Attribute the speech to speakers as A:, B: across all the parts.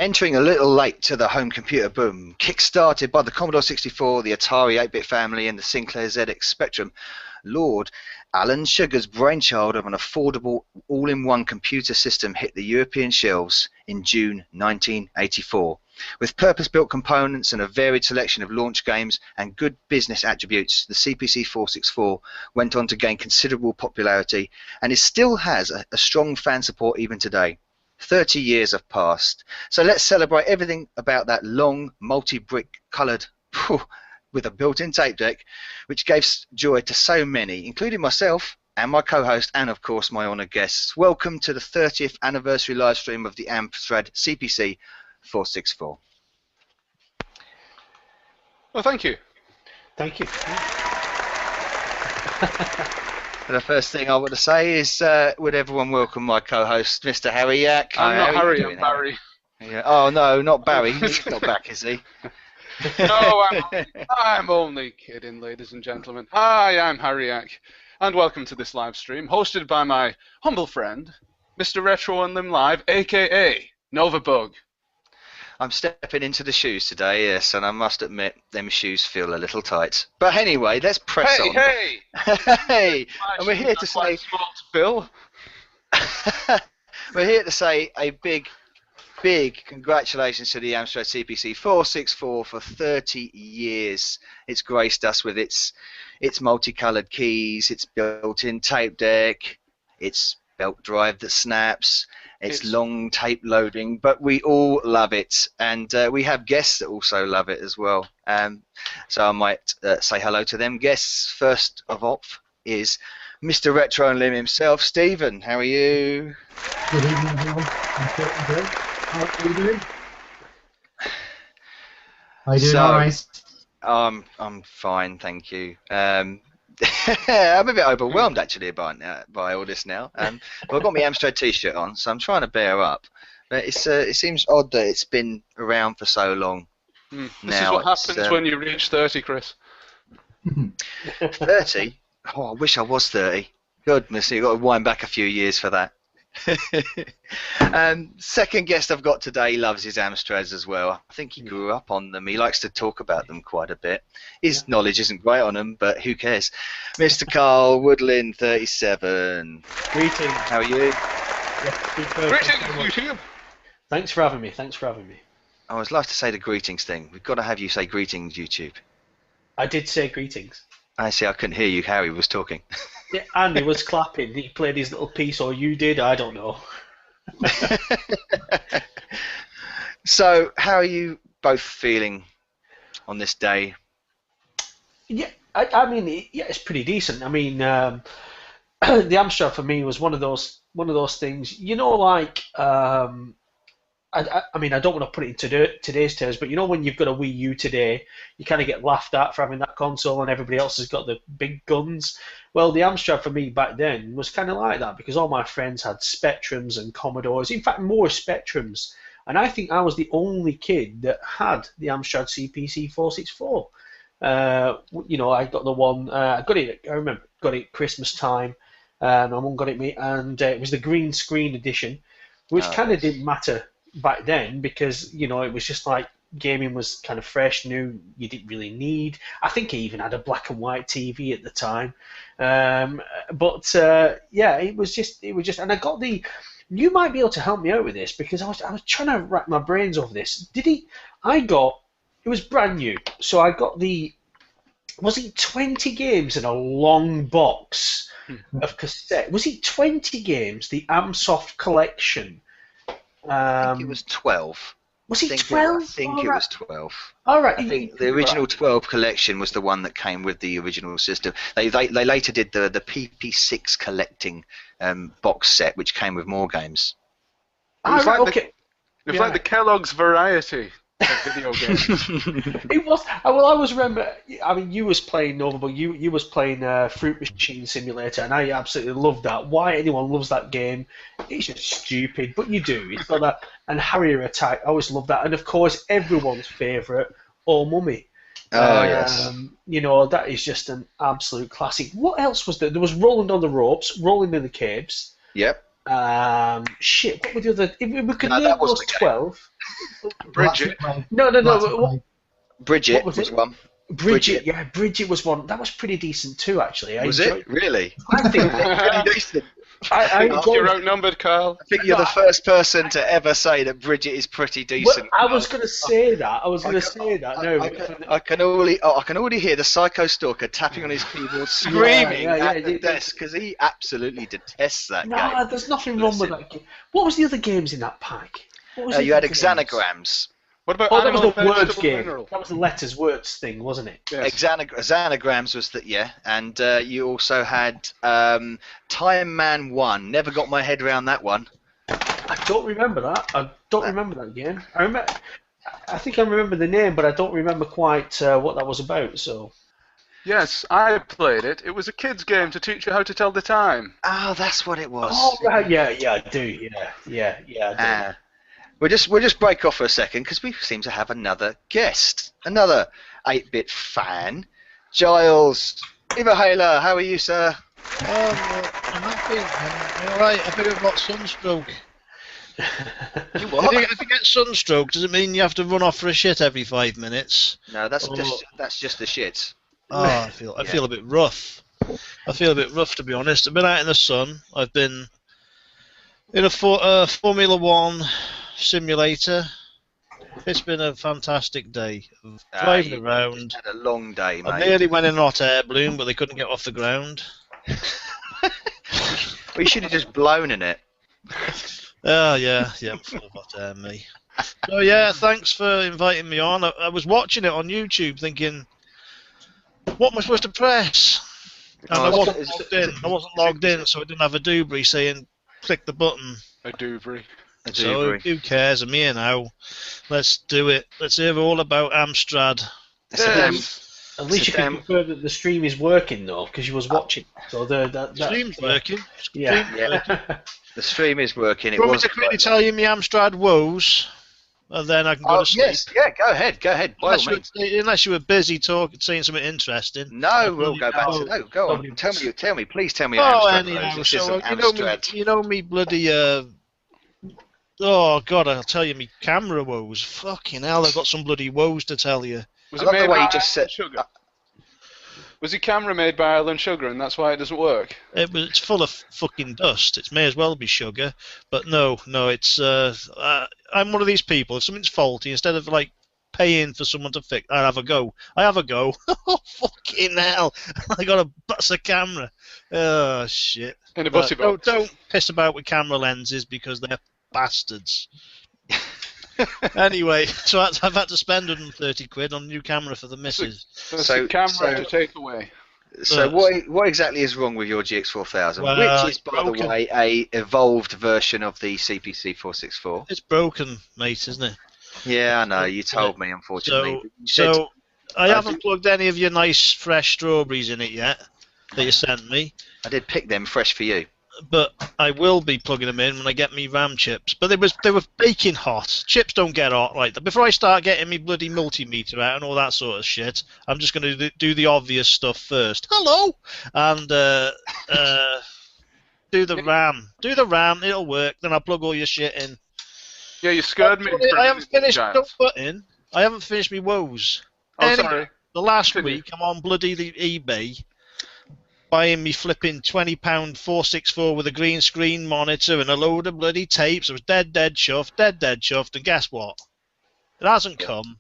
A: Entering a little late to the home computer boom, kick-started by the Commodore 64, the Atari 8-bit family, and the Sinclair ZX Spectrum, Lord Alan Sugar's brainchild of an affordable all-in-one computer system hit the European shelves in June 1984. With purpose-built components and a varied selection of launch games and good business attributes, the CPC464 went on to gain considerable popularity, and it still has a strong fan support even today. 30 years have passed, so let's celebrate everything about that long, multi-brick coloured, with a built-in tape deck, which gave joy to so many, including myself and my co-host, and of course my honoured guests. Welcome to the 30th anniversary live stream of the Amstrad CPC464.
B: Well, thank you.
C: Thank you.
A: The first thing I want to say is, would everyone welcome my co-host, Mr. Harry Yack?
B: I'm not Harry, I'm Barry.
A: Yeah. Oh no, not Barry. He's not back, is he?
B: No, I'm only kidding, ladies and gentlemen. Hi, I'm Harry Yack, and welcome to this live stream, hosted by my humble friend, Mr. Retro and Limb Live, aka Novabug.
A: I'm stepping into the shoes today, yes, and I must admit, them shoes feel a little tight. But anyway, let's press on.
B: Hey!
A: Hey! And we're here to say,
B: Bill.
A: we're here to say a big congratulations to the Amstrad CPC464 for 30 years. It's graced us with its multicoloured keys, its built-in tape deck, its belt drive that snaps, its long tape loading, but we all love it, and we have guests that also love it as well. So I might say hello to them. Guests first of all is Mr. Retro and Limb himself, Stephen. How are you?
D: Good evening, everyone. I'm good. How are you doing? Are you doing all right?
A: I'm fine, thank you. I'm a bit overwhelmed actually by all this now. Well, I've got my Amstrad T-shirt on, so I'm trying to bear up. But it seems odd that it's been around for so long.
B: This is what happens when you reach 30, Chris.
A: 30? Oh, I wish I was 30. Goodness, you've got to wind back a few years for that. Second guest I've got today loves his Amstrads as well. I think he grew up on them. He likes to talk about them quite a bit. His knowledge isn't great on them, but who cares? Mr. Carl Woodland, 37.
C: Greetings.
A: How are you?
B: Greetings, YouTube.
C: Thanks for having me.
A: I always like to say the greetings thing. We've got to have you say greetings, YouTube.
C: I did say greetings.
A: I see. I couldn't hear you. Harry was talking.
C: Yeah, Andy was clapping. He played his little piece, or you did. I don't know.
A: So, how are you both feeling on this day?
C: Yeah, I mean, yeah, it's pretty decent. I mean, the Amstrad for me was one of those things. You know, like I mean, I don't want to put it into today's terms, but you know, when you've got a Wii U today, you kind of get laughed at for having that console, and everybody else has got the big guns. Well, the Amstrad for me back then was kind of like that, because all my friends had Spectrums and Commodores, in fact more Spectrums, and I think I was the only kid that had the Amstrad CPC464. You know, I got the one, I remember got it Christmas time, my mum got it me, and it was the green screen edition, which kind of didn't matter back then, because, you know, it was just like gaming was kind of fresh, new, you didn't really need. I think I even had a black and white TV at the time, but yeah, it was just, and I got the. You might be able to help me out with this, because I was trying to rack my brains over this. It was brand new, so I got was it 20 games in a long box of cassette? Was it 20 games? The Amsoft collection.
A: I think it was 12.
C: Was it 12?
A: I think it was 12.
C: All right.
A: I think the original 12 collection was the one that came with the original system. They later did the PP6 collecting box set, which came with more games.
B: It was like the Kellogg's variety of video games.
C: It was. Well, I always remember. I mean, you was playing Nova, but you was playing Fruit Machine Simulator, and I absolutely loved that. Why anyone loves that game? It's just stupid, but you do. It's got that. And Harrier Attack. I always loved that. And of course, everyone's favourite, Oh Mummy.
A: Oh yes.
C: You know, that is just an absolute classic. What else was there? There was Rolling on the Ropes, Rolling in the Caves.
A: Yep.
C: Shit, what were the other? If we could name
A: that wasn't
C: those 12.
B: Bridget.
C: No.
A: Bridget
C: was
A: was
C: it?
A: one.
C: Bridget, yeah, Bridget was one. That was pretty decent too, actually.
A: Was it? Really?
C: I think
A: Pretty decent.
C: I
B: You're
C: enjoyed.
B: outnumbered, Carl.
A: I think you're the first person to ever say that Bridget is pretty decent.
C: Well, I was going to say that.
A: I can already hear the psycho stalker tapping on his keyboard, screaming at the desk because he absolutely detests that game.
C: No, there's nothing wrong with that game. What was the other games in that pack? What was
A: You had Xanagrams.
B: What about
C: that was
B: Animal
C: the words
B: Vegetable
C: game.
B: Mineral?
C: That was the letters words thing, wasn't it?
B: Yes.
A: Xanagrams was that, yeah, and you also had Time Man 1. Never got my head around that one.
C: I don't remember that. I don't remember that game. I think I remember the name, but I don't remember quite what that was about. So.
B: Yes, I played it. It was a kid's game to teach you how to tell the time.
A: Oh, that's what it was.
C: Oh, right, yeah, I do. Yeah, I do.
A: We'll just break off for a second because we seem to have another guest, another 8-bit fan, Giles Iverhaler. How are you, sir?
E: I'm happy. I'm alright. I think I've got sunstroke.
A: You what?
E: If you get sunstroke, does it mean you have to run off for a shit every 5 minutes?
A: No, that's just the shit.
E: Oh, I feel a bit rough. I feel a bit rough, to be honest. I've been out in the sun. I've been in a Formula One simulator. It's been a fantastic day of driving around.
A: Had a long day, mate.
E: I nearly went in an hot air balloon, but they couldn't get off the ground.
A: Well, you should have just blown in it.
E: Oh, yeah, full of hot air, me. So, yeah, thanks for inviting me on. I was watching it on YouTube thinking, what am I supposed to press? And I wasn't logged in, so I didn't have a doobry saying, click the button.
B: A doobry.
E: So who cares? I'm here now. Let's do it. Let's hear all about Amstrad.
C: At least you can confirm that the stream is working though, because you was watching. So the
E: stream's working.
A: Yeah. The stream is working.
E: Do you want me to quickly tell you my Amstrad woes? And then I can go to sleep.
A: Yes, yeah, go ahead. By all means.
E: Unless you were busy saying something interesting.
A: No, we'll go back to no. Go on. Tell me. Please tell me.
E: Anyhow,
A: this isn't Amstrad.
E: you know me bloody. Oh God, I'll tell you me camera woes. Fucking hell, I've got some bloody woes to tell you.
B: Was it made by Sugar? Was the camera made by Alan Sugar, and that's why it doesn't work?
E: It's full of fucking dust. It may as well be sugar, but no. It's I'm one of these people. If something's faulty, instead of like paying for someone to fix, I have a go. Oh fucking hell! I got to bust a camera. Oh shit!
B: In a bussy box.
E: Don't piss about with camera lenses because they're bastards. Anyway, so I've had to spend 130 quid on a new camera for the missus.
B: So camera to take away.
A: So what exactly is wrong with your GX4000, which is, by the way, a evolved version of the CPC464?
E: It's broken, mate, isn't it?
A: Yeah, I know. You told me, unfortunately.
E: So I haven't plugged any of your nice fresh strawberries in it yet that you sent me.
A: I did pick them fresh for you.
E: But I will be plugging them in when I get me RAM chips. But they were baking hot. Chips don't get hot like that. Before I start getting me bloody multimeter out and all that sort of shit, I'm just going to do the obvious stuff first. Hello! And do the RAM. Do the RAM, it'll work. Then I'll plug all your shit in.
B: Yeah, you scared me.
E: I haven't finished. Don't put in. I haven't finished me woes.
B: Oh, sorry.
E: The last week, I'm on bloody the eBay. Buying me flipping £20 464 with a green screen monitor and a load of bloody tapes. I was dead chuffed, and guess what? It hasn't come.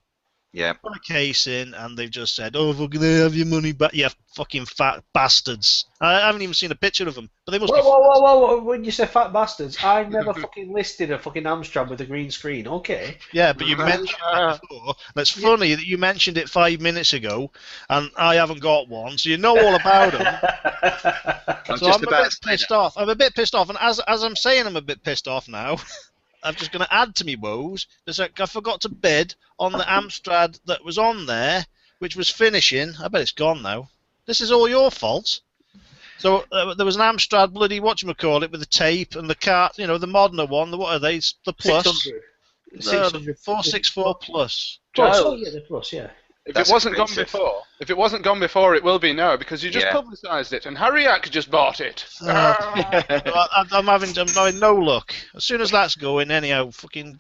A: Yeah.
E: Put a case in, and they've just said, "Oh, fucking, they have your money back, you fucking fat bastards." I haven't even seen a picture of them, but they must.
C: Whoa! When you say fat bastards, I never fucking listed a fucking Amstrad with a green screen. Okay.
E: Yeah, but you mentioned it before. That's funny that you mentioned it 5 minutes ago, and I haven't got one, so you know all about them. So I'm a bit pissed off. I'm a bit pissed off, and as I'm saying, I'm a bit pissed off now. I'm just going to add to me woes. It's like I forgot to bid on the Amstrad that was on there, which was finishing. I bet it's gone now. This is all your fault. So there was an Amstrad bloody whatchamacallit with the tape and the cart, you know, the Modena one. What are they? The Plus. 600. 464 Plus.
C: Oh, yeah, the Plus, yeah.
B: If it wasn't gone before, it will be now because you just publicised it, and Harry Yack just bought it.
E: I'm having no luck. As soon as that's going, anyhow, fucking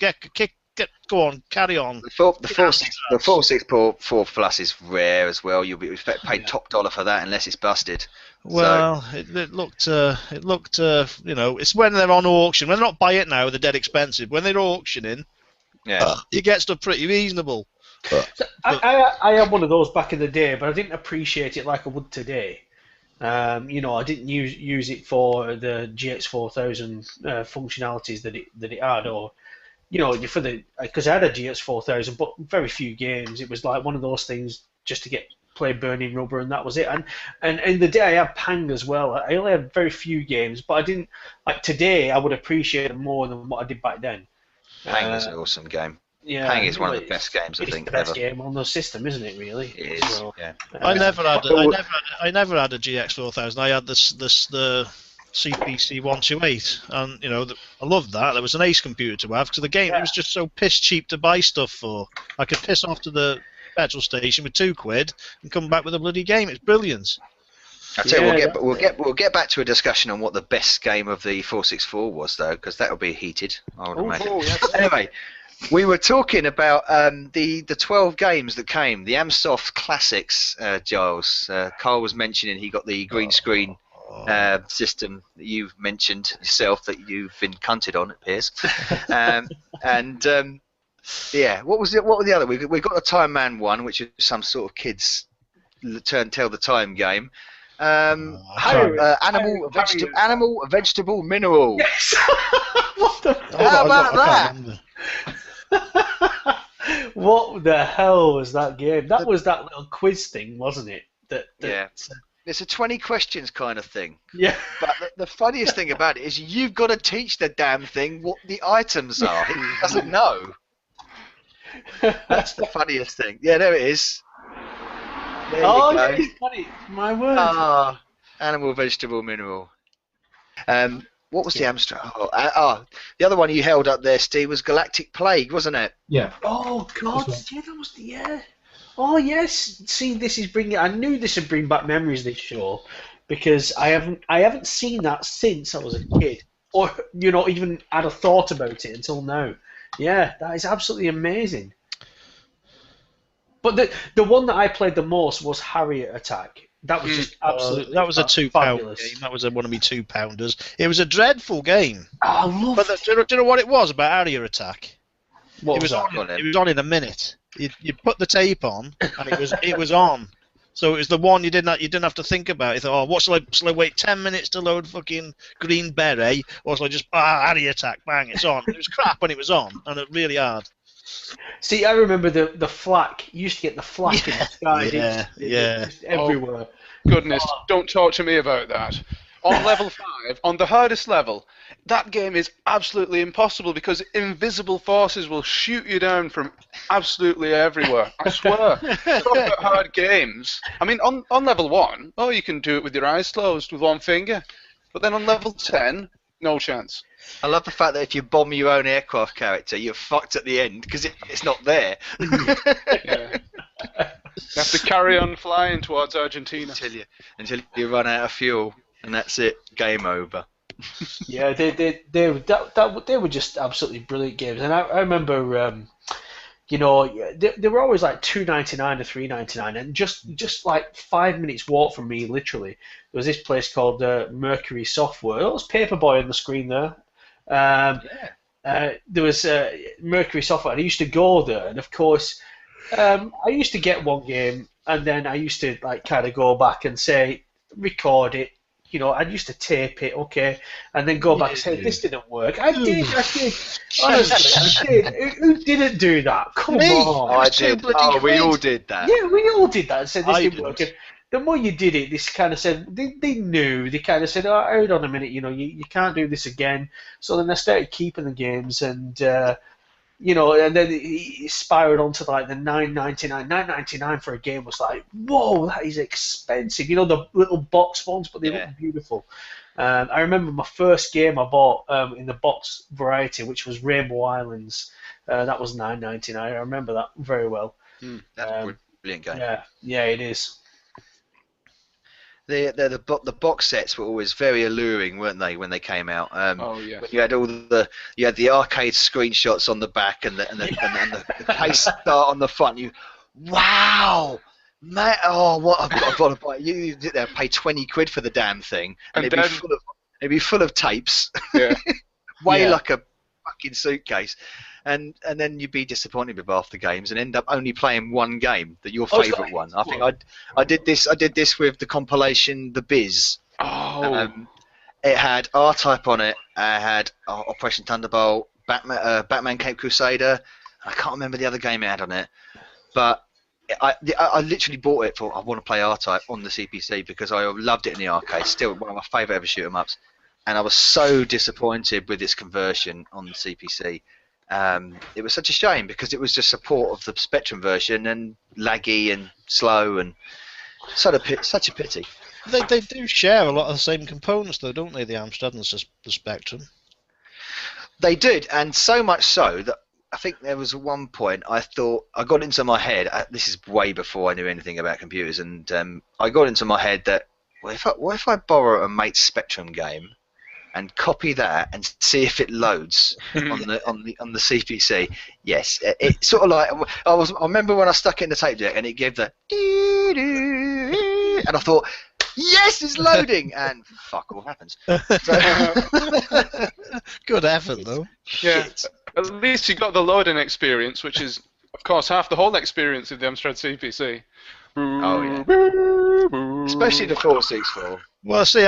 E: Go on, carry on.
A: The 464 Plus is rare as well. You'll be paid top dollar for that unless it's busted.
E: Well, it looked, you know, it's when they're on auction. When they're not buy it now, they're dead expensive. When they're auctioning, you get stuff pretty reasonable.
C: I had one of those back in the day, but I didn't appreciate it like I would today. You know, I didn't use it for the GX4000 functionalities that it had, or you know, because I had a GX4000, but very few games. It was like one of those things just to play Burning Rubber, and that was it. And in the day I had Pang as well. I only had very few games, but I didn't like today. I would appreciate it more than what I did back then.
A: Pang is an awesome game.
C: Yeah,
A: Pang is one of the best games I think
C: the best
A: ever.
C: game on the system, isn't it? Really,
A: it is.
C: So,
A: yeah.
E: I never had a GX4000. I had the CPC128, and you know, I loved that. There was an ace computer to have because the game it was just so piss cheap to buy stuff for. I could piss off to the petrol station with £2 and come back with a bloody game. It's brilliant.
A: I tell you, we'll get back to a discussion on what the best game of the 464 was, though, because that will be heated, I would imagine. Anyway, we were talking about the 12 games that came, the Amsoft Classics, Giles. Carl was mentioning he got the green screen system that you've mentioned yourself that you've been cunted on, it appears. Yeah, what were the other? We got the Time Man one, which is some sort of kids tell the time game. Animal, vegetable, mineral.
C: Yes. What the?
A: How about
C: that? What the hell was that game? That was that little quiz thing, wasn't it?
A: Yeah. It's a 20 questions kind of thing.
C: Yeah.
A: But the funniest thing about it is you've got to teach the damn thing what the items are. He doesn't know. That's the funniest thing. Yeah, there it is. There you go.
C: Yeah, it's funny. My word.
A: Animal, vegetable, mineral. What was the Amstrad? The other one you held up there, Steve, was Galactic Plague, wasn't it?
D: Yeah.
C: Oh God, yeah, that was Oh yes. See, this is bringing. I knew this would bring back memories. This show, because I haven't seen that since I was a kid, or you know, even had a thought about it until now. Yeah, that is absolutely amazing. But the one that I played the most was Harrier Attack. That was just absolutely
E: that was a £2
C: fabulous
E: game. That was one of my £2-pounders. It was a dreadful game.
C: Oh, I love
E: But do you know what it was about Harrier Attack?
C: What
E: it was
C: that?
E: on in a minute. You put the tape on, and it was on. So it was the one you didn't have to think about. You thought, what shall I wait 10 minutes to load fucking Green Beret, or shall I just Harrier Attack, bang, it's on. It was crap when it was on, and it really hard.
C: See, I remember the flak. You used to get the flak in the sky. Just everywhere.
B: Goodness, don't talk to me about that. On level 5, on the hardest level, that game is absolutely impossible because invisible forces will shoot you down from absolutely everywhere. I swear. Talk about hard games. I mean, on level 1, you can do it with your eyes closed with one finger. But then on level 10, no chance.
A: I love the fact that if you bomb your own aircraft character, you're fucked at the end because it's not there.
B: Yeah. You have to carry on flying towards Argentina
A: until you run out of fuel, and that's it. Game over.
C: Yeah, they were just absolutely brilliant games, and I remember, you know, they were always like $2.99 or $3.99, and just like 5 minutes walk from me, literally, there was this place called Mercury Software. It was Paperboy on the screen there. There was Mercury Software, and I used to go there, and of course, I used to get one game, and then I used to like kind of go back and say, record it. You know, I used to tape it, okay, and then go back and say, this didn't work. I did. Honestly, I did. Who didn't do that? Come on.
A: I did. We all did that.
C: Yeah, we all did that and said this didn't work. And the more you did it, this kind of said, they knew. They kind of said, hold on a minute, you know, you can't do this again. So then I started keeping the games, and you know, and then it spiraled onto like the $9.99. $9.99 for a game was like, whoa, that is expensive. You know, the little box ones, but they look beautiful. I remember my first game I bought in the box variety, which was Rainbow Islands. That was $9.99. I remember that very well.
A: That's a brilliant game.
C: Yeah, it is.
A: The box sets were always very alluring, weren't they, when they came out?
B: Oh yeah.
A: When you had the arcade screenshots on the back and the case start on the front. Wow, man! Oh, what I've got to buy. You sit there, pay 20 quid for the damn thing, and it'd be full of tapes.
B: Yeah.
A: Way like a fucking suitcase. And then you'd be disappointed with half the games and end up only playing one game, your favourite one. I think I did this with the compilation The Biz.
B: Oh.
A: It had R-Type on it. I had Operation Thunderbolt, Batman Cape Crusader. I can't remember the other game it had on it, but I literally bought it for I want to play R-Type on the CPC because I loved it in the arcade. Still one of my favourite ever shoot 'em ups, and I was so disappointed with its conversion on the CPC. It was such a shame because it was just support of the Spectrum version and laggy and slow and such a pity.
E: They do share a lot of the same components though, don't they? The Amstrad and the Spectrum.
A: They did, and so much so that I think there was one point I thought I got into my head. This is way before I knew anything about computers, and I got into my head that what if I borrow a mate's Spectrum game and copy that and see if it loads on the CPC. Yes, it sort of like I remember when I stuck it in the tape deck and it gave the and I thought, yes, it's loading, and fuck all happens. So,
E: good effort though.
B: Yeah.
A: Shit.
B: At least you got the loading experience, which is of course half the whole experience of the Amstrad CPC.
A: Oh yeah. Especially the 464.
E: Well, see,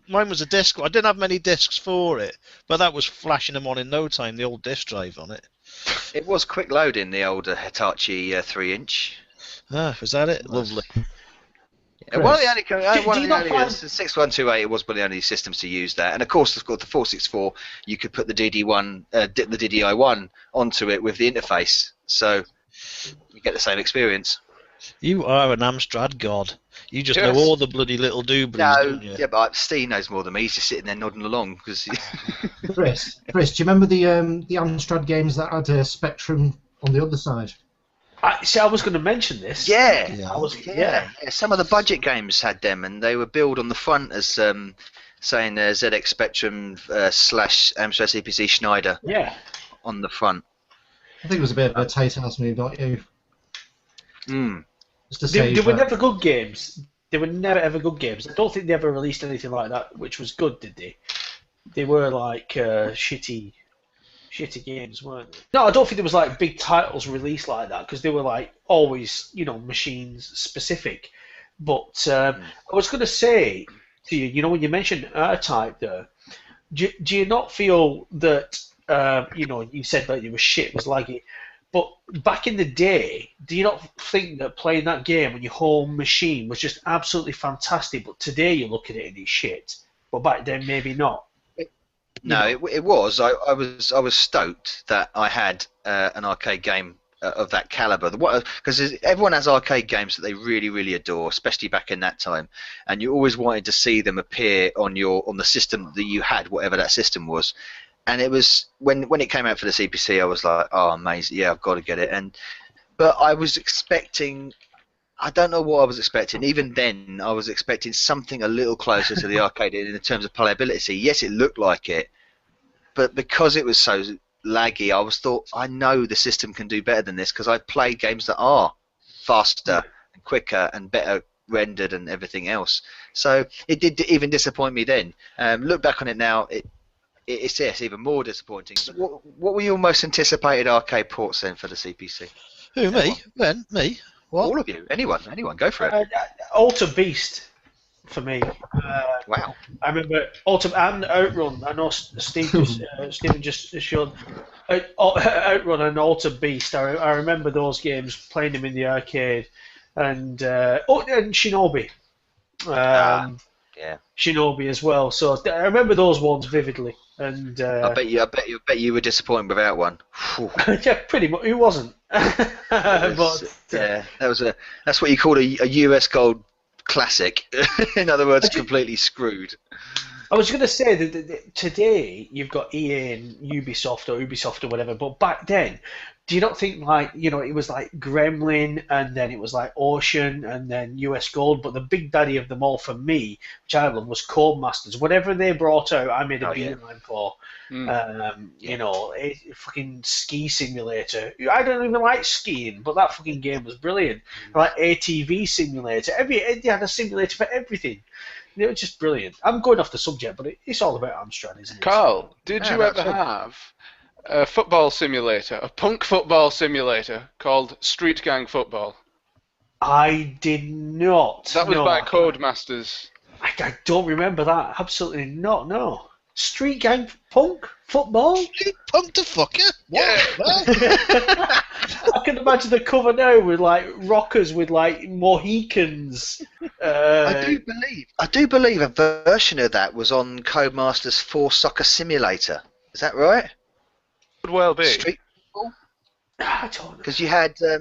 E: mine was a disc. I didn't have many discs for it, but that was flashing them on in no time. The old disc drive on it.
A: It was quick loading, the older Hitachi 3-inch.
E: Ah, was that it? Lovely.
A: Yeah, one of the only 6128. It was one of the only systems to use that, and of course, the 464. You could put the DD1, the DDI1 onto it with the interface, so you get the same experience.
E: You are an Amstrad god. You just know all the bloody little dooblies, don't you?
A: Yeah, but Steve knows more than me. He's just sitting there nodding along. Chris,
D: do you remember the Amstrad games that had a Spectrum on the other side?
C: I was going to mention this.
A: Yeah. Some of the budget games had them, and they were billed on the front as saying ZX Spectrum / Amstrad CPC Schneider.
C: Yeah.
A: On the front.
D: I think it was a bit of a tight ass move, don't you?
A: Hmm.
C: They were never good games. They were never ever good games. I don't think they ever released anything like that, which was good, did they? They were like shitty games, weren't they? No, I don't think there was like big titles released like that because they were like always, machines specific. But I was going to say to you, when you mentioned R-Type there, do you not feel that you said that it was shit, it was laggy. But back in the day, do you not think that playing that game on your home machine was just absolutely fantastic? But today you look at it and it's shit. But back then maybe not.
A: No, it was. I was stoked that I had an arcade game of that caliber. Because everyone has arcade games that they really, really adore, especially back in that time. And you always wanted to see them appear on the system that you had, whatever that system was. And it was when it came out for the CPC, I was like, "Oh, amazing! Yeah, I've got to get it." But I was expecting, I don't know what I was expecting. Even then, I was expecting something a little closer to the arcade in terms of playability. Yes, it looked like it, but because it was so laggy, I know the system can do better than this because I play games that are faster and quicker and better rendered and everything else. So it did even disappoint me then. Look back on it now, it's even more disappointing. What were your most anticipated arcade ports then for the CPC?
E: Who, me? Ben? Me? What?
A: All of you. Anyone, go for it.
C: Alter Beast for me.
A: Wow.
C: I remember Alter and Outrun. I know Stephen just showed Outrun and Alter Beast. I remember those games, playing them in the arcade, and Shinobi. Yeah. Shinobi as well. So I remember those ones vividly. And
A: I bet you were disappointed without one.
C: Yeah, pretty much. Who wasn't?
A: Yeah, that's what you call a US gold classic. In other words, completely screwed.
C: I was going to say that today you've got EA and Ubisoft or whatever, but back then, do you not think like it was like Gremlin and then it was like Ocean and then US Gold, but the big daddy of them all for me, which I love, was Codemasters. Whatever they brought out, I made a beeline for. A fucking ski simulator. I don't even like skiing, but that fucking game was brilliant. Like ATV simulator. They had a simulator for everything. It was just brilliant. I'm going off the subject, but it's all about Amstrad, isn't it?
B: Carl, did you ever have a football simulator, a punk football simulator called Street Gang Football?
C: I did not.
B: That was by Codemasters.
C: I don't remember that. Absolutely not, no. Street Gang Punk Football?
E: Street Punk the fucker?
B: Yeah.
C: I can imagine the cover now with like rockers with like Mohicans.
A: I do believe a version of that was on Codemasters 4 Soccer Simulator. Is that right?
B: Could well be.
A: Street football?
C: I don't know.
A: Because you had, I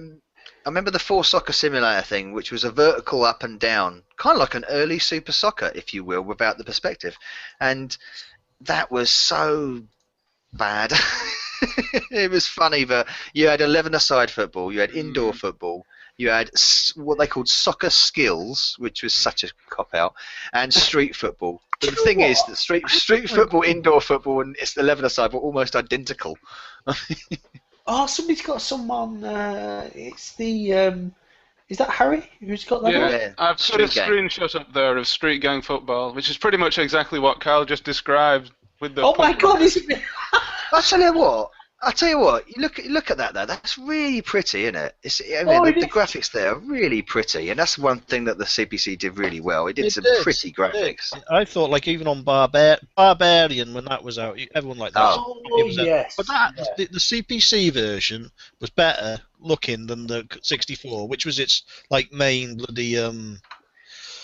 A: remember the 4 Soccer Simulator thing, which was a vertical up and down, kind of like an early Super Soccer, if you will, without the perspective. And that was so bad. It was funny, but you had 11-a-side football, you had indoor football, you had what they called soccer skills, which was such a cop-out, and street football. But the thing is that street football, indoor football, and it's 11-a-side were almost identical.
C: Oh, somebody's got someone. It's the. Is that Harry who's got that?
B: Yeah, I've put a screenshot up there of Street Gang Football, which is pretty much exactly what Carl just described. With the
C: my God! Isn't it?
A: I'll tell you what. You look at that though. That's really pretty, isn't it? The graphics there are really pretty, and that's one thing that the CPC did really well. It did some pretty graphics.
E: I thought, like, even on Barbarian when that was out, everyone liked that.
C: Yes.
E: But the CPC version was better looking than the 64, which was its like main bloody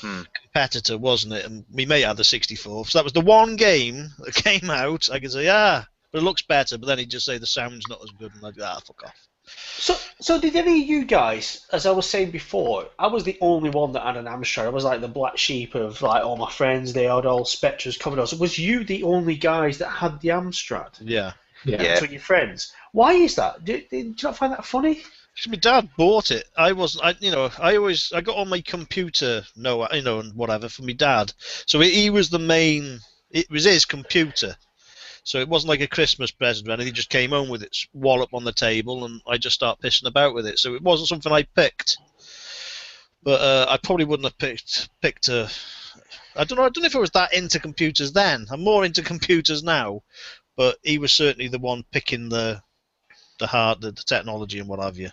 E: competitor, wasn't it? And we may have the 64, so that was the one game that came out. I could say, but it looks better. But then he'd just say the sound's not as good, and I'd go, fuck off.
C: So did any of you guys, as I was saying before, I was the only one that had an Amstrad. I was like the black sheep of like all my friends. They had all Spectres, Commodores. Was you the only guys that had the Amstrad?
E: Yeah.
C: Between your friends. Why is that? Did you not find that funny?
E: Because my dad bought it. I got all my computer, and whatever from my dad. So he was the main. It was his computer. So it wasn't like a Christmas present or anything. He just came home with it, wallop on the table, and I just started pissing about with it. So it wasn't something I picked. But I probably wouldn't have picked a. I don't know if I was that into computers then. I'm more into computers now. But he was certainly the one picking the technology and what have you.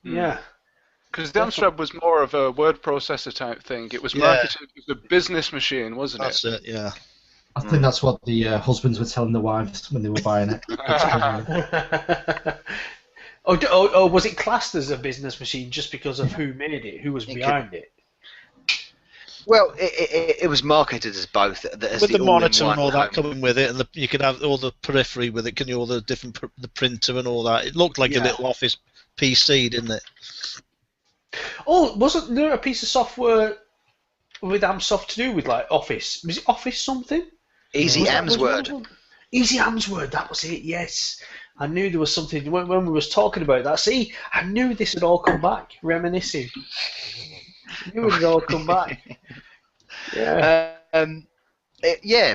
C: Yeah.
B: Because the Amstrad was more of a word processor type thing. It was marketed as a business machine, wasn't it?
E: That's it, yeah.
D: I think that's what the husbands were telling the wives when they were buying it.
C: Was it classed as a business machine just because of who made it, who was behind it?
A: Well, it was marketed as both. As
E: with the monitor and all that coming with it, and you could have all the periphery with it, all the different the printer and all that. It looked like a little office PC, didn't it?
C: Oh, wasn't there a piece of software with Amsoft to do with like Office? Was it Office something?
A: Easy Amsword.
C: Easy Amsword, that was it. Yes, I knew there was something when we was talking about that. See, I knew this had all come back, reminiscing. I knew it had all come back. Yeah.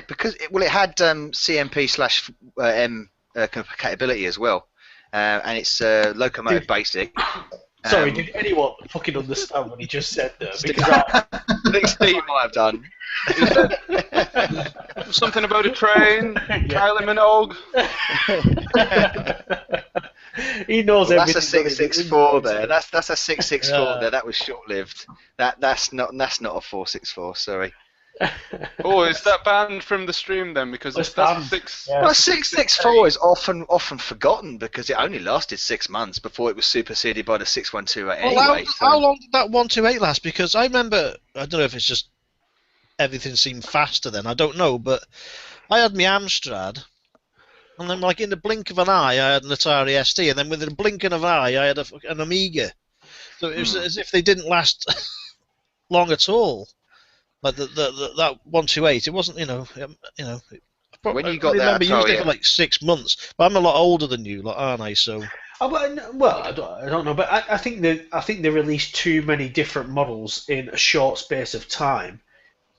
A: Because it had CMP/M compatibility as well, and it's locomotive basic.
C: Sorry, did anyone fucking understand what he just said there? Because
A: I think Steve might have done.
B: Something about a train, Kylie Minogue.
C: He knows everything.
A: That's a 664 there. That's a 664 there. That was short-lived. That's not a 464. Sorry.
B: Oh, is that banned from the stream then? Because that's
A: 664 is often forgotten because it only lasted 6 months before it was superseded by the 612 anyway.
E: How long did that 128 last? Because I remember, I don't know if it's just everything seemed faster then. I don't know, but I had my Amstrad, and then like in the blink of an eye, I had an Atari ST, and then within the blink of an eye, I had an Amiga. So it was as if they didn't last long at all. Like that 128, it wasn't, you know.
A: When you
E: I
A: got that
E: remember used it
A: Atari,
E: for like 6 months, but I'm a lot older than you, like, aren't I? So
C: Well, I don't know, but I think they released too many different models in a short space of time.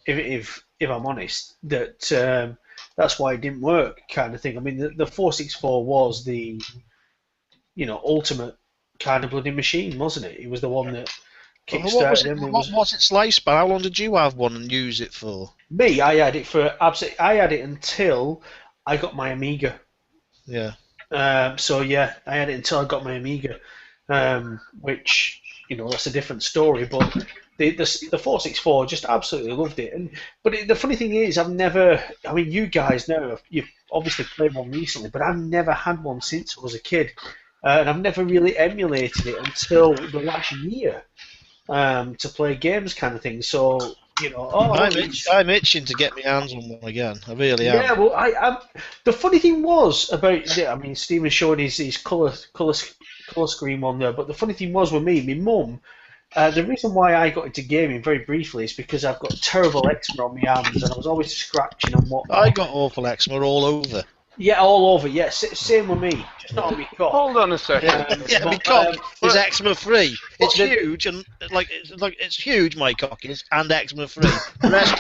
C: If I'm honest, that's why it didn't work, kind of thing. I mean, the 464 was the ultimate kind of bloody machine, wasn't it? It was the one that kickstarted them.
E: What was its lifespan? How long did you have one and use it for?
C: Me, I had it until I got my Amiga.
E: Yeah.
C: So yeah, I had it until I got my Amiga, which that's a different story. But the 464, just absolutely loved it. But the funny thing is, I've never. I mean, you guys know you've obviously played one recently, but I've never had one since I was a kid, and I've never really emulated it until the last year to play games, kind of thing. So.
E: I'm itching to get my hands on one again. I really am.
C: Yeah, well, the funny thing was about, I mean, Stephen's showing his colour screen one there, but the funny thing was with me, my mum, the reason why I got into gaming very briefly is because I've got terrible eczema on my hands, and I was always scratching and whatnot.
E: I got awful eczema all over.
C: Yeah, all over. Yeah, same with me. Just not on my cock.
B: Hold on a second.
E: My cock is eczema free. It's huge and it's huge. My cock is and eczema free. The rest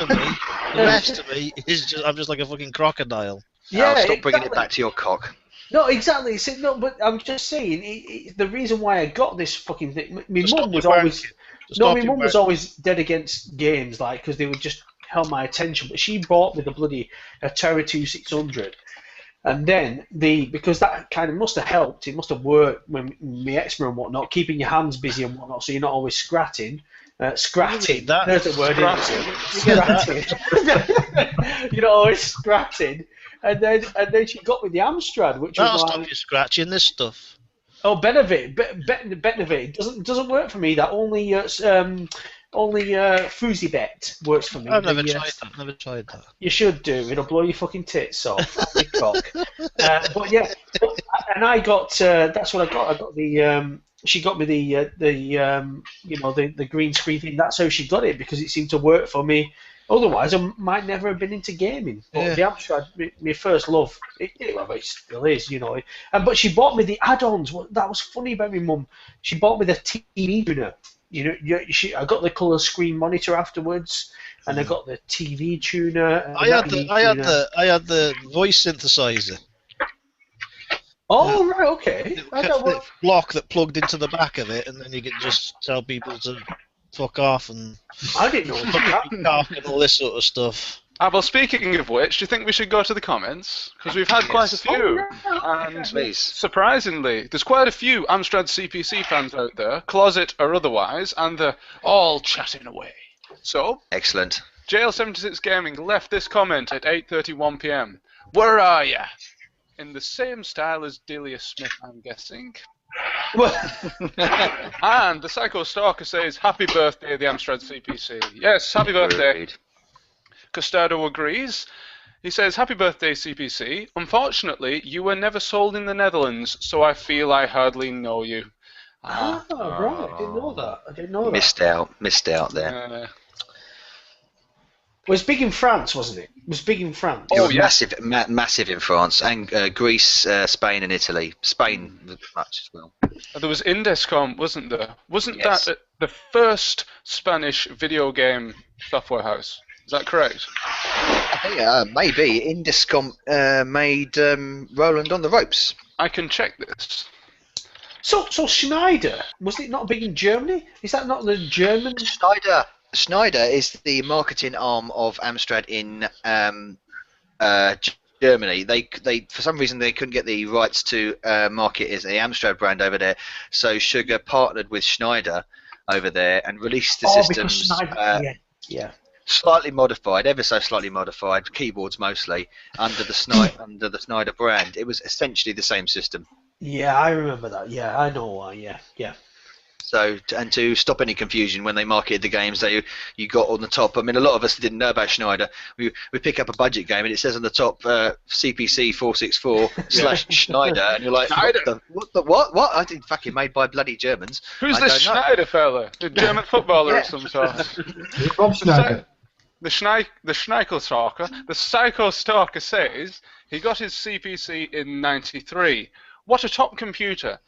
E: of me is just I'm just like a fucking crocodile.
C: Yeah,
A: stop bringing it back to your cock.
C: No, exactly. No, but I'm just saying the reason why I got this fucking thing. My mum was always dead against games, like because they would just held my attention. But she bought me the bloody Atari 2600. And then because that kind of must have helped, it must have worked when my eczema and whatnot, keeping your hands busy and whatnot, so you're not always scratching. Scratting. There's the word. Scratting. You're not always scratting. And then she got me the Amstrad, which
E: That'll
C: was like.
E: Stop you scratching this stuff.
C: Oh, Benevit. Benevit doesn't work for me. That only Fusibet works for me.
E: I've never tried that.
C: You should do. It'll blow your fucking tits off. Your cock. But yeah, and I got. That's what I got. I got the. She got me the green screen thing. That's how she got it because it seemed to work for me. Otherwise, I might never have been into gaming. But the Amstrad, my first love, it still is, But she bought me the add-ons. That was funny about my mum. She bought me the TV tuner. I got the colour screen monitor afterwards, and I got the TV tuner.
E: I had the voice synthesizer.
C: Oh right, okay.
E: The block that plugged into the back of it, and then you could just tell people to fuck off and
C: I didn't know
E: that and all this sort of stuff.
B: Well, speaking of which, do you think we should go to the comments? Because we've had quite a few. And surprisingly, there's quite a few Amstrad CPC fans out there, closet or otherwise, and they're all chatting away. So,
A: excellent.
B: JL76 Gaming left this comment at 8:31 PM. Where are ya? In the same style as Delia Smith, I'm guessing. And the Psycho Stalker says, happy birthday, the Amstrad CPC. Yes, happy birthday. Costardo agrees. He says, happy birthday, CPC. Unfortunately, you were never sold in the Netherlands, so I feel I hardly know you.
C: Right. I didn't know that.
A: Missed out there.
C: It was big in France, wasn't it? It was big in France.
A: It was massive in France, and Greece, Spain, and Italy. Spain much as well.
B: There was Indescom, wasn't there? Wasn't that the first Spanish video game software house? Is that correct?
A: I think maybe Indescom made Roland on the Ropes.
B: I can check this.
C: So Schneider, was it not big in Germany? Is that not the German?
A: Schneider is the marketing arm of Amstrad in Germany. They for some reason they couldn't get the rights to market as the Amstrad brand over there, so Sugar partnered with Schneider over there and released the systems. Slightly modified, ever so slightly modified, keyboards mostly, under the Schneider brand. It was essentially the same system.
C: Yeah, I remember that. Yeah, I know why. Yeah.
A: So, and to stop any confusion when they marketed the games, you got on the top. I mean, a lot of us didn't know about Schneider. We pick up a budget game and it says on the top CPC464 / Schneider, and you're like, what? I think fucking made by bloody Germans.
B: Who's this Schneider fella? A German footballer of some sort.
D: Rob Schneider.
B: the Schneiko Stalker, the Psycho Stalker says he got his CPC in '93. What a top computer.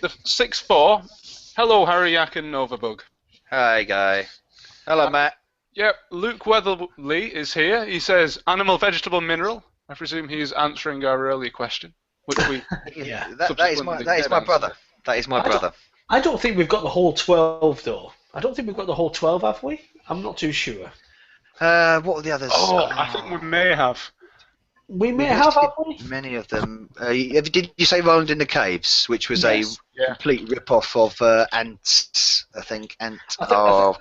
B: The 6.4. Hello, Harry Yack and Novabug.
A: Hi, Guy. Hello, Matt.
B: Yep, Luke Weatherly is here. He says, animal, vegetable, mineral. I presume he's answering our earlier question, which we...
C: Yeah.
A: That is my brother. That is my brother.
C: I don't think we've got the whole 12, though. I don't think we've got the whole 12, have we? I'm not too sure.
A: What were the others?
B: I think we may have.
C: We may have we?
A: Many of them. Did you say Roland in the Caves, which was a
B: Yeah.
A: complete rip-off of Ants, I think.
C: I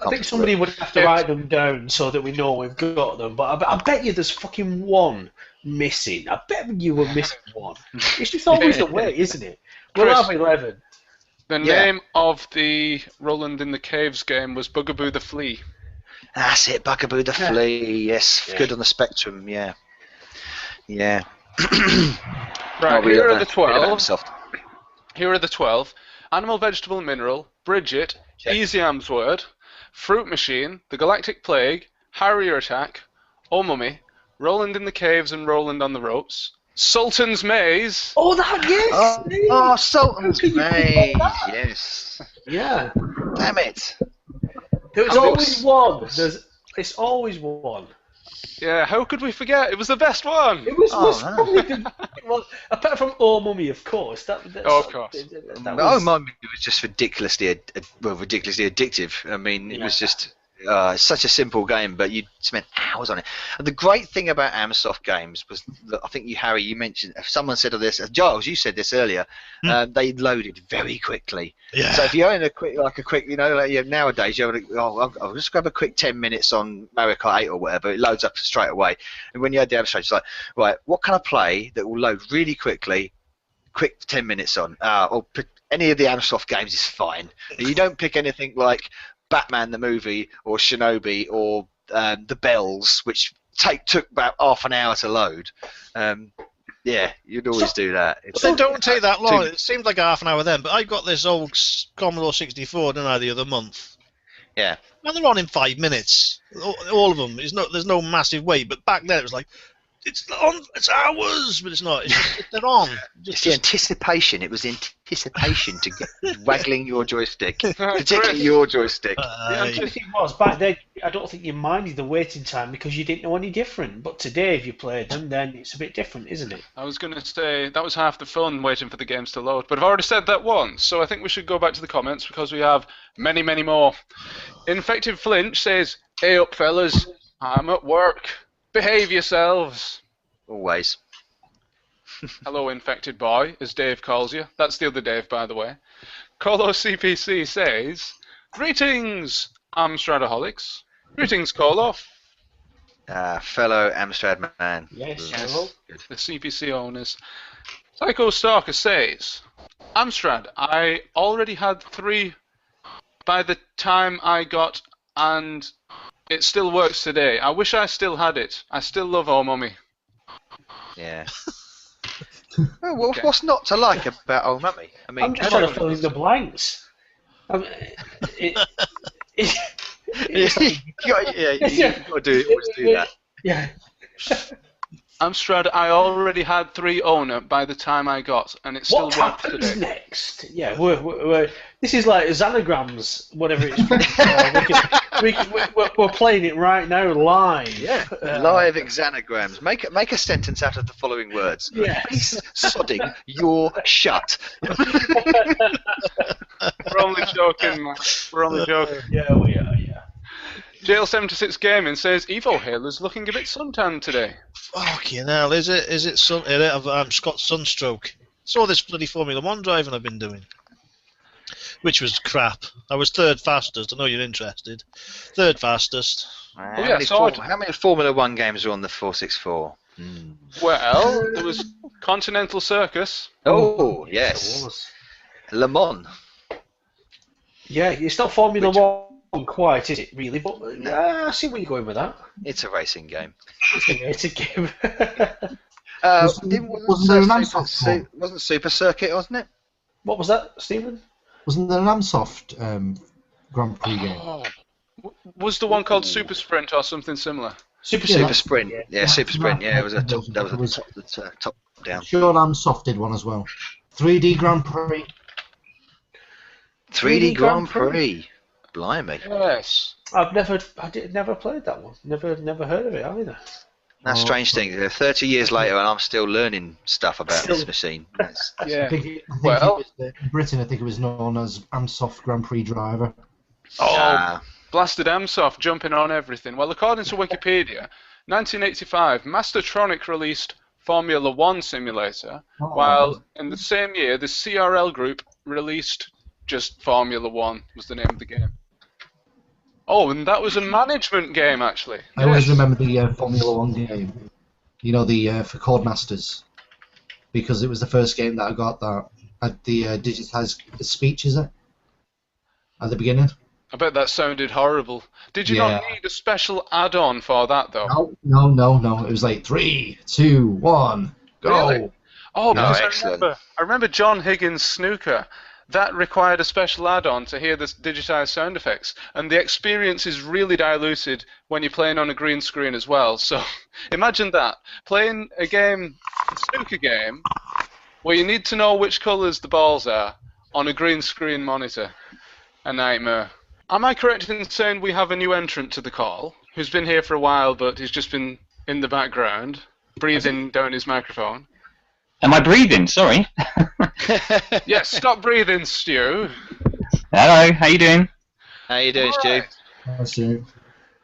C: think somebody would have to write them down so that we know we've got them. But I bet you there's fucking one missing. I bet you were missing one. It's just always the way, isn't it? We'll
B: Chris,
C: have 11.
B: The name of the Roland in the Caves game was Bugaboo the Flea.
A: That's it, Bugaboo the Flea. Yes, good on the Spectrum. Yeah. Yeah.
B: Right, here are the 12.
A: Soft.
B: Here are the 12. Animal, vegetable, mineral, Bridget, Easy Am's Word, Fruit Machine, The Galactic Plague, Harrier Attack, Oh Mummy, Roland in the Caves and Roland on the Ropes, Sultan's Maze.
C: Oh, that, yes!
A: Oh, Sultan's Maze, yes.
C: Yeah.
A: Damn it.
C: There's always one. It's always one.
B: Yeah, how could we forget? It was the best one.
C: It was probably the, well, apart from Oh Mummy, of course.
B: Of course.
A: Mummy was just ridiculously addictive. I mean, it was just such a simple game, but you spent hours on it. And the great thing about Amsoft games was that I think Harry, you mentioned, someone said of this, Giles, you said this earlier, they loaded very quickly.
E: Yeah.
A: So if you're in a quick, nowadays, you're I'll just grab a quick 10 minutes on Mario Kart 8 or whatever, it loads up straight away. And when you had the Amstrad, it's like, right, what can I play that will load really quickly, quick 10 minutes on? Or any of the Amsoft games is fine. You don't pick anything like Batman the movie or Shinobi or the Bells, which took about half an hour to load. Yeah, you'd always do that.
E: They don't take that long. It seemed like half an hour then, but I got this old Commodore 64, didn't I, the other month?
A: Yeah.
E: And they're on in 5 minutes. All of them. There's no massive wait, but back then it was like, it's on, it's hours, but it's not. They're on.
A: It's the anticipation. It was anticipation to get waggling your joystick, particularly your joystick.
C: The anticipation was back then. I don't think you minded the waiting time because you didn't know any different. But today, if you played them, then it's a bit different, isn't it?
B: I was going to say that was half the fun waiting for the games to load, but I've already said that once, so I think we should go back to the comments because we have many, many more. Infected Flinch says, "Hey up, fellas, I'm at work. Behave yourselves."
A: Always.
B: Hello, infected boy, as Dave calls you. That's the other Dave, by the way. Colo CPC says, "Greetings, Amstradaholics. Greetings, Colo."
A: Fellow Amstrad man.
C: Yes.
B: The CPC owners. Psycho Stalker says, "Amstrad, I already had 3 by the time I got, and it still works today. I wish I still had it. I still love Oh Mummy."
A: Yeah. Well, what's not to like about Old Mummy? I mean,
C: I'm just trying to fill in the blanks. I mean,
A: you got to do that.
C: Yeah.
B: Amstrad, I already had 3 owner by the time I got, and it still
C: What
B: works
C: happens
B: today.
C: next? Yeah, we're this is like Xanagrams, whatever it's. We're playing it right now live.
A: Yeah, live Xanagrams. Make a sentence out of the following words.
C: Yeah.
A: Please, sodding, you're shut.
B: We're only joking, man. We're only joking.
C: Yeah, we are. Yeah.
B: JL76 Gaming says Evo Halo's looking a bit suntanned today.
E: Fucking hell, is it sun? I've got sunstroke. Saw this bloody Formula 1 driving I've been doing, which was crap. I was 3rd fastest. I know you're interested. 3rd fastest.
A: How many Formula 1 games are on the 464?
B: Well, there was Continental Circus.
A: Oh, yes. Le Mans.
C: Yeah, it's not Formula 1 quite, is it, really? But I see where you're going with that.
A: It's a racing game.
C: It's a game.
A: Wasn't Super Circuit, wasn't it?
C: What was that, Stephen?
D: Wasn't there an Amsoft Grand Prix game?
B: Was the one called Super Sprint or something similar?
A: Super Sprint. Yeah, Super Sprint. Yeah, it was a top. That was a top down.
D: Sure, I'm softed one as well. 3D Grand Prix.
A: 3D Grand Prix. Blimey.
B: Yes.
C: I've never played that one. Never heard of it either.
A: That's strange thing. 30 years later, and I'm still learning stuff about this machine.
B: Yeah.
D: In Britain, I think it was known as Amsoft Grand Prix Driver.
B: Oh, blasted Amsoft jumping on everything. Well, according to Wikipedia, 1985, Mastertronic released Formula One Simulator, while in the same year, the CRL Group released just Formula One was the name of the game. Oh, and that was a management game, actually.
D: I always remember the Formula One game. You know, for Codemasters, because it was the first game that I got that had the digitized speech, is it? At the beginning.
B: I bet that sounded horrible. Did you not need a special add-on for that, though?
D: No. It was like 3, 2, 1, go.
B: Really? Oh,
A: No,
B: because
A: excellent.
B: I remember John Higgins' Snooker. That required a special add-on to hear the digitized sound effects, and the experience is really diluted when you're playing on a green screen as well. So imagine that, playing a snooker game, where you need to know which colours the balls are on a green screen monitor. A nightmare. Am I correct in saying we have a new entrant to the call, who's been here for a while, but he's just been in the background, breathing down his microphone?
F: Am I breathing? Sorry.
B: Yes, stop breathing, Stu.
F: Hello, how you doing?
A: How you doing, Stu?
D: Hi, Stu.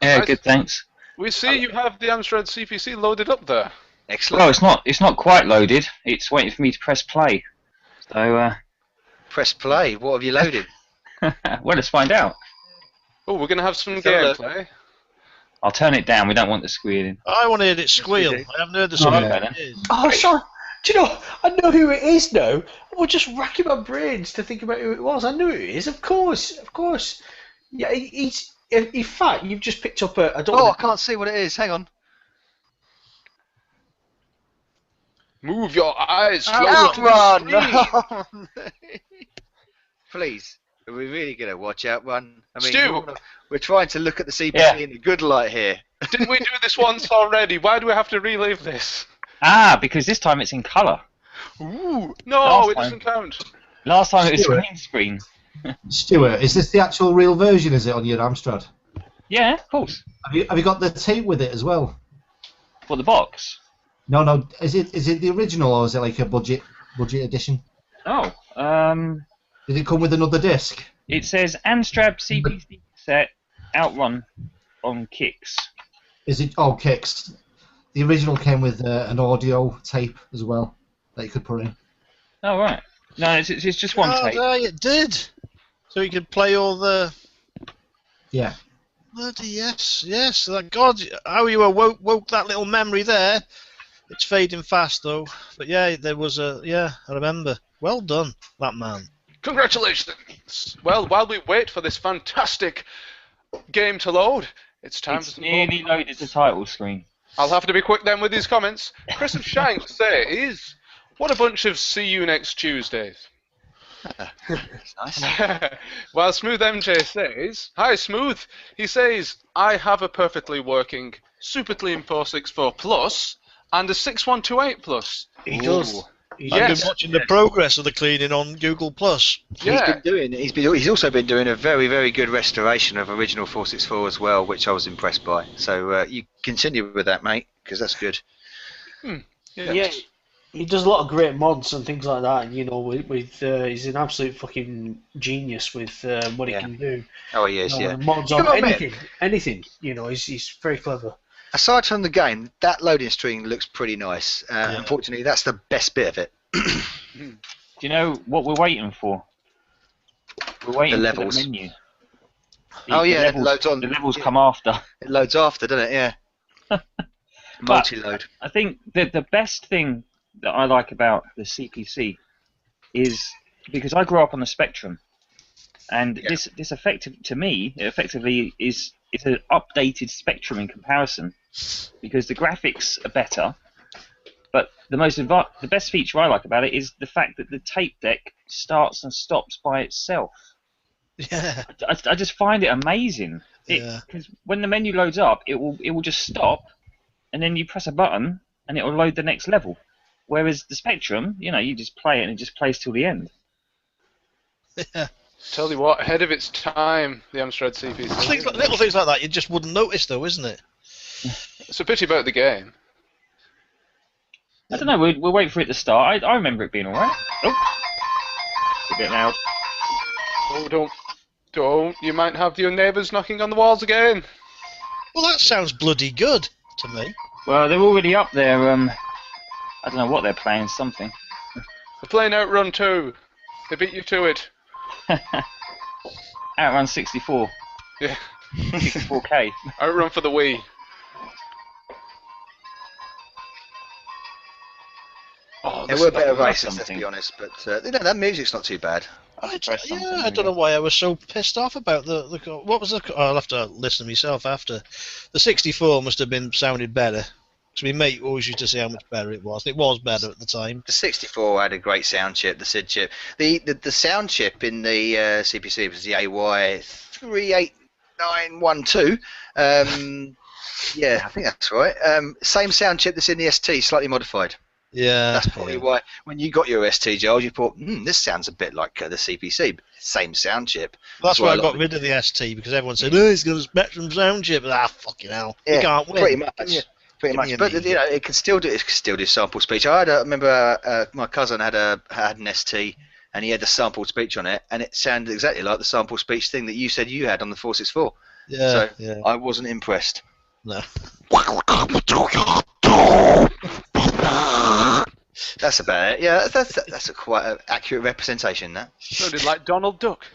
F: Yeah, good, thanks.
B: We see you have the Amstrad CPC loaded up there.
A: Excellent.
F: Well, it's not quite loaded. It's waiting for me to press play. So,
A: Press play. What have you loaded?
F: well, let's find out.
B: Oh, we're going to have some
A: Let's have a look.
B: gameplay.
F: I'll turn it down. We don't want the squealing.
E: I want to hear it squeal. I haven't heard the squeal.
F: okay, then.
C: Oh, sorry. Do you know? I know who it is now. I was just racking my brains to think about who it was. I knew who it is. Of course. Yeah, he's. In fact, you've just picked up a.
A: I can't see what it is. Hang on.
B: Move your eyes closer
A: Outrun!
B: to the screen.
A: Please. Are we really going to watch Outrun? I mean,
B: Stu!
A: we're trying to look at the CPC in a good light here.
B: Didn't we do this once already? Why do we have to relive this?
F: Because this time it's in colour.
B: Ooh, no,
F: Last
B: it
F: time.
B: doesn't count.
F: Last time it was
D: Stuart.
F: green screen.
D: Stuart, is this the actual real version, is it, on your Amstrad?
F: Yeah, of course.
D: Have you got the tape with it as well?
F: For the box.
D: No. Is it the original, or is it like a budget edition?
F: Oh,
D: Did it come with another disc?
F: it says Amstrad CPC set Outrun on kicks.
D: Is it kicks? The original came with an audio tape as well that you could put in.
F: Oh, right. No, it's just one tape.
E: Oh, it did. So you could play all the...
D: Yeah.
E: Bloody yes. God, how you woke that little memory there. It's fading fast, though. But yeah, there was I remember. Well done, that man.
B: Congratulations. Well, while we wait for this fantastic game to load, it's time for
F: It's
B: some
F: nearly loaded the title screen.
B: I'll have to be quick then with these comments. Chris of Shank says, what a bunch of see you next Tuesdays.
A: That's nice.
B: While Smooth MJ says, hi Smooth, he says, I have a perfectly working Super Clean 464 Plus and a 6128 Plus.
C: He does.
A: Ooh.
E: I've been watching the progress of the cleaning on Google Plus.
B: Yeah.
A: He's also been doing a very, very good restoration of original 464 as well, which I was impressed by. So you continue with that, mate, because that's good.
C: Yeah, he does a lot of great mods and things like that. And, you know, he's an absolute fucking genius with what he can do.
A: Oh, he is,
C: Mods on anything. You know, he's very clever.
A: Aside from the game, that loading screen looks pretty nice. Unfortunately, that's the best bit of it.
F: Do you know what we're waiting for? We're waiting
A: The
F: for
A: levels.
F: the menu.
A: It loads on.
F: The levels come after.
A: It loads after, doesn't it? Yeah. Multi-load.
F: I think that the best thing that I like about the CPC is because I grew up on the Spectrum, and this effectively is an updated Spectrum in comparison, because the graphics are better. But the best feature I like about it is the fact that the tape deck starts and stops by itself.
E: Yeah.
F: I just find it amazing. Because when the menu loads up, it will just stop, and then you press a button, and it will load the next level. Whereas the Spectrum, you just play it, and it just plays till the end.
E: Yeah.
B: Tell you what, ahead of its time, the Amstrad CPC.
E: Little things like that you just wouldn't notice, though, isn't it?
B: It's a pity about the game.
F: I don't know. We'll wait for it to start. I remember it being all right. Oh, a bit loud.
B: Oh, don't! You might have your neighbours knocking on the walls again.
E: Well, that sounds bloody good to me.
F: Well, they're already up there. I don't know what they're playing. Something.
B: They're playing Outrun 2. They beat you to it.
F: Outrun 64.
B: Yeah.
F: 64K.
B: Outrun for the Wii. Oh,
A: They were better
F: that's
A: races, let's
F: something.
A: be honest, but that music's not too bad.
F: I'll press something,
E: I don't know why I was so pissed off about the what was the. I'll have to listen to myself after. The 64 must have been sounded better. Because my mate always used to say how much better it was. It was better at the time.
A: The 64 had a great sound chip, the SID chip. The sound chip in the CPC was the AY38912. Yeah, I think that's right. Same sound chip that's in the ST, slightly modified.
E: Yeah.
A: That's probably why when you got your ST, Giles, you thought, this sounds a bit like the CPC. Same sound chip.
E: That's why I got rid of the ST, because everyone said, oh, he's got a Spectrum sound chip. Fucking hell.
A: Yeah,
E: you can't win.
A: Pretty much. Pretty much, but it can still do sample speech. I remember my cousin had an ST, and he had a sample speech on it, and it sounded exactly like the sample speech thing that you said you had on the 464.
E: Yeah.
A: So
E: yeah.
A: I wasn't impressed.
E: No.
A: That's about it. Yeah, that's a quite an accurate representation. That
B: Sounded like Donald Duck.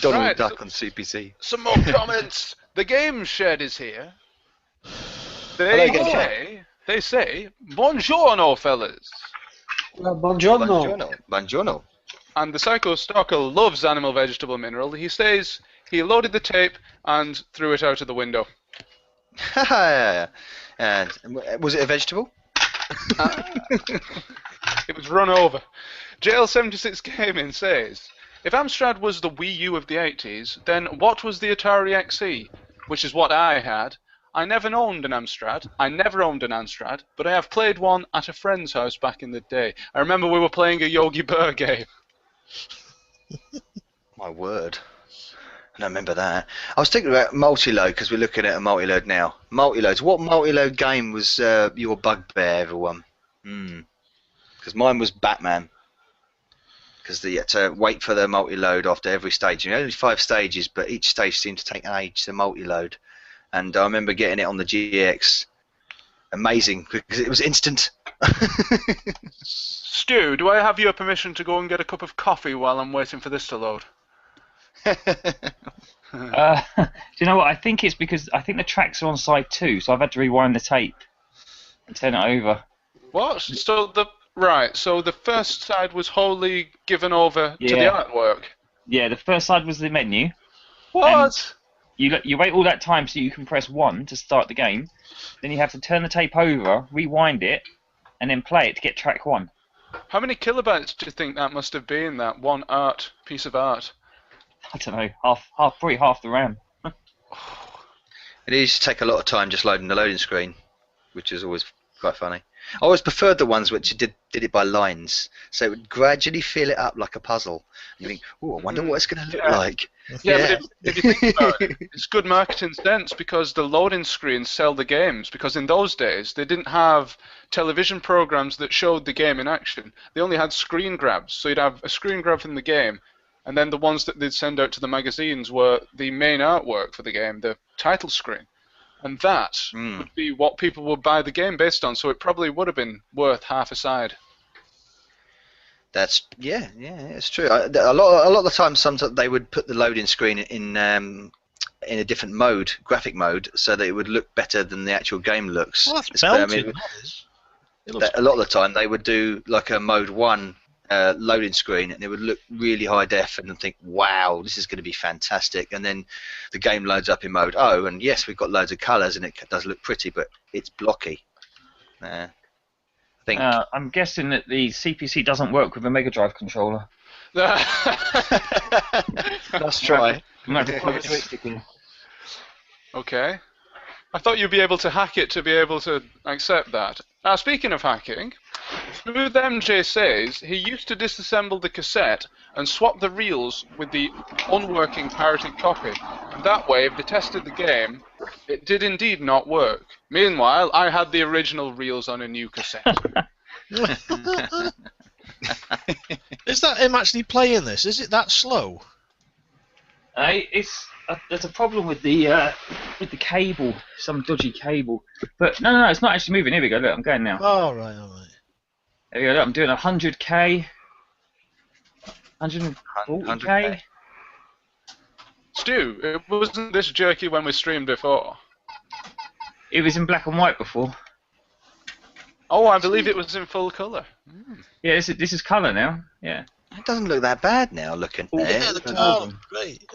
A: Donald
B: Right,
A: Duck on CPC.
B: Some more comments. The game shed is here.
A: Hello again,
B: They say, buongiorno, fellas.
C: Buongiorno.
A: Buongiorno.
B: And the Psycho Stalker loves Animal Vegetable Mineral. He says he loaded the tape and threw it out of the window.
A: And was it a vegetable?
B: It was run over. JL76 Gaming says, if Amstrad was the Wii U of the 80s, then what was the Atari XE? Which is what I had. I never owned an Amstrad, but I have played one at a friend's house back in the day. I remember we were playing a Yogi Bear game.
A: My word. I don't remember that. I was thinking about multi-load because we're looking at a multi-load now. Multi-loads. What multi-load game was your bugbear, everyone? Because mine was Batman. Because you had to wait for the multi-load after every stage. Only 5 stages, but each stage seemed to take an age to multi-load. And I remember getting it on the GX. Amazing, because it was instant.
B: Stu, do I have your permission to go and get a cup of coffee while I'm waiting for this to load?
F: Do you know what? I think it's because I think the tracks are on side 2, so I've had to rewind the tape and turn it over.
B: What? So the first side was wholly given over to the artwork.
F: Yeah, the first side was the menu.
B: What?
F: You wait all that time so you can press 1 to start the game. Then you have to turn the tape over, rewind it, and then play it to get track 1.
B: How many kilobytes do you think that must have been, that one piece of art?
F: I don't know, probably half the RAM.
A: It used to take a lot of time just loading the loading screen, which is always quite funny. I always preferred the ones which did it by lines, so it would gradually fill it up like a puzzle. And you think, oh, I wonder what it's going to look like.
B: Yeah, but if you think about it, it's good marketing sense because the loading screens sell the games. Because in those days, they didn't have television programs that showed the game in action. They only had screen grabs. So you'd have a screen grab from the game, and then the ones that they'd send out to the magazines were the main artwork for the game, the title screen. And that would be what people would buy the game based on. So it probably would have been worth half a side.
A: That's it's true. A lot of the time, sometimes they would put the loading screen in a different mode, graphic mode, so that it would look better than the actual game looks.
E: Well, that's belted,
A: a lot of the time they would do like a mode 1 loading screen, and it would look really high def, and think, wow, this is going to be fantastic. And then the game loads up in mode O, and yes, we've got loads of colours, and it does look pretty, but it's blocky.
F: I'm guessing that the CPC doesn't work with a Mega Drive controller.
A: Let's try.
F: I'm going to have to plug a joystick in.
B: Okay. I thought you'd be able to hack it to be able to accept that. Now, speaking of hacking, Smooth MJ says he used to disassemble the cassette and swap the reels with the unworking pirated copy. And that way, if they tested the game, it did indeed not work. Meanwhile, I had the original reels on a new cassette.
E: Is that him actually playing this? Is it that slow?
F: There's a problem with the cable, some dodgy cable. But no, it's not actually moving. Here we go. Look, I'm going now.
E: Oh, right.
F: There we go. Look, I'm doing 100k, 140k.
B: Stu, it wasn't this jerky when we streamed before.
F: It was in black and white before.
B: Oh, I believe it was in full colour.
F: Yeah, this is colour now. Yeah.
A: It doesn't look that bad now, looking there.
E: Yeah, the car looks great.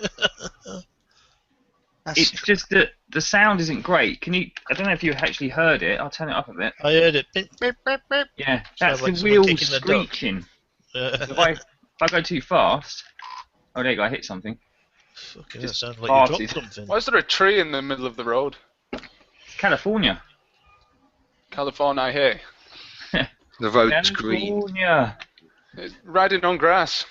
F: It's just that the sound isn't great. I don't know if you actually heard it. I'll turn it up a bit.
E: I heard it. Beep, beep, beep, beep.
F: Yeah, that's
E: Sounds like
F: the
E: someone
F: wheels
E: kicking the duck.
F: screeching. If I go too fast, oh there you go, I hit something.
E: Fucking
F: Just
E: that sounds like you
F: farted.
E: dropped something.
B: Why is there a tree in the middle of the road?
F: California.
B: California, hey.
A: The road's green.
F: California.
B: It's riding on grass.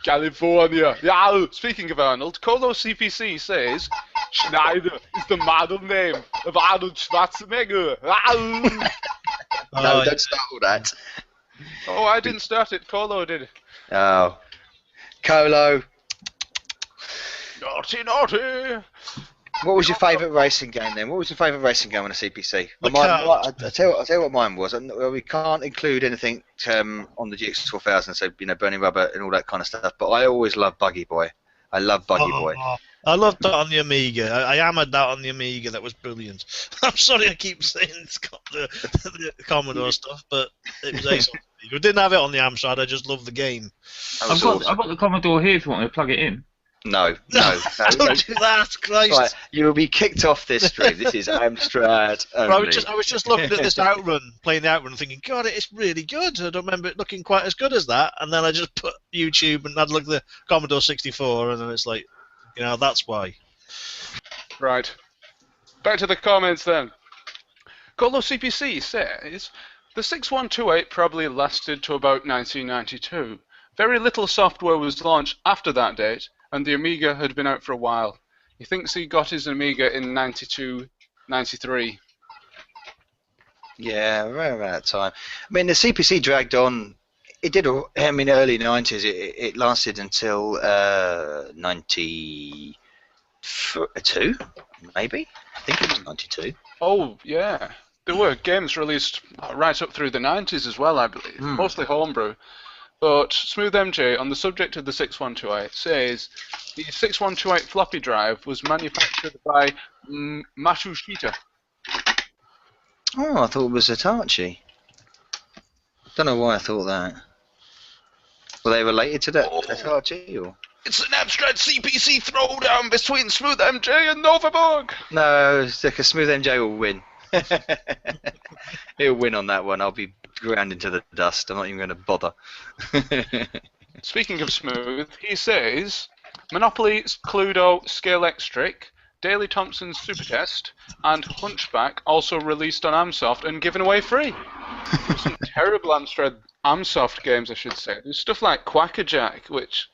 B: California. Yeah. Speaking of Arnold, Colo CPC says Schneider is the model name of Arnold Schwarzenegger.
A: No, don't start all that.
B: Oh, I didn't start it. Colo did.
A: Oh. Colo,
B: Naughty, naughty.
A: what was your favourite racing game then? What was your favourite racing game on a CPC?
E: The
A: I'll tell you what mine was. Well, we can't include anything on the GX4000, so burning rubber and all that kind of stuff. But I always loved Buggy Boy. I love Buggy Boy.
E: I loved that on the Amiga. I hammered that on the Amiga. That was brilliant. I'm sorry I keep saying it's got the Commodore stuff, but it was ace on the Amiga. We didn't have it on the Amstrad. I just loved the game.
F: I've got the Commodore here if you want me to plug it in.
A: No.
E: Don't do that, Christ.
A: Right, you will be kicked off this stream. This is Amstrad only.
E: I was just looking at this Outrun, playing the Outrun, thinking, God, it's really good. I don't remember it looking quite as good as that. And then I just put YouTube and had a look at the Commodore 64, and then it's like, that's why.
B: Right. Back to the comments then. Colo CPC says the 6128 probably lasted to about 1992. Very little software was launched after that date, and the Amiga had been out for a while. He thinks he got his Amiga in 92, 93.
A: Yeah, around that time. I mean, the CPC dragged on. It did. I mean, early 90s. It lasted until 92, maybe. I think it was 92.
B: Oh, yeah. There were games released right up through the 90s as well, I believe. Mostly homebrew. But Smooth MJ, on the subject of the 6128, says the 6128 floppy drive was manufactured by Matsushita.
A: Oh, I thought it was Hitachi. Don't know why I thought that. Were they related to that Hitachi or?
B: It's an Amstrad CPC throwdown between Smooth MJ and Novabug.
A: No, because Smooth MJ will win. He'll win on that one. I'll be ground into the dust. I'm not even going to bother.
B: Speaking of Smooth, he says Monopoly, Cluedo, Scalextric, Daley Thompson's Super Test, and Hunchback also released on Amsoft and given away free. There's some terrible Amsoft games, I should say. There's stuff like Quackerjack, which...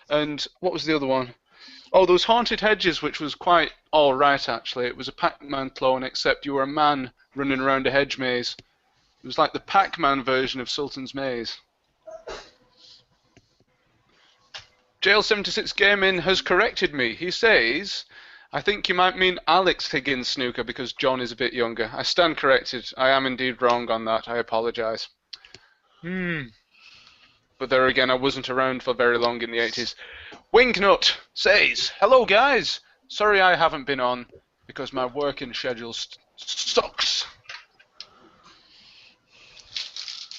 B: and what was the other one? Oh, there was Haunted Hedges, which was quite alright, actually. It was a Pac-Man clone, except you were a man running around a hedge maze. It was like the Pac-Man version of Sultan's Maze. Jail76 Gaming has corrected me. He says, I think you might mean Alex Higgins snooker because John is a bit younger. I stand corrected. I am indeed wrong on that. I apologise. But there again, I wasn't around for very long in the 80s. Wingnut says, hello guys. Sorry I haven't been on because my working schedule sucks.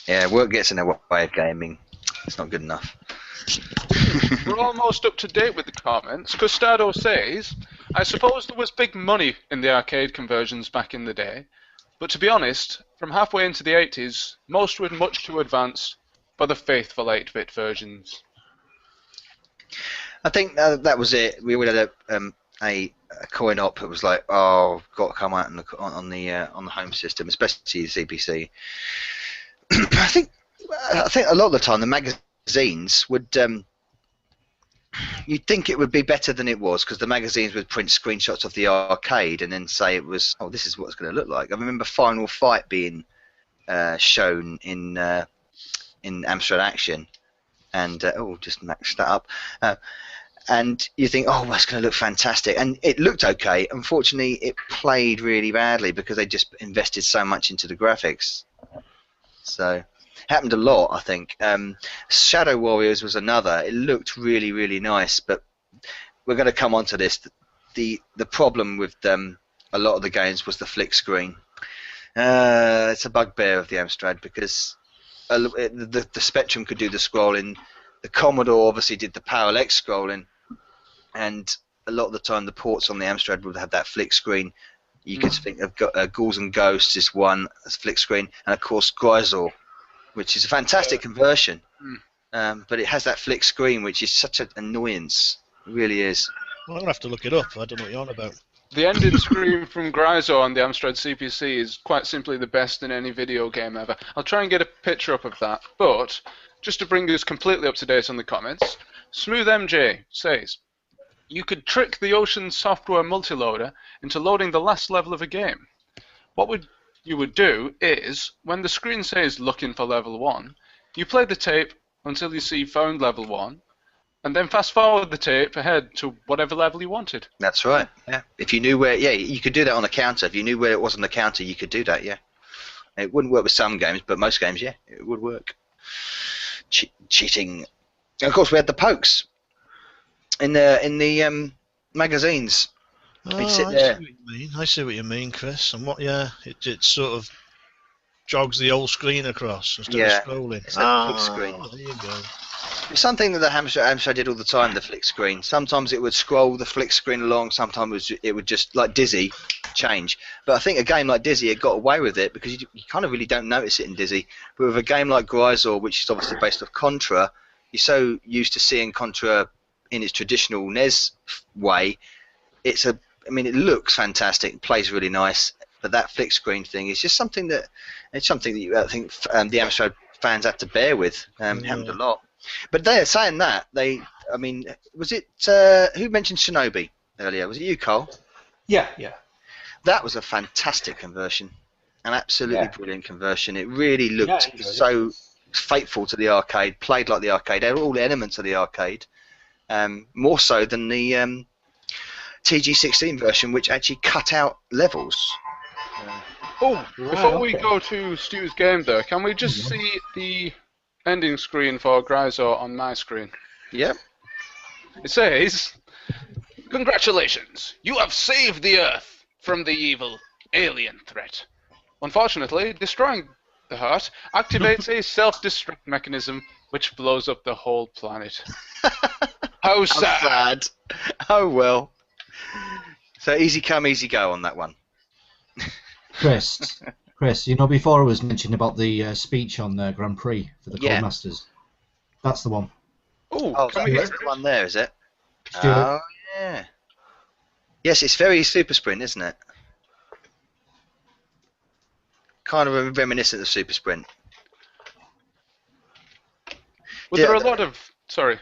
A: Yeah, work gets in the way of gaming. It's not good enough.
B: We're almost up to date with the comments. Costado says, I suppose there was big money in the arcade conversions back in the day, but to be honest, from halfway into the 80s, most were much too advanced for the faithful 8-bit versions.
A: I think that was it. We would have a coin op. It was like, oh, got to come out on the home system, especially the CPC. I think a lot of the time the magazines would. You'd think it would be better than it was because the magazines would print screenshots of the arcade and then say it was, oh, this is what it's going to look like. I remember Final Fight being shown in Amstrad Action, and just matched that up. And you think, oh, that's going to look fantastic, and it looked okay. Unfortunately, it played really badly because they just invested so much into the graphics. So. Happened a lot, I think. Shadow Warriors was another. It looked really, really nice, but we're going to come on to this. The problem with a lot of the games was the flick screen. It's a bugbear of the Amstrad because the Spectrum could do the scrolling. The Commodore obviously did the parallax scrolling, and a lot of the time the ports on the Amstrad would have that flick screen. You could think of Ghouls and Ghosts is one flick screen, and of course Grisor, which is a fantastic conversion, but it has that flick screen, which is such an annoyance. It really is.
E: Well, I'm going to have to look it up. I don't know what you're on about.
B: The ending screen from Grisor on the Amstrad CPC is quite simply the best in any video game ever. I'll try and get a picture up of that, but just to bring us completely up to date on the comments, Smooth MJ says, you could trick the Ocean software multiloader into loading the last level of a game. What you would do is, when the screen says looking for level 1, you play the tape until you see found level 1, and then fast forward the tape ahead to whatever level you wanted.
A: That's right, yeah. If you knew where, you could do that on a counter. If you knew where it was on the counter, you could do that, yeah. It wouldn't work with some games, but most games, yeah, it would work. Cheating. And of course, we had the pokes in the magazines.
E: Oh, I see what you mean, Chris. And it sort of jogs the whole screen across instead of scrolling.
A: It's that flick screen.
E: There you go.
A: It's something that the Amstrad did all the time, the flick screen. Sometimes it would scroll the flick screen along, sometimes it would just, like Dizzy, change. But I think a game like Dizzy, it got away with it because you kind of really don't notice it in Dizzy. But with a game like Grisor, which is obviously based off Contra, you're so used to seeing Contra in its traditional NES way. It looks fantastic, it plays really nice, but that flick screen thing is just something that I think the Amstrad fans had to bear with. Happened a lot. But they're saying that was it? Who mentioned Shinobi earlier? Was it you, Cole?
C: Yeah.
A: That was a fantastic conversion, an absolutely brilliant conversion. It really looked so faithful to the arcade, played like the arcade. There were all the elements of the arcade, more so than the TG16 version, which actually cut out levels.
B: Before we go to Stu's game though, can we just see the ending screen for Grisor on my screen?
A: Yep.
B: It says, congratulations, you have saved the Earth from the evil alien threat. Unfortunately, destroying the heart activates a self-destruct mechanism which blows up the whole planet. How sad.
A: Oh well. So easy come, easy go on that one.
D: Chris, before it was mentioned about the speech on the Grand Prix for the Codemasters. That's the one.
A: That's the one there, is it?
D: Stuart.
A: Oh, yeah. Yes, it's very Super Sprint, isn't it? Kind of reminiscent of Super Sprint.
B: Was there a lot of... Sorry.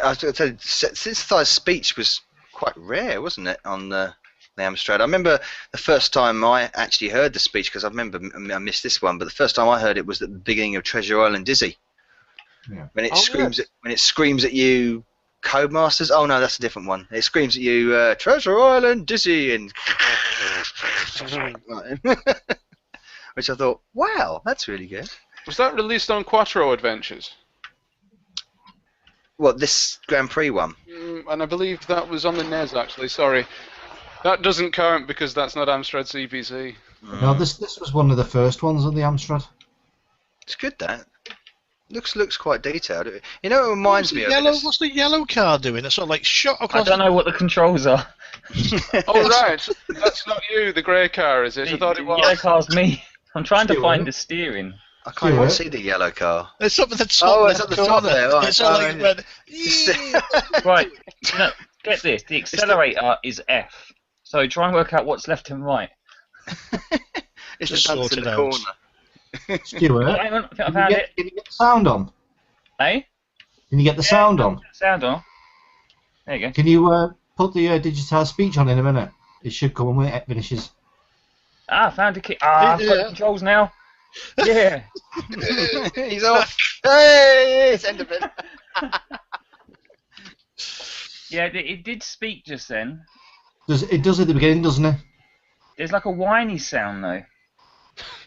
A: I was going to tell you, synthesized speech was quite rare, wasn't it, on the Amstrad? I remember the first time I actually heard the speech, because I remember I missed this one, but the first time I heard it was at the beginning of Treasure Island Dizzy. Yeah. When it screams at you, Codemasters. Oh no, that's a different one. It screams at you, Treasure Island Dizzy, and which I thought, wow, that's really good.
B: Was that released on Quattro Adventures?
A: What, this Grand Prix one?
B: And I believe that was on the NES, actually. Sorry. That doesn't count because that's not Amstrad CPC.
D: No, this was one of the first ones on the Amstrad.
A: It's good, that. Looks quite detailed. You know, it reminds me of...
E: What's the yellow car doing? It's sort of like shot across...
F: I don't know what the controls are.
B: Oh, right. That's not you, the grey car, is it? I thought it was.
F: The yellow car's me. I'm trying to find the steering.
A: I can't even see the yellow car.
E: It's up at the top.
A: Oh, it's at the top there. Right.
E: It's all like red.
F: Right. No, get this. The accelerator is F. So try and work out what's left and right.
A: It's
E: Just
A: the dance in
E: sort
A: the
E: it
A: corner.
D: Stuart,
F: Hang on, I think I found it.
D: can you get the sound on?
F: Eh?
D: Can you get the sound on?
F: Sound on. There you go.
D: Can you put the digitised speech on in a minute? It should come when it finishes.
F: Ah, found a key. Ah, I've got the controls now. Yeah.
A: He's off. Hey, it's end of it.
F: Yeah, it did speak just then.
D: It does at the beginning, doesn't it?
F: There's like a whiny sound though.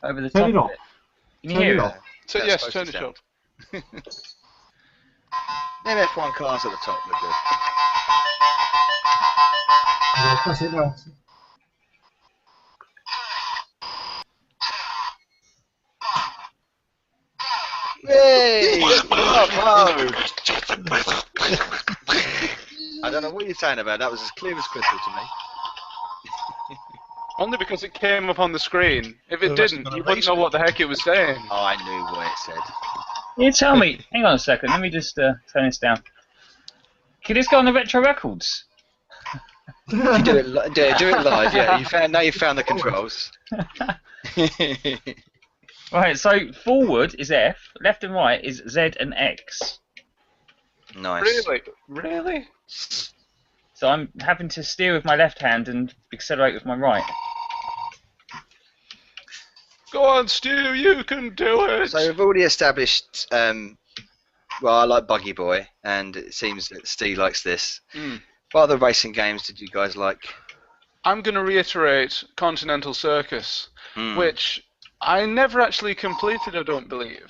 F: Over the
D: Turn
F: top
D: it
F: of
D: off.
F: it. Can you
D: Turn
F: hear
D: it
F: it?
D: off.
B: So
A: That's
B: yes,
A: supposed
B: turn
A: to
B: it
A: sound.
B: up.
A: Them F1 cars at the top look good.
D: Yeah, press it now.
A: Hey! Upload! I don't know what you're saying about. That was as clear as crystal to me.
B: Only because it came up on the screen. If it
E: Oh, that's
B: didn't,
E: gonna
B: you wouldn't
E: race
B: know
E: it.
B: what the heck it was saying.
A: Oh, I knew what it said.
F: You tell me. Hang on a second. Let me just turn this down. Can this go on the Retro Records?
A: Do it live, yeah. Now you found the controls.
F: Right, so forward is F, left and right is Z and X.
A: Nice.
B: Really? Really?
F: So I'm having to steer with my left hand and accelerate with my right.
B: Go on, Stu, you can do it!
A: So we've already established. Well, I like Buggy Boy, and it seems that Steve likes this. What other racing games did you guys like?
B: I'm going to reiterate Continental Circus, which I never actually completed, I don't believe.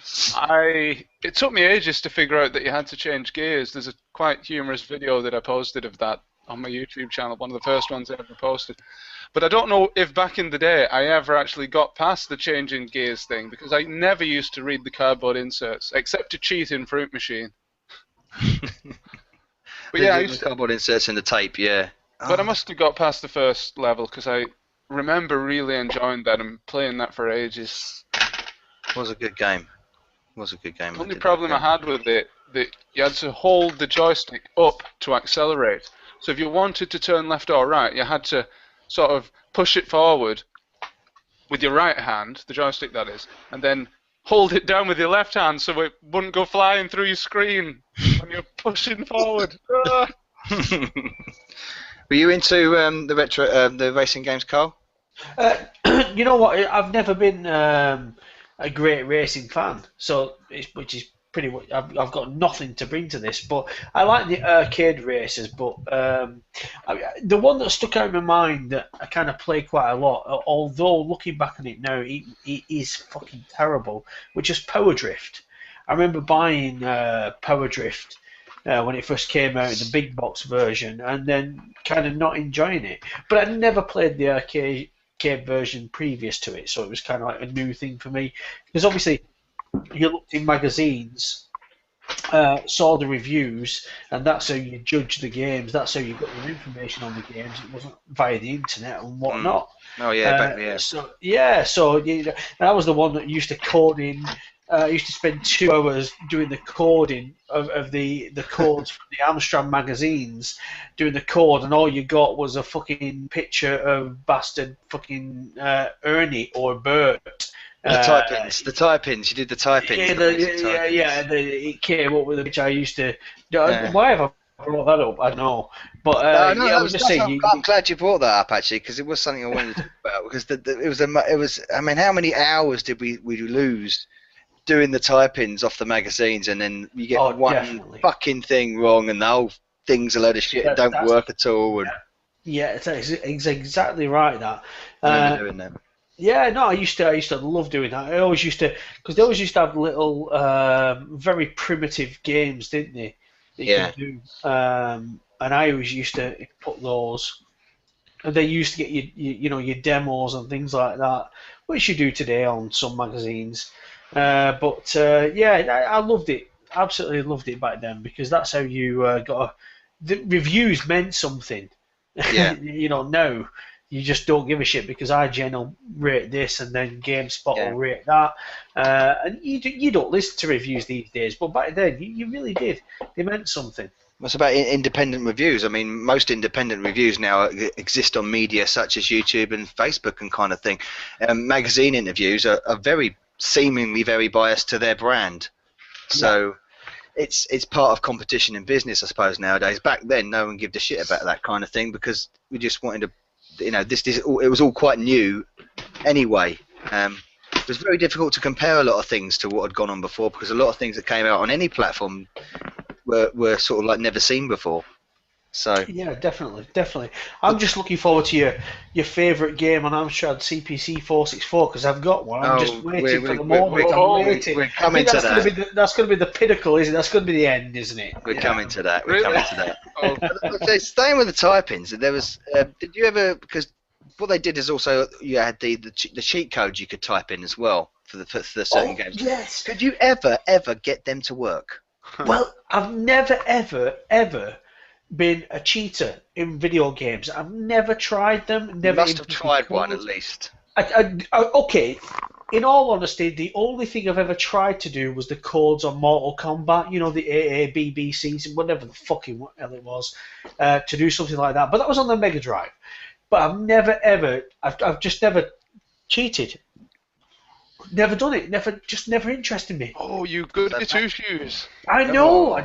B: It took me ages to figure out that you had to change gears. There's a quite humorous video that I posted of that on my YouTube channel, one of the first ones I ever posted. But I don't know if back in the day I ever actually got past the changing gears thing, because I never used to read the cardboard inserts, except to cheat in Fruit Machine. But yeah, I used to,
A: cardboard inserts in the tape, yeah.
B: but I must have got past the first level, because I remember really enjoying that and playing that for ages.
A: It was a good game. It was a good game.
B: The only problem I had with it, that you had to hold the joystick up to accelerate. So if you wanted to turn left or right, you had to sort of push it forward with your right hand, the joystick that is, and then hold it down with your left hand so it wouldn't go flying through your screen when you're pushing forward.
A: Were you into the racing games, Carl?
C: You know what? I've never been a great racing fan, so which is pretty much I've got nothing to bring to this. But I like the arcade races. But the one that stuck out in my mind that I kind of play quite a lot, although looking back on it now, it is fucking terrible, which is Power Drift. I remember buying Power Drift when it first came out in the big box version, and then kind of not enjoying it. But I never played the arcade version previous to it, so it was kind of like a new thing for me. Because obviously, you looked in magazines, saw the reviews, and that's how you judge the games. That's how you got your information on the games. It wasn't via the internet and whatnot.
A: Oh yeah, back there.
C: So you know, and I was the one that used to code in. I used to spend 2 hours doing the coding of the codes from the Amstrad magazines, doing the code, and all you got was a fucking picture of bastard fucking Ernie or Bert.
A: The tie-ins. You did the tie-ins.
C: It came up with a picture I used to. Why have I brought that up? I don't know. But I was just saying.
A: I'm glad you brought that up actually, because it was something I wanted to talk about. Because it was. I mean, how many hours did we lose doing the type-ins off the magazines, and then you get one fucking thing wrong, and the whole thing's a load of shit and don't work at all. And
C: yeah, it's exactly right. That.
A: I remember doing that.
C: Yeah, no, I used to love doing that. I always used to, because they always used to have little, very primitive games, didn't they? That you could do. And I always used to put those. And they used to get your demos and things like that, which you do today on some magazines. I loved it. Absolutely loved it back then, because that's how you got. The reviews meant something.
A: Yeah.
C: Now. you just don't give a shit because IGN will rate this and then GameSpot will rate that. And you don't listen to reviews these days, but back then you really did. They meant something.
A: What's about independent reviews? I mean, most independent reviews now exist on media such as YouTube and Facebook and kind of thing. Magazine interviews are seemingly very biased to their brand. So it's part of competition in business, I suppose, nowadays. Back then, no one gave a shit about that kind of thing because we just wanted to, it was all quite new anyway. It was very difficult to compare a lot of things to what had gone on before because a lot of things that came out on any platform were sort of like never seen before. So
C: yeah, definitely. I'm just looking forward to your favourite game on Amstrad CPC464 because I've got one. I'm just waiting for the moment. I'm waiting.
A: We're coming to that.
C: That's going to be the pinnacle, isn't it? That's going to be the end, isn't it?
A: We're coming to that. So staying with the typings, there was. Did you ever? Because what they did is also you had the cheat codes you could type in as well for the certain games.
C: Yes.
A: Could you ever get them to work?
C: Well, I've never ever been a cheater in video games. I've never tried them. Never.
A: You must have tried one at least.
C: Okay. In all honesty, the only thing I've ever tried to do was the codes on Mortal Kombat. You know, the AA, BBCs, whatever the fucking hell it was, to do something like that. But that was on the Mega Drive. But I've just never cheated. Never done it. Never interested me.
B: Oh, you goody two shoes.
C: I know.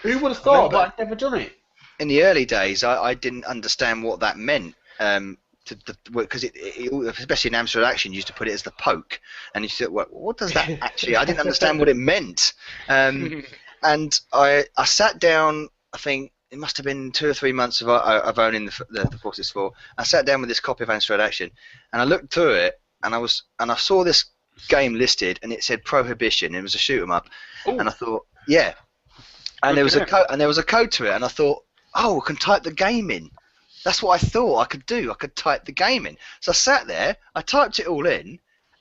C: Who would have thought? But I'd never done it.
A: In the early days, I didn't understand what that meant. Because especially in Amstrad Action, you used to put it as the poke, and you said, well, "What does that actually?" I didn't understand what it meant. And I sat down. I think it must have been 2 or 3 months of owning the 464. I sat down with this copy of Amstrad Action, and I looked through it. And I saw this game listed, and it said Prohibition. It was a shoot 'em up, and I thought, yeah. And there was a code to it, and I thought, oh, I can type the game in. That's what I thought I could do. I could type the game in. So I sat there, I typed it all in,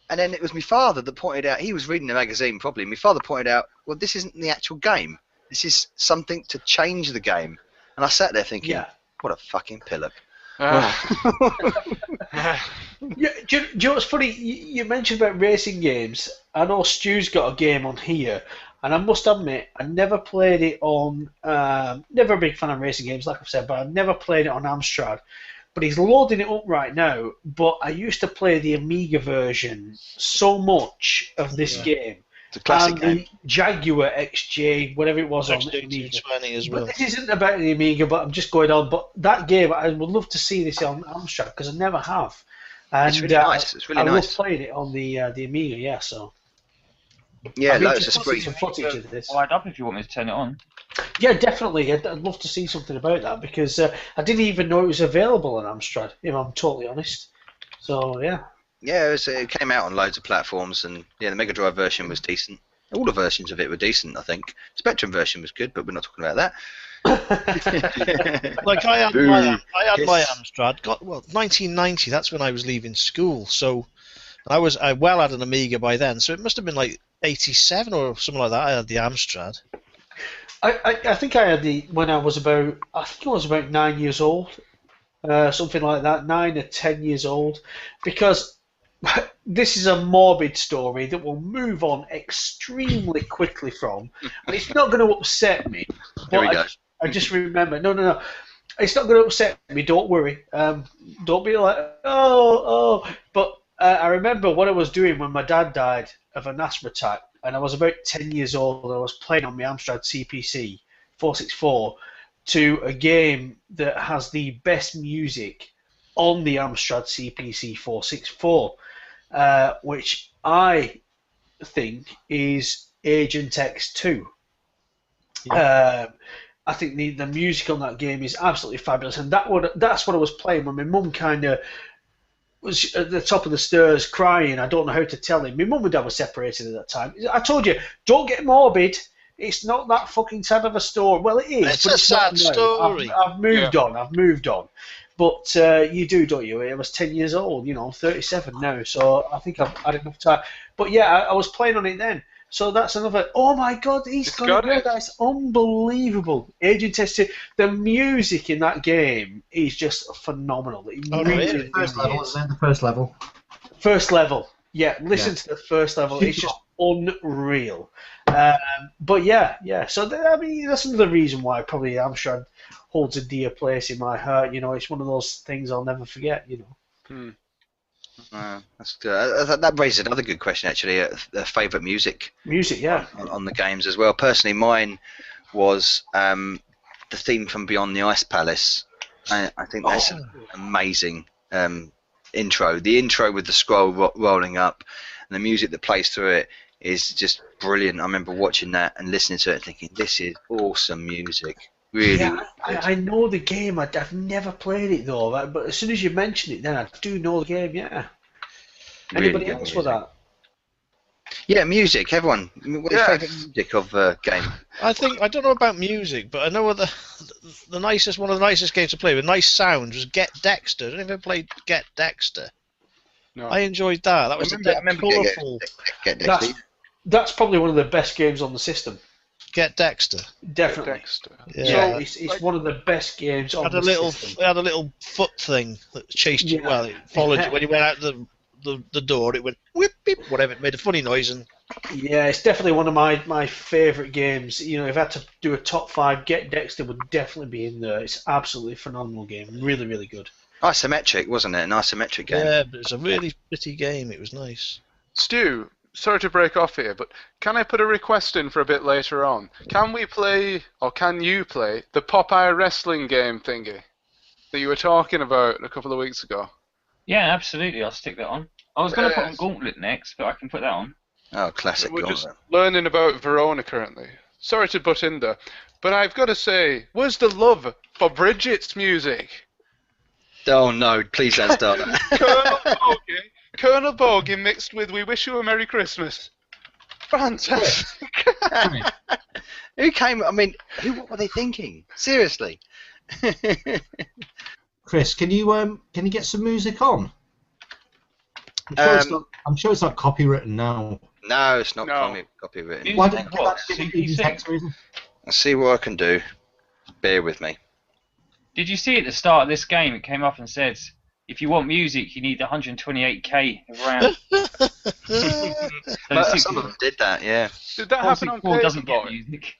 A: and then it was my father that pointed out. He was reading the magazine probably. My father pointed out, well, this isn't the actual game. This is something to change the game. And I sat there thinking, what a fucking pillock.
C: Do you know what's funny? You mentioned about racing games. I know Stu's got a game on here, and I must admit, I never played it on. Never a big fan of racing games, like I've said, but I've never played it on Amstrad. But he's loading it up right now. But I used to play the Amiga version so much of this game.
A: It's a classic game.
C: The Jaguar XJ, whatever it was on the Amiga.
E: As well.
C: But this isn't about the Amiga, but I'm just going on. But that game, I would love to see this on Amstrad because I never have. And,
A: it's really nice. It's really nice.
C: I love playing it on the Amiga, yeah. So.
A: Yeah, loads of spree.
C: Some footage of this.
F: Wired up if you want me to turn it on.
C: Yeah, definitely. I'd love to see something about that because I didn't even know it was available on Amstrad. If I'm totally honest. So yeah.
A: Yeah, it came out on loads of platforms, and yeah, the Mega Drive version was decent. All the versions of it were decent, I think. Spectrum version was good, but we're not talking about that.
E: Like I had my Amstrad. 1990. That's when I was leaving school. So I had an Amiga by then. So it must have been like 87 or something like that. I had the Amstrad.
C: I think I had when I was about 9 years old, something like that, 9 or 10 years old, because. This is a morbid story that we'll move on extremely quickly from, and it's not going to upset me. But I just remember, no, it's not going to upset me. Don't worry. Don't be like, oh. But I remember what I was doing when my dad died of an asthma attack, and I was about 10 years old. And I was playing on my Amstrad CPC 464 to a game that has the best music on the Amstrad CPC 464. Which I think is Agent X2. Yeah. I think the music on that game is absolutely fabulous, and that's what I was playing when my mum kind of was at the top of the stairs crying. I don't know how to tell him. My mum and dad were separated at that time. I told you, don't get morbid. It's not that fucking sad of a story. Well, it is.
E: It's a sad story.
C: I've moved on. I've moved on. But you do, don't you? I was 10 years old, I'm 37 now, so I think I've had enough time. But yeah, I was playing on it then. So that's another. Oh my God, he's
B: It's
C: got
B: got
C: it.
B: it.
C: That's unbelievable. Agent Tested. The music in that game is just phenomenal. It
E: Oh,
C: really,
E: really?
D: First
C: really
D: level,
C: is.
D: isn't it? The first level.
C: First level. Yeah, listen
D: Yeah.
C: to the first level. It's
D: Super.
C: just unreal. But yeah. So I mean, that's another reason why probably Amstrad holds a dear place in my heart. You know, it's one of those things I'll never forget. You know.
B: Hmm.
A: That's good. That raises another good question, actually. Favourite music
C: Music, yeah.
A: on the games as well. Personally, mine was the theme from Beyond the Ice Palace. I think that's an amazing intro. The intro with the scroll rolling up and the music that plays through it is just brilliant. I remember watching that and listening to it and thinking, this is awesome music. Really,
C: Yeah,
A: really good.
C: I know the game. I've never played it though. But as soon as you mention it, then I do know the game. Yeah.
A: Really
C: Anybody
A: good
C: else
A: music.
C: with that?
A: Yeah, music. Everyone, what's your favourite music of game?
E: I don't know about music, but I know one of the nicest games to play with nice sounds was Get Dexter. Have you ever played Get Dexter?
B: No.
E: I enjoyed that. That was
A: I remember
E: colourful.
A: Get Dexter.
C: That's probably one of the best games on the system.
E: Get Dexter.
C: Definitely.
B: Dexter.
E: Yeah.
C: It's one of the best games on
E: Had
C: the
E: a little,
C: system.
E: it had a little foot thing that chased you.
C: Yeah.
E: Well, it followed you when you went out the door. It went whip beep, whatever. It made a funny noise and.
C: Yeah, it's definitely one of my favourite games. You know, if I had to do a top 5, Get Dexter would definitely be in there. It's absolutely phenomenal game. Really, really good.
A: Isometric, wasn't it? An isometric game.
E: Yeah, but it's a really pretty game. It was nice.
B: Stu, sorry to break off here, but can I put a request in for a bit later on? Can we play, or can you play, the Popeye wrestling game thingy that you were talking about a couple of weeks ago?
F: Yeah, absolutely. I'll stick that on. I was going to put on
B: Yes.
F: Gauntlet next, but I can put that on.
A: Oh, classic
B: We're just
A: Gauntlet.
B: learning about Verona currently. Sorry to butt in there, but I've got to say, where's the love for Bridget's music?
A: Oh no, please don't start that.
B: Colonel Bogey mixed with We Wish You a Merry Christmas. Fantastic.
A: Who came? I mean, what were they thinking? Seriously.
D: Chris, can you get some music on? I'm sure it's not copywritten now.
A: No, it's not
B: No.
A: copywritten.
F: Music
D: Why don't you
F: what?
D: get that Agent Text music?
A: I'll see what I can do. Bear with me.
F: Did you see at the start of this game, it came up and said, if you want music, you need 128k of RAM.
A: Some of them did that, yeah.
B: Did that happen on
F: 64 doesn't get
B: Paperboy?
F: music.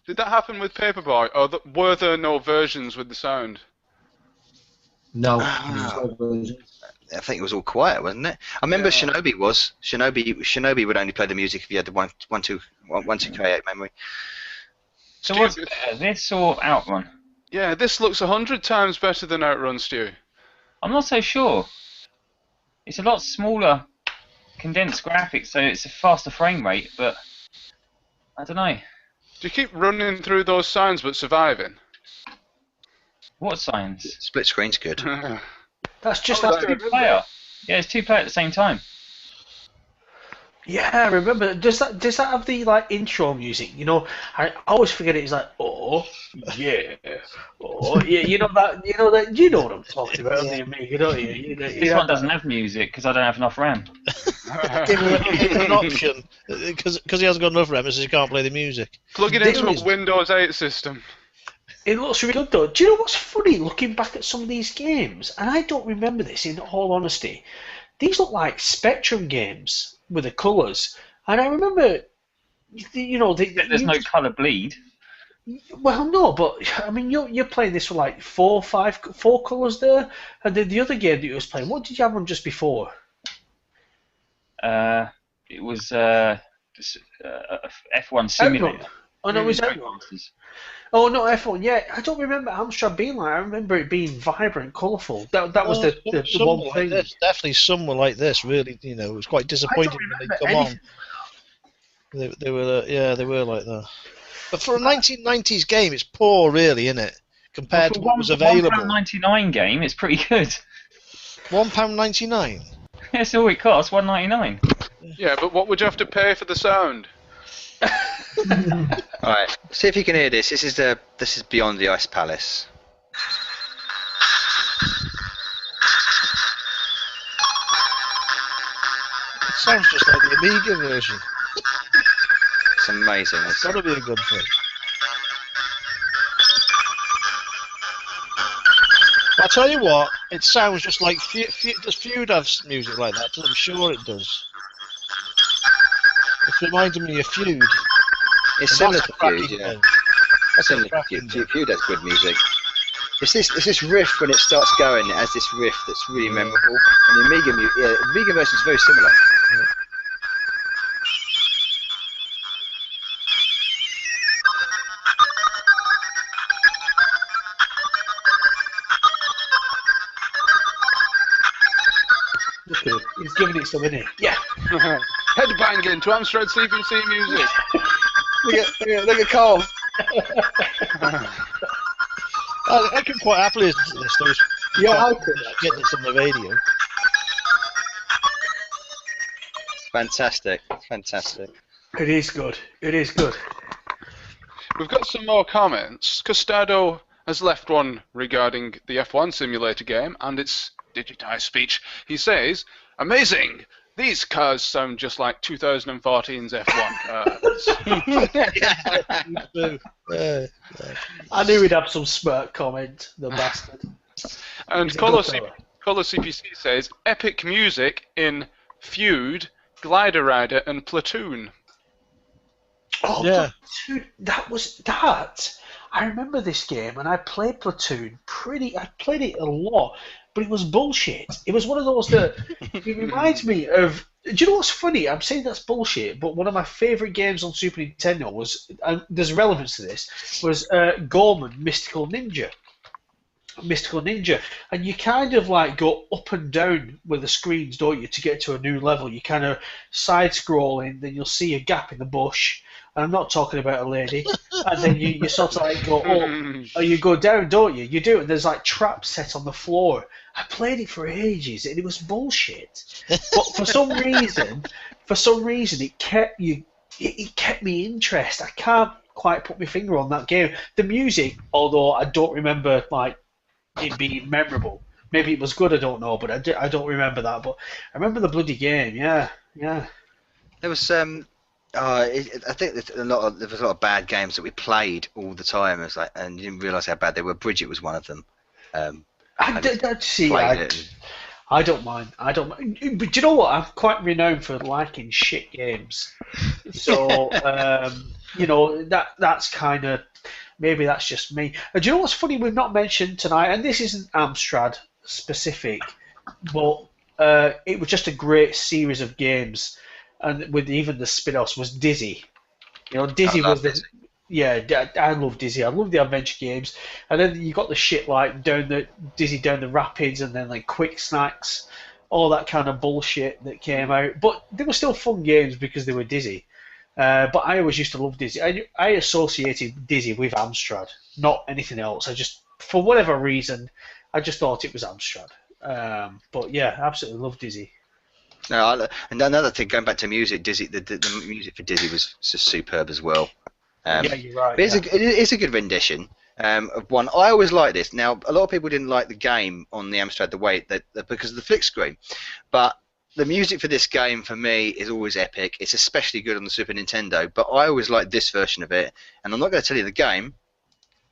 B: Did that happen with Paperboy, or were there no versions with the sound?
D: No.
A: I think it was all quiet, wasn't it? I remember
B: Yeah.
A: Shinobi would only play the music if you had the 12K8 memory.
F: So
B: Stu,
F: what's better, this or Outrun?
B: Yeah, this looks 100 times better than Outrun, Stu.
F: I'm not so sure. It's a lot smaller, condensed graphics, so it's a faster frame rate, but I don't know.
B: Do you keep running through those signs but surviving?
F: What signs?
A: Split screen's good.
C: That's just
B: Oh,
C: that.
B: that's-
F: Two player. Yeah, it's two player at the same time.
C: Yeah, I remember. Does that have the like intro music? You know, I always forget it. It's like, oh yeah, you know that. You know what I'm talking about, don't you, Amiga, don't you?
F: This one doesn't have music because I don't have enough RAM.
E: Give him an option because he hasn't got enough RAM, so he can't play the music.
B: Plug it into a Windows 8 system.
C: It looks really good though. Do you know what's funny? Looking back at some of these games, and I don't remember this in all honesty. These look like Spectrum games with the colours, and I remember,
F: There's no colour bleed.
C: Well, no, but I mean, you're playing this with like four colours there, and then the other game that you was playing. What did you have on just before?
F: It was F1 Simulator.
C: Oh no, it was F1. Oh no, F1. Yeah, I don't remember Amstrad being like. I remember it being vibrant, colourful. That was the one
E: like
C: thing.
E: this. Definitely some were like this. Really, it was quite disappointing when they come on. They were like that. But for a 1990s game, it's poor, really, isn't it? Compared to what was available.
F: £1.99 game, it's pretty good.
E: £1.99.
F: That's all it costs, $1.99.
B: Yeah, but what would you have to pay for the sound?
A: Alright, see if you can hear this. This is Beyond the Ice Palace.
E: It sounds just like the Amiga version.
A: It's amazing.
E: It's got to be a good thing. I tell you what, it sounds just like does Feud have music like that? I'm sure it does. It's reminding me of Feud.
A: It's
E: And
A: similar
E: that's
A: to
E: a cracking
A: Feud, yeah.
E: game.
A: It's similar to Feud. Feud has good music. It's this riff when it starts going. It has this riff that's really memorable. And the Amiga version is very similar.
E: Yeah.
C: Look at him. He's giving it some, isn't he? Yeah.
B: Headbanging to Amstrad CPC music.
A: Look at Cole.
E: I can quite happily listen to this. Those
C: Yeah, I could.
E: getting this on the radio.
A: Fantastic. Fantastic.
C: It is good. It is good.
B: We've got some more comments. Costado has left one regarding the F1 simulator game and its digitized speech. He says, "Amazing! These cars sound just like 2014's F1 cars."
C: I knew he'd have some smart comment, the bastard.
B: And
C: He's a good
B: Colo
C: fella.
B: CPC says, "Epic music in Feud, Glider Rider, and Platoon."
C: Oh,
E: Yeah.
C: Platoon, that was that. I remember this game, and I played Platoon I played it a lot, but it was bullshit. It was one of those that it reminds me of. Do you know what's funny? I'm saying that's bullshit, but one of my favourite games on Super Nintendo was, and there's relevance to this, was Gorman Mystical Ninja. And you kind of like go up and down with the screens, don't you, to get to a new level. You kind of side scrolling, then you'll see a gap in the bush, and I'm not talking about a lady, and then you sort of like go up, or you go down, don't you? You do, and there's like traps set on the floor. I played it for ages, and it was bullshit. But for some reason, it kept me interested. I can't quite put my finger on that game. The music, although I don't remember like it being memorable. Maybe it was good, I don't know, but I don't remember that. But I remember the bloody game, yeah.
A: There was I think there was a lot of bad games that we played all the time. It was like, and you didn't realise how bad they were. Bridget was one of them.
C: I don't mind. But do you know what? I'm quite renowned for liking shit games. So that's kind of. Maybe that's just me. Do you know what's funny we've not mentioned tonight? And this isn't Amstrad specific, but it was just a great series of games, and with even the spin-offs was Dizzy. You know, Dizzy was the. Yeah, I love Dizzy. I love the adventure games, and then you got the shit like Dizzy down the rapids, and then like Quick Snacks, all that kind of bullshit that came out. But they were still fun games because they were Dizzy. But I always used to love Dizzy. I associated Dizzy with Amstrad, not anything else. I just, for whatever reason, I just thought it was Amstrad. But yeah, absolutely love Dizzy.
A: No, and another thing, going back to music, Dizzy, the music for Dizzy was just superb as well.
C: Yeah, you're right.
A: It is a good rendition of one. I always like this. Now, a lot of people didn't like the game on the Amstrad the way that because of the flick screen, but the music for this game, for me, is always epic. It's especially good on the Super Nintendo, but I always like this version of it. And I'm not going to tell you the game,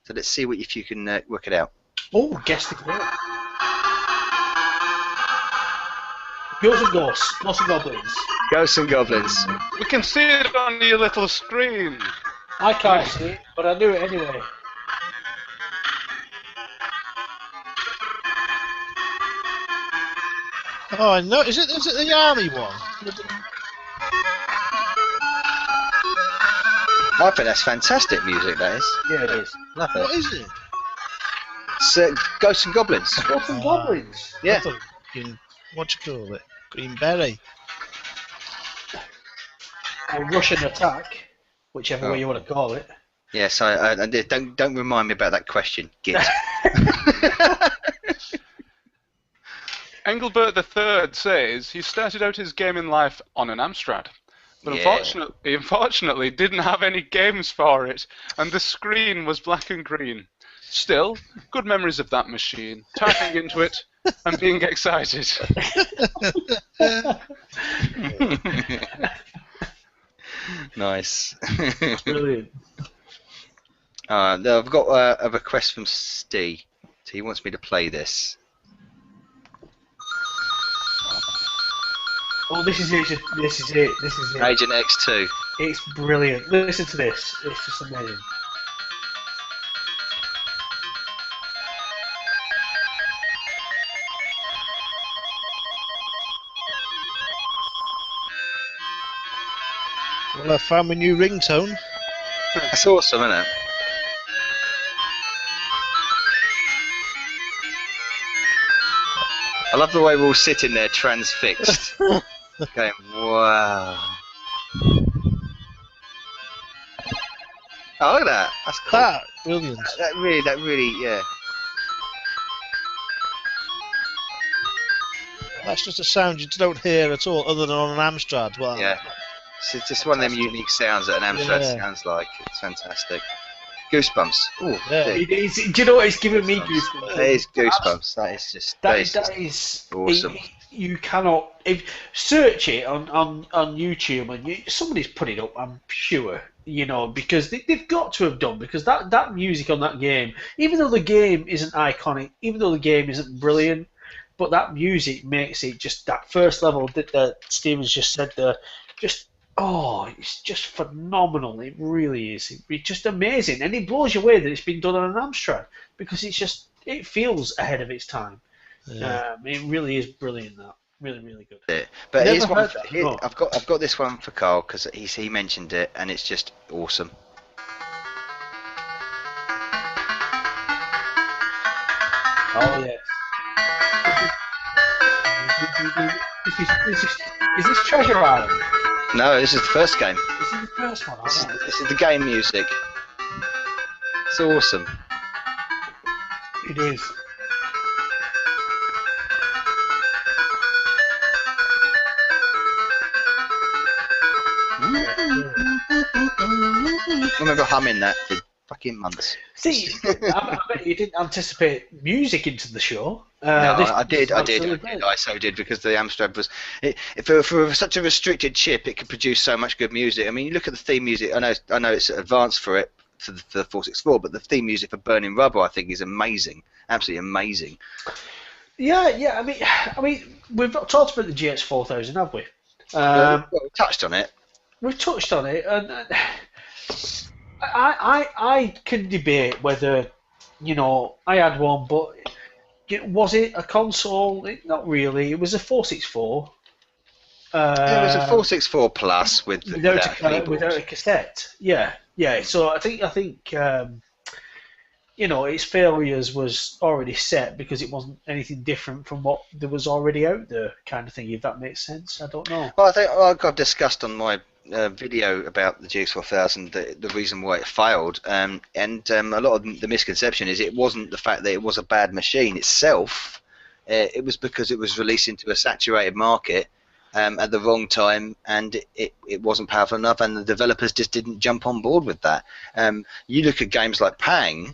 A: so let's see if you can work it out.
C: Oh, guess the game. Ghosts and Ghosts. Ghosts and Goblins.
A: Ghosts and Goblins.
B: We can see it on your little screen.
C: I can't see it, but I knew it anyway.
E: Oh no! Is it the army one?
A: I think that's fantastic music. That is.
C: Yeah, it is.
A: Love it.
E: What is it?
A: It's Ghosts and Goblins.
C: Ghosts and Goblins.
A: Yeah.
E: What do you call it? Green Berry.
C: Or Russian Attack, whichever way you want to call it.
A: Yes, I don't remind me about that question, Git.
B: Engelbert III says he started out his gaming life on an Amstrad, but unfortunately didn't have any games for it, and the screen was black and green. Still, good memories of that machine, typing into it and being excited.
A: Nice.
C: Brilliant.
A: I've got a request from Steve. He wants me to play this.
C: Oh, this is it. This is it. This is it.
A: Agent X2.
C: It's brilliant. Listen to this. It's just amazing.
E: Well, I found my new ringtone.
A: That's awesome, isn't it? I love the way we're all sitting there transfixed. Going, wow. Oh, look at that. That's cool.
E: Brilliant.
A: That really, yeah.
E: That's just a sound you don't hear at all, other than on an Amstrad. Well,
A: Yeah. It's just one of them unique sounds that an Amstrad sounds like. It's fantastic. Goosebumps. Ooh,
E: Yeah.
C: Do you know what? It's giving me goosebumps.
A: That is goosebumps. That is just
C: That is
A: awesome.
C: You cannot search it on YouTube, and somebody's put it up. I'm sure, because they've got to have done, because that music on that game, even though the game isn't iconic, even though the game isn't brilliant, but that music makes it just that first level that Stevens just said there, it's just phenomenal. It really is. It's just amazing, and it blows you away that it's been done on an Amstrad, because it feels ahead of its time.
E: Yeah.
C: It really is brilliant. That really good.
A: Yeah. But here's one.
C: No.
A: I've got this one for Carl because he mentioned it, and it's just awesome.
C: Oh yeah. Is this Treasure Island?
A: No, this is the first game.
C: This is the first one.
A: This is the game music. It's awesome.
C: It is.
A: I remember humming that for fucking months.
C: See, I bet you didn't anticipate music into the show.
A: No, I did. I so did, because the Amstrad was for such a restricted chip. It could produce so much good music. I mean, you look at the theme music. I know it's advanced for it for the 464, but the theme music for Burning Rubber, I think, is amazing. Absolutely amazing.
C: Yeah. I mean, we've not talked about the GX4000, have we?
A: Well, we touched on it.
C: We've touched on it, and I can debate whether, I had one, but was it a console? Not really. It was a 464.
A: It was a 464 plus without
C: a cassette. Yeah. So I think its failures was already set, because it wasn't anything different from what there was already out there, kind of thing. If that makes sense, I don't know.
A: Well, I think I've discussed on my video about the GX4000 the reason why it failed, and a lot of the misconception is it wasn't the fact that it was a bad machine itself. It was because it was released into a saturated market at the wrong time, and it wasn't powerful enough, and the developers just didn't jump on board with that. You look at games like Pang,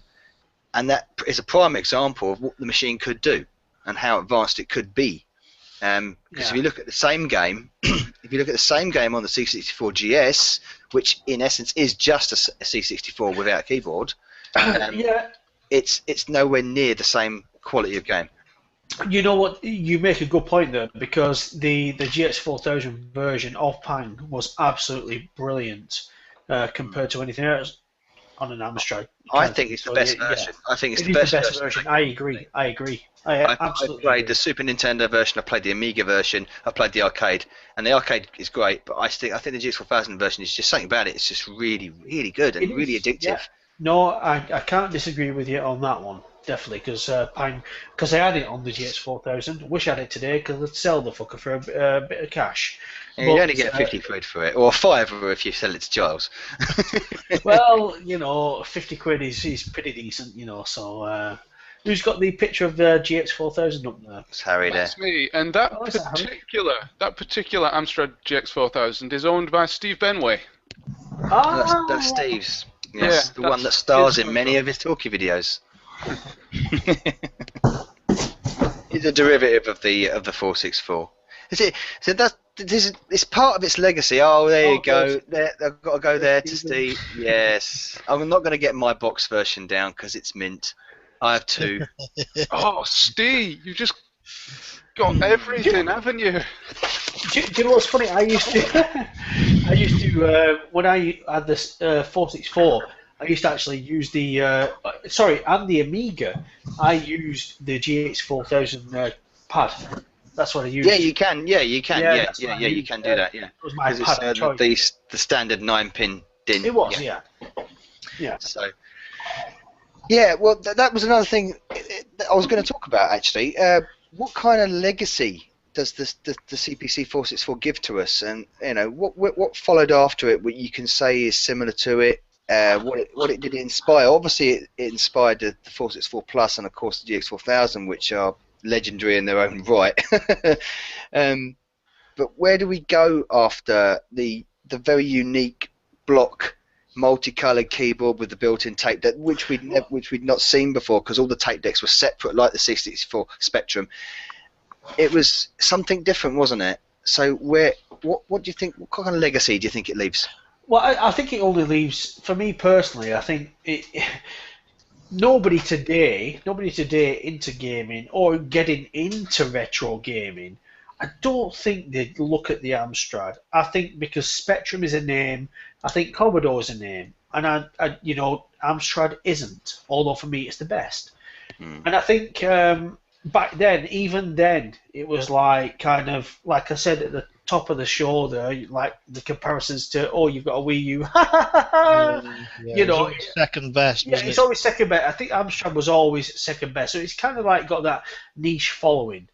A: and that is a prime example of what the machine could do and how advanced it could be. Because if you look at the same game, on the C64 GS, which in essence is just a C64 without a keyboard, it's nowhere near the same quality of game.
C: You know what? You make a good point there, because the GX4000 version of Pang was absolutely brilliant compared to anything else on an Amstrad.
A: I think it's the best version. I think it's the best version.
C: I agree. I absolutely
A: played the Super Nintendo version. I played the Amiga version. I played the arcade, and the arcade is great. But I think the GX4000 version is just something about it. It's just really, really good and really addictive.
C: Yeah. No, I can't disagree with you on that one. Definitely, because I had it on the GX4000. Wish I had it today, because I'd sell the fucker for a bit of cash.
A: Yeah, you only get 50 quid for it, or £5 if you sell it to Giles.
C: Well, 50 quid is pretty decent, So who's got the picture of the GX4000 up there?
A: It's Harry there.
B: That's me, and that particular Amstrad GX4000 is owned by Steve Benway.
A: That's Steve's. Yes, the one that stars in many of his talkie videos. He's a derivative of the 464. Is it? So this it's part of its legacy. Oh, there you go. There, I've got to go there to see. Yes, I'm not going to get my box version down because it's mint. I have 2.
B: Oh, Steve, you just got everything, haven't you?
C: Do you know what's funny? I used to when I had this 464, I used to actually use the and the Amiga. I used the GX4000 pad. That's what I used.
A: Yeah, you can. Yeah, you can.
C: Yeah,
A: Yeah, you can do that. Yeah,
C: it was my
A: because
C: pad of
A: it's
C: choice.
A: the standard 9-pin DIN.
C: It was, yeah.
A: So, yeah, well, that was another thing that I was going to talk about actually. What kind of legacy does the CPC464 give to us, and what followed after it? What you can say is similar to it. What it did inspire? Obviously, it inspired the 464 Plus and of course the GX4000, which are legendary in their own right. But where do we go after the very unique block multicolored keyboard with the built-in tape deck, which we'd not seen before, because all the tape decks were separate, like the 664 Spectrum. It was something different, wasn't it? So what do you think? What kind of legacy do you think it leaves?
C: Well, I think it only leaves, for me personally, I think nobody today into gaming or getting into retro gaming, I don't think they'd look at the Amstrad. I think because Spectrum is a name, I think Commodore is a name, and Amstrad isn't. Although for me, it's the best. And I think back then, even then, it was like kind of like I said at the top of the show there, like the comparisons to you've got a Wii U,
E: it's second best.
C: Yeah, it's always second best. I think Amstrad was always second best, so it's kind of like got that niche following.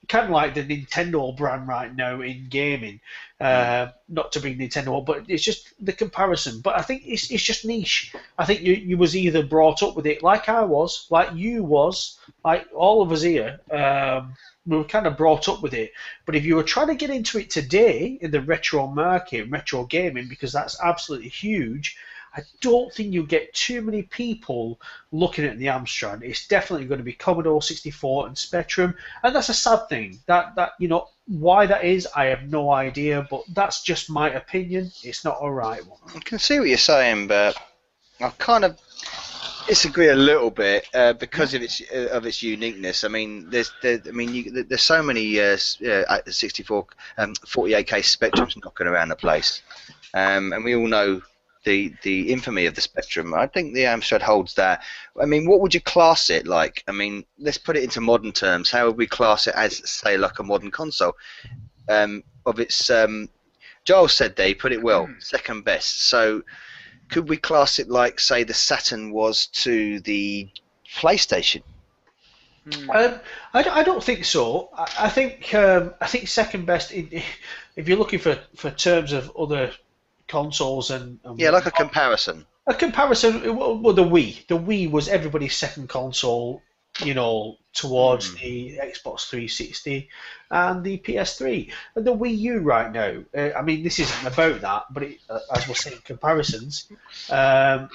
C: Kind of like the Nintendo brand right now in gaming. Not to bring Nintendo up, but it's just the comparison. But I think it's just niche. I think you was either brought up with it, like I was, like you was, like all of us here. We were kind of brought up with it. But if you were trying to get into it today in the retro market, retro gaming, because that's absolutely huge, I don't think you'll get too many people looking at the Amstrad. It's definitely going to be Commodore 64 and Spectrum, and that's a sad thing. That why that is, I have no idea, but that's just my opinion. It's not a right one.
A: I can see what you're saying, but I kind of disagree a little bit because of its uniqueness. I mean, there's so many 64, 48K Spectrums knocking around the place, and we all know the infamy of the Spectrum. I think the Amstrad holds that. I mean, what would you class it like? I mean, let's put it into modern terms. How would we class it as, say, like a modern console? Of its, Giles said there, he put it well, second best. So could we class it like, say, the Saturn was to the PlayStation?
C: I don't think so. I think second best. If you're looking for terms of other consoles and
A: like a comparison.
C: A comparison. Well, the Wii. The Wii was everybody's second console. Towards the Xbox 360 and the PS3 and the Wii U right now. I mean, this isn't about that, but as we're saying, comparisons.
A: I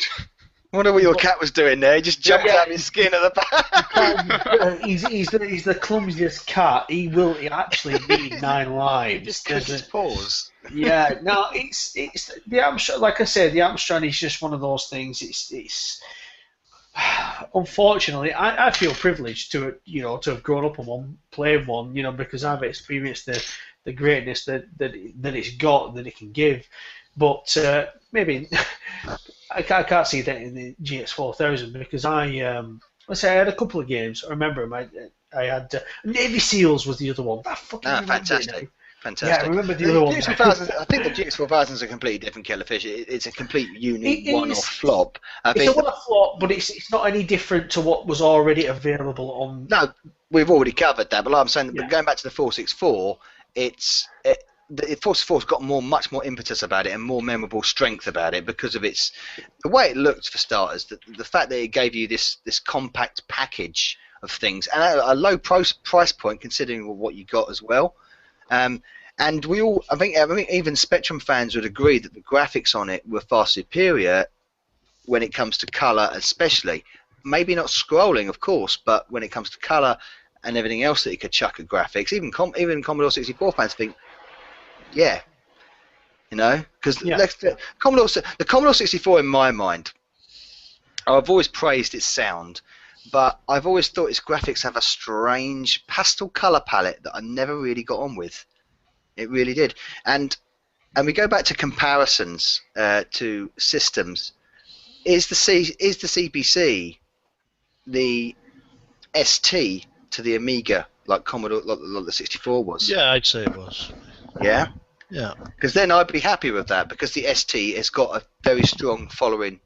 A: wonder what your cat was doing there. He just jumped out of his skin at the back.
C: He's the clumsiest cat. He actually need 9 lives.
A: He just cuts his paws.
C: Yeah, no, it's the Amstrad. Like I said, the Amstrad is just one of those things. It's unfortunately, I feel privileged to have grown up on one, playing one, because I've experienced the greatness that it's got, that it can give. But maybe I can't see that in the GX4000 because I had a couple of games. I remember them. I had Navy SEALs was the other one.
A: Fantastic. Fantastic.
C: Yeah, I remember the other one.
A: I think the GX4000 is a completely different kettle of fish. It's a complete unique one-off flop.
C: It's a one-off flop, but it's not any different to what was already available on.
A: No, we've already covered that. But like I'm saying, going back to the 464, the 464's got much more impetus about it and more memorable strength about it because of the way it looked for starters. The fact that it gave you this compact package of things and at a low price point considering what you got as well. And we all, I think even Spectrum fans would agree that the graphics on it were far superior when it comes to color, especially. Maybe not scrolling, of course, but when it comes to color and everything else that you could chuck at graphics, even Commodore 64 fans think, yeah, you know, because the Commodore 64 in my mind, I've always praised its sound, but I've always thought its graphics have a strange pastel color palette that I never really got on with. It really did, and we go back to comparisons to systems. Is the CPC the ST to the Amiga like Commodore, like the 64 was?
E: Yeah, I'd say it was.
A: Yeah.
E: Yeah.
A: Because then I'd be happy with that, because the ST has got a very strong following.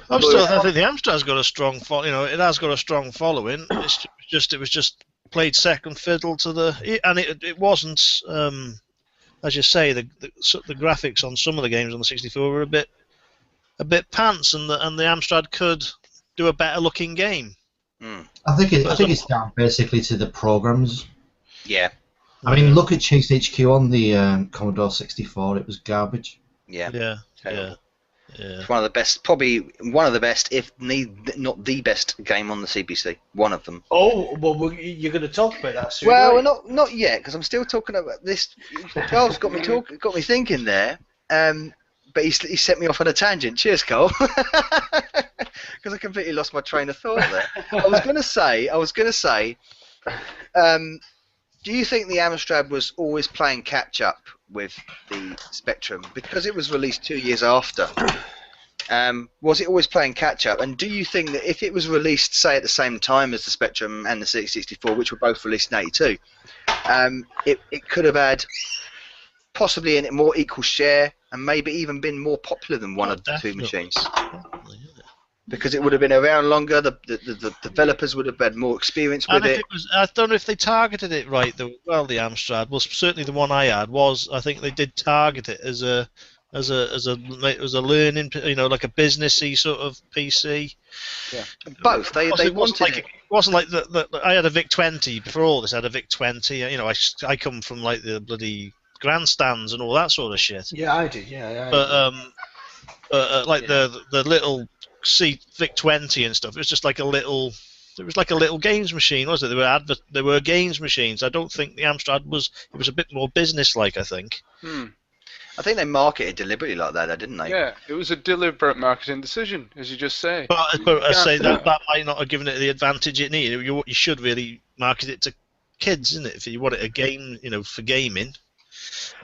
E: I think the Amstrad's got a strong it has got a strong following. It was just played second fiddle to it wasn't, as you say, the graphics on some of the games on the 64 were a bit pants, and the Amstrad could do a better looking game.
D: I think it's down basically to the programs.
A: Yeah.
D: I mean, look at Chase HQ on the Commodore 64. It was garbage.
A: Yeah.
E: Yeah.
A: Terrible.
E: Yeah.
A: It's one of the best, probably one of the best, if not the best game on the CPC. One of them.
C: Oh, well, you're going to talk about that soon.
A: Well,
C: right?
A: not yet, because I'm still talking about this. Charles got me thinking there. But he set me off on a tangent. Cheers, Cole. Because I completely lost my train of thought there. I was going to say, do you think the Amstrad was always playing catch up with the Spectrum because it was released 2 years after? Was it always playing catch up? And do you think that if it was released, say, at the same time as the Spectrum and the C64, which were both released in '82, it could have had possibly a more equal share and maybe even been more popular than one of the two machines? Because it would have been around longer, the developers would have had more experience with it.
E: I don't know if they targeted it right. The Amstrad, well, certainly the one I had was. I think they did target it as a learning, like a businessy sort of PC.
A: Yeah, both. They wanted
E: it wasn't like I had a VIC-20 before all this. I had a VIC-20. I come from like the bloody grandstands and all that sort of shit.
C: Yeah, I did. Yeah.
E: The little VIC-20 and stuff. It was just like a little. It was like a little games machine, wasn't it? There were games machines. I don't think the Amstrad was. It was a bit more business-like, I think.
A: I think they marketed deliberately like that, didn't they?
B: Yeah, it was a deliberate marketing decision, as you just say.
E: But I say that might not have given it the advantage it needed. You should really market it to kids, isn't it? If you want it a game, for gaming,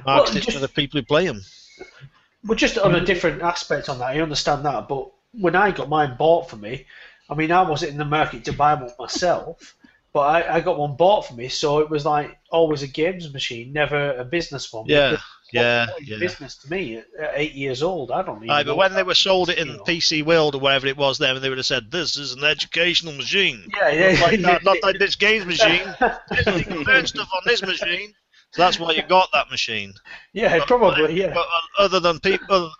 E: market it to the people who play them.
C: But just on a different aspect on that, I understand that. But when I got mine bought for me, I mean, I wasn't in the market to buy one myself, but I got one bought for me, so it was like always a games machine, never a business one.
E: Yeah.
C: Business to me at 8 years old, I don't even know.
E: But when they were sold it in PC World or wherever it was there, they would have said, "This is an educational machine."
C: Yeah.
E: Not like this games machine. You can learn stuff on this machine. So that's why you got that machine.
C: Yeah, probably. Yeah.
E: But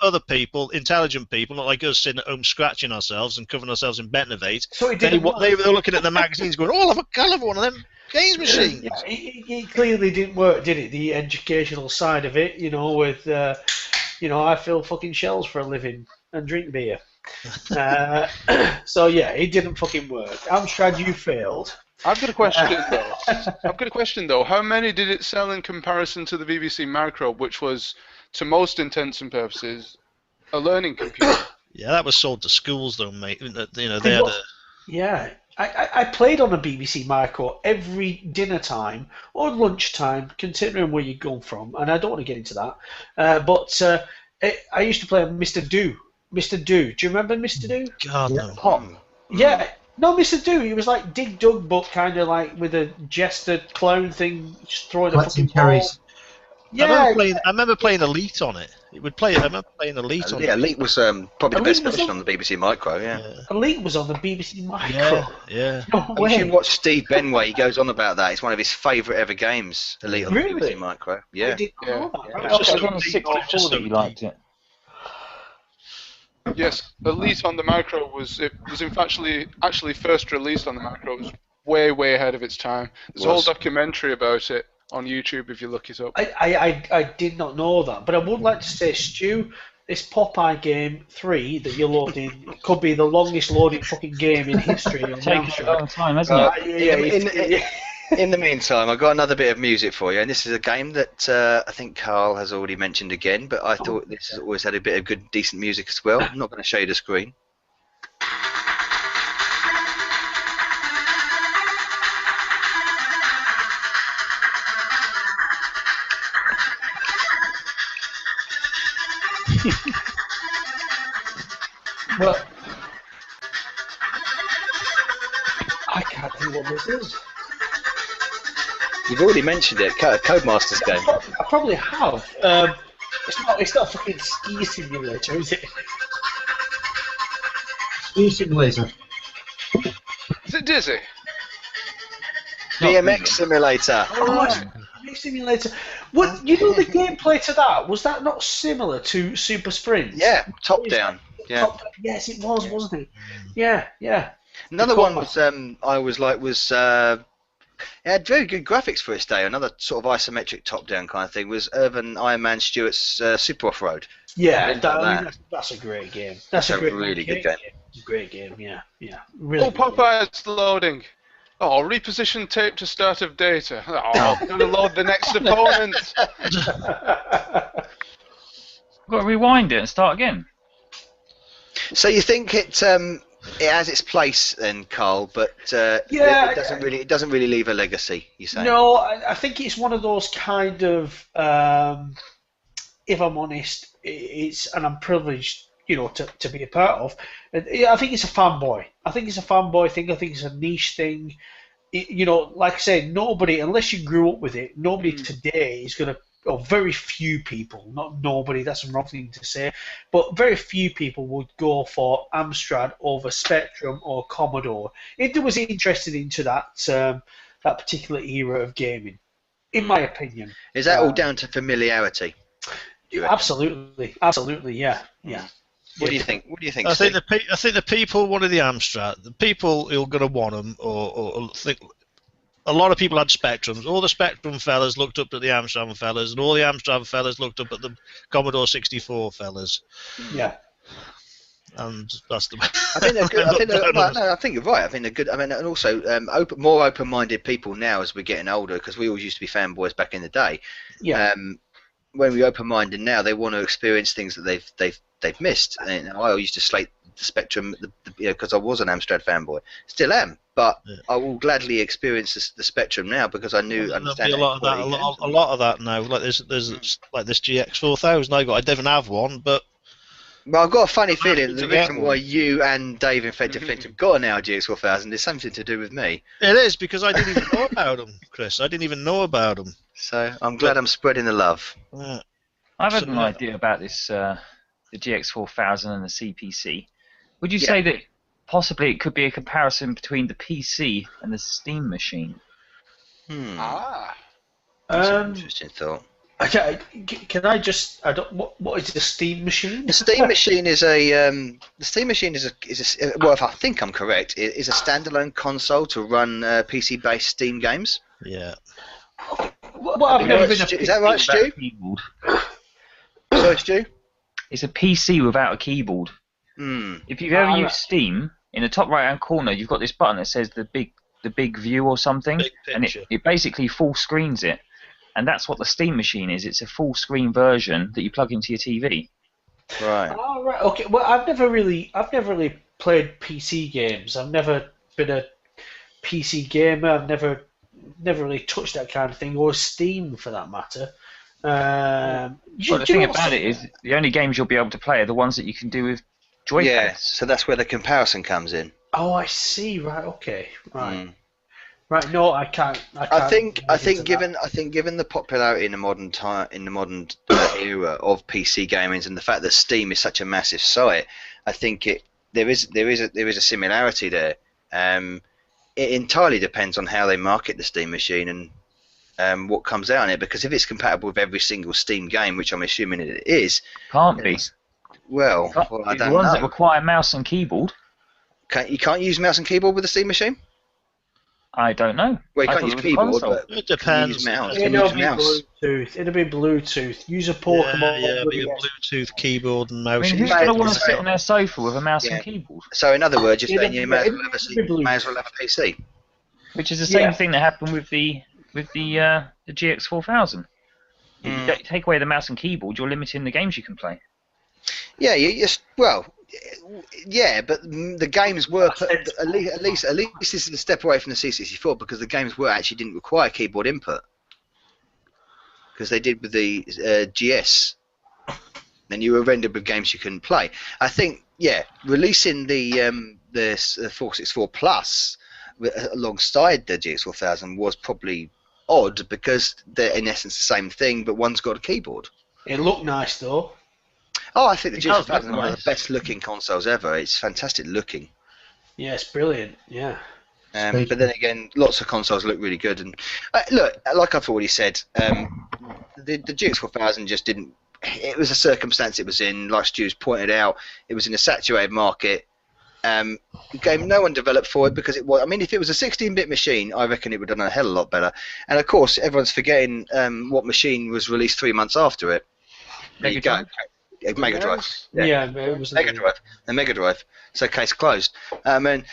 E: other people, intelligent people, not like us sitting at home scratching ourselves and covering ourselves in Bentivate.
C: So
E: they were looking at the magazines, going, "Oh, I'll have one of them games machines."
C: Yeah, it clearly didn't work, did it? The educational side of it, with, I fill fucking shells for a living and drink beer. So yeah, it didn't fucking work. Amstrad, you failed.
B: I've got a question though. How many did it sell in comparison to the BBC Micro, which was, to most intents and purposes, a learning computer?
E: Yeah, that was sold to schools though, mate.
C: Yeah, I played on a BBC Micro every dinner time or lunchtime, considering where you're going from, and I don't want to get into that. But I used to play on Mr. Do. Mr. Do. Do you remember Mr. Do?
E: God, no.
C: Pop. Yeah. No, Mr. Do. He was like Dig Dug, but kind of like with a jester clown thing, just throwing a fucking ball.
E: Yeah. I remember playing Elite on it. I remember playing Elite on it.
A: Yeah, Elite was probably the best version on the BBC Micro, yeah.
C: Elite was on the BBC Micro.
E: Yeah.
C: No
A: You should watch Steve Benway. He goes on about that. It's one of his favourite ever games, Elite on the BBC Micro. Yeah.
C: I didn't know that.
F: It was on the 64 that you liked it.
B: Yes, Elite on the Micro was actually first released on the Micro. It was way ahead of its time. There's a whole documentary about it on YouTube if you look it up.
C: I did not know that, but I would like to say, Stu, this Popeye game 3 that you're loading could be the longest loading fucking game in history. On
F: Taking a long time, hasn't it?
A: In the meantime, I've got another bit of music for you, and this is a game that I think Carl has already mentioned again, but I thought this has always had a bit of good, decent music as well. I'm not going to show you the screen.
C: Well, I can't think what this is.
A: You've already mentioned it, Codemasters game.
C: I probably have. It's not a fucking ski simulator, is it?
D: Ski simulator.
B: Is it Dizzy?
A: BMX simulator.
C: Oh, it's a simulator. What, you know the gameplay to that? Was that not similar to Super Sprint?
A: Yeah, top down. Yeah.
C: Yes, it was, wasn't it? Yeah, yeah.
A: Another one was I always liked was it had very good graphics for its day. Another sort of isometric top-down kind of thing was Irvin Iron Man Stewart's Super Off-Road.
C: Yeah, that's a great game. That's a
A: really good game.
C: It's a great game. Yeah, yeah. Really.
B: Oh, Popeye's loading. Oh, reposition tape to start of data. Oh, I'm gonna load the next opponent.
F: Got to rewind it and start again.
A: So you think it has its place then, Carl, but it doesn't really leave a legacy. You say?
C: No, I think it's one of those kind of. If I'm honest, and I'm privileged, to be a part of. I think it's a fanboy. I think it's a fanboy thing. I think it's a niche thing. Like I said, nobody, unless you grew up with it, nobody today is going to. Or very few people, not nobody, that's a wrong thing to say, but very few people would go for Amstrad over Spectrum or Commodore if they was interested into that particular era of gaming, in my opinion.
A: Is that all down to familiarity?
C: Absolutely, yeah.
A: What do you think?
E: I think the people wanted the Amstrad. The people who are going to want them, or think. A lot of people had Spectrums. All the Spectrum fellas looked up at the Amstrad fellas, and all the Amstrad fellas looked up at the Commodore 64 fellas.
C: Yeah.
E: And that's the.
A: I think they're good. I think you're right. I think they're good. I mean, and also more open-minded people now as we're getting older, because we always used to be fanboys back in the day.
C: Yeah.
A: When we're open-minded now, they want to experience things that they've missed. And I used to slate the Spectrum, because I was an Amstrad fanboy. Still am. But I will gladly experience the Spectrum now because I understand.
E: A lot of that now. Like there's like this GX4000 I didn't have one, but.
A: Well, I've got a funny feeling the reason why you and Dave in Flint have got an now GX4000 is something to do with me.
E: It is, because I didn't even know about them, Chris. I didn't even know about them.
A: So I'm glad I'm spreading the love.
F: I've had an idea about this, the GX4000 and the CPC. Would you say that possibly it could be a comparison between the PC and the Steam machine?
A: That's an interesting thought.
C: Okay, can I just? What is the Steam machine?
A: The Steam machine is a. Well, if I think I'm correct, it is a standalone console to run PC-based Steam games.
E: Yeah.
C: I've never been
A: is that right, Stu? Sorry, Stu.
F: It's a PC without a keyboard. If you've ever used Steam, in the top right-hand corner, you've got this button that says the big view or something, and it basically full screens it. And that's what the Steam machine is. It's a full screen version that you plug into your TV.
A: Right.
C: Oh, right. Okay. Well, I've never really played PC games. I've never been a PC gamer. I've never really touched that kind of thing, or Steam for that matter.
F: Well, the thing about it is the only games you'll be able to play are the ones that you can do with joypads.
A: Yeah. So that's where the comparison comes in.
C: Oh, I see. Right. Okay. Right. Right, no, I can't.
A: I think given the popularity in the modern era of PC gaming and the fact that Steam is such a massive site, I think there is a similarity there. It entirely depends on how they market the Steam machine and what comes out on it. Because if it's compatible with every single Steam game, which I'm assuming it is,
F: can't be.
A: Well, I don't know.
F: The ones that require mouse and keyboard.
A: You can't use mouse and keyboard with the Steam machine?
F: I don't know.
A: Well, you can't use keyboard, but
E: it depends.
A: mouse.
C: It'll be Bluetooth. It'll be Bluetooth. Use a Pokemon.
E: Yeah, be a Bluetooth keyboard and mouse.
F: I mean, who's going to want to sit on their sofa with a mouse and keyboard?
A: So, in other words, you're saying you may as well have a PC.
F: Which is the same thing that happened with the GX4000. If you take away the mouse and keyboard, you're limiting the games you can play.
A: Yeah, but the games were at least this is a step away from the C64 because the games didn't require keyboard input because they did with the GS. Then you were rendered with games you couldn't play. I think releasing the 464 Plus alongside the GX4000 was probably odd because they're in essence the same thing, but one's got a keyboard.
C: It looked nice though.
A: Oh, I think the GX4000 is one of the best looking consoles ever. It's fantastic looking.
C: Yeah, it's brilliant. Yeah.
A: But then again, lots of consoles look really good. And look, like I've already said, the GX4000 just didn't. It was a circumstance it was in. Like Stu's pointed out, it was in a saturated market. Game no one developed for it because it was. I mean, if it was a 16-bit machine, I reckon it would have done a hell of a lot better. And of course, everyone's forgetting what machine was released 3 months after it. There you go. Mega Drive.
C: Yeah, it was
A: Mega Drive. The Mega Drive. So case closed. And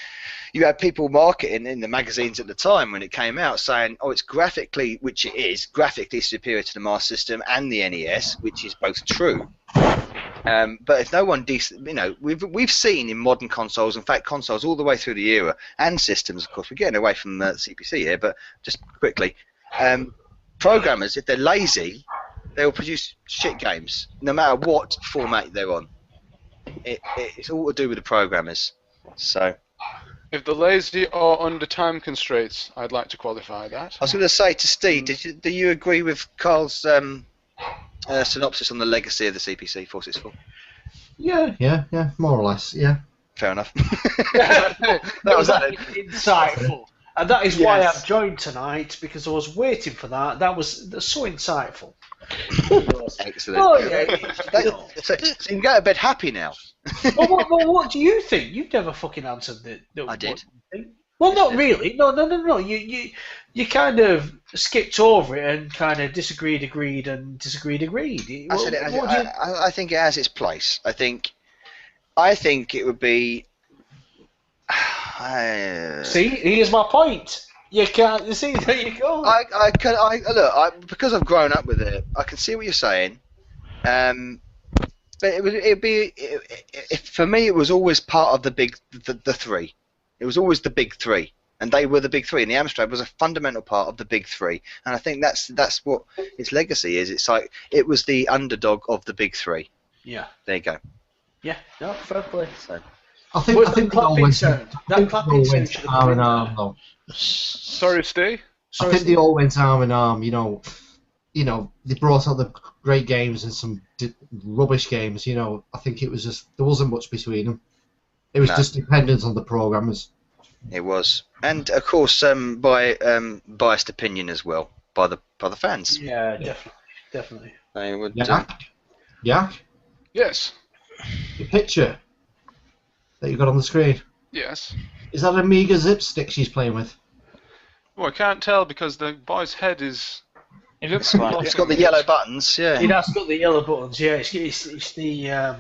A: you had people marketing in the magazines at the time when it came out saying, "Oh, it's graphically, which it is, graphically superior to the Master System and the NES, which is both true." But if no one we've seen in modern consoles, in fact, consoles all the way through the era and systems. Of course, we're getting away from the CPC here, but just quickly, programmers, if they're lazy, they will produce shit games, no matter what format they're on. It's all to do with the programmers. So,
B: if they're lazy or under time constraints, I'd like to qualify that.
A: I was going to say to Steve, do you agree with Carl's synopsis on the legacy of the CPC464?
D: Yeah, more or less, yeah.
A: Fair enough.
C: that was insightful. And that is why I've joined tonight, because I was waiting for that. That's so insightful.
A: Excellent. So you can go to bed happy now.
C: well, what do you think? You've never fucking answered the
A: I did.
C: Well, not really. No. You kind of skipped over it and kind of disagreed, agreed.
A: I think it has its place. I think it would be.
C: See, here's my point. You can't see. There you go.
A: Look, because I've grown up with it, I can see what you're saying. But for me, it was always part of the three. It was always the big three, and they were the big three. And the Amstrad was a fundamental part of the big three. And I think that's what its legacy is. It's like it was the underdog of the big three.
C: Yeah.
A: There you go.
C: Yeah. No, fair play.
A: So.
D: I think they all went arm in arm, though.
B: Sorry, Steve.
D: I think they all went arm in arm. You know, they brought out the great games and some rubbish games. You know, I think it was just there wasn't much between them. It was just dependent on the programmers. It
A: was, and of course, by biased opinion as well by the fans.
C: Yeah, definitely.
A: They would.
D: Yack?
B: Yes.
D: The picture that you got on the screen.
B: Yes.
D: Is that an Amiga zip stick she's playing with?
B: Well, I can't tell because the boy's head is.
F: It looks like
A: it's got the yellow buttons. Yeah.
C: It has got the yellow buttons. Yeah, it's the.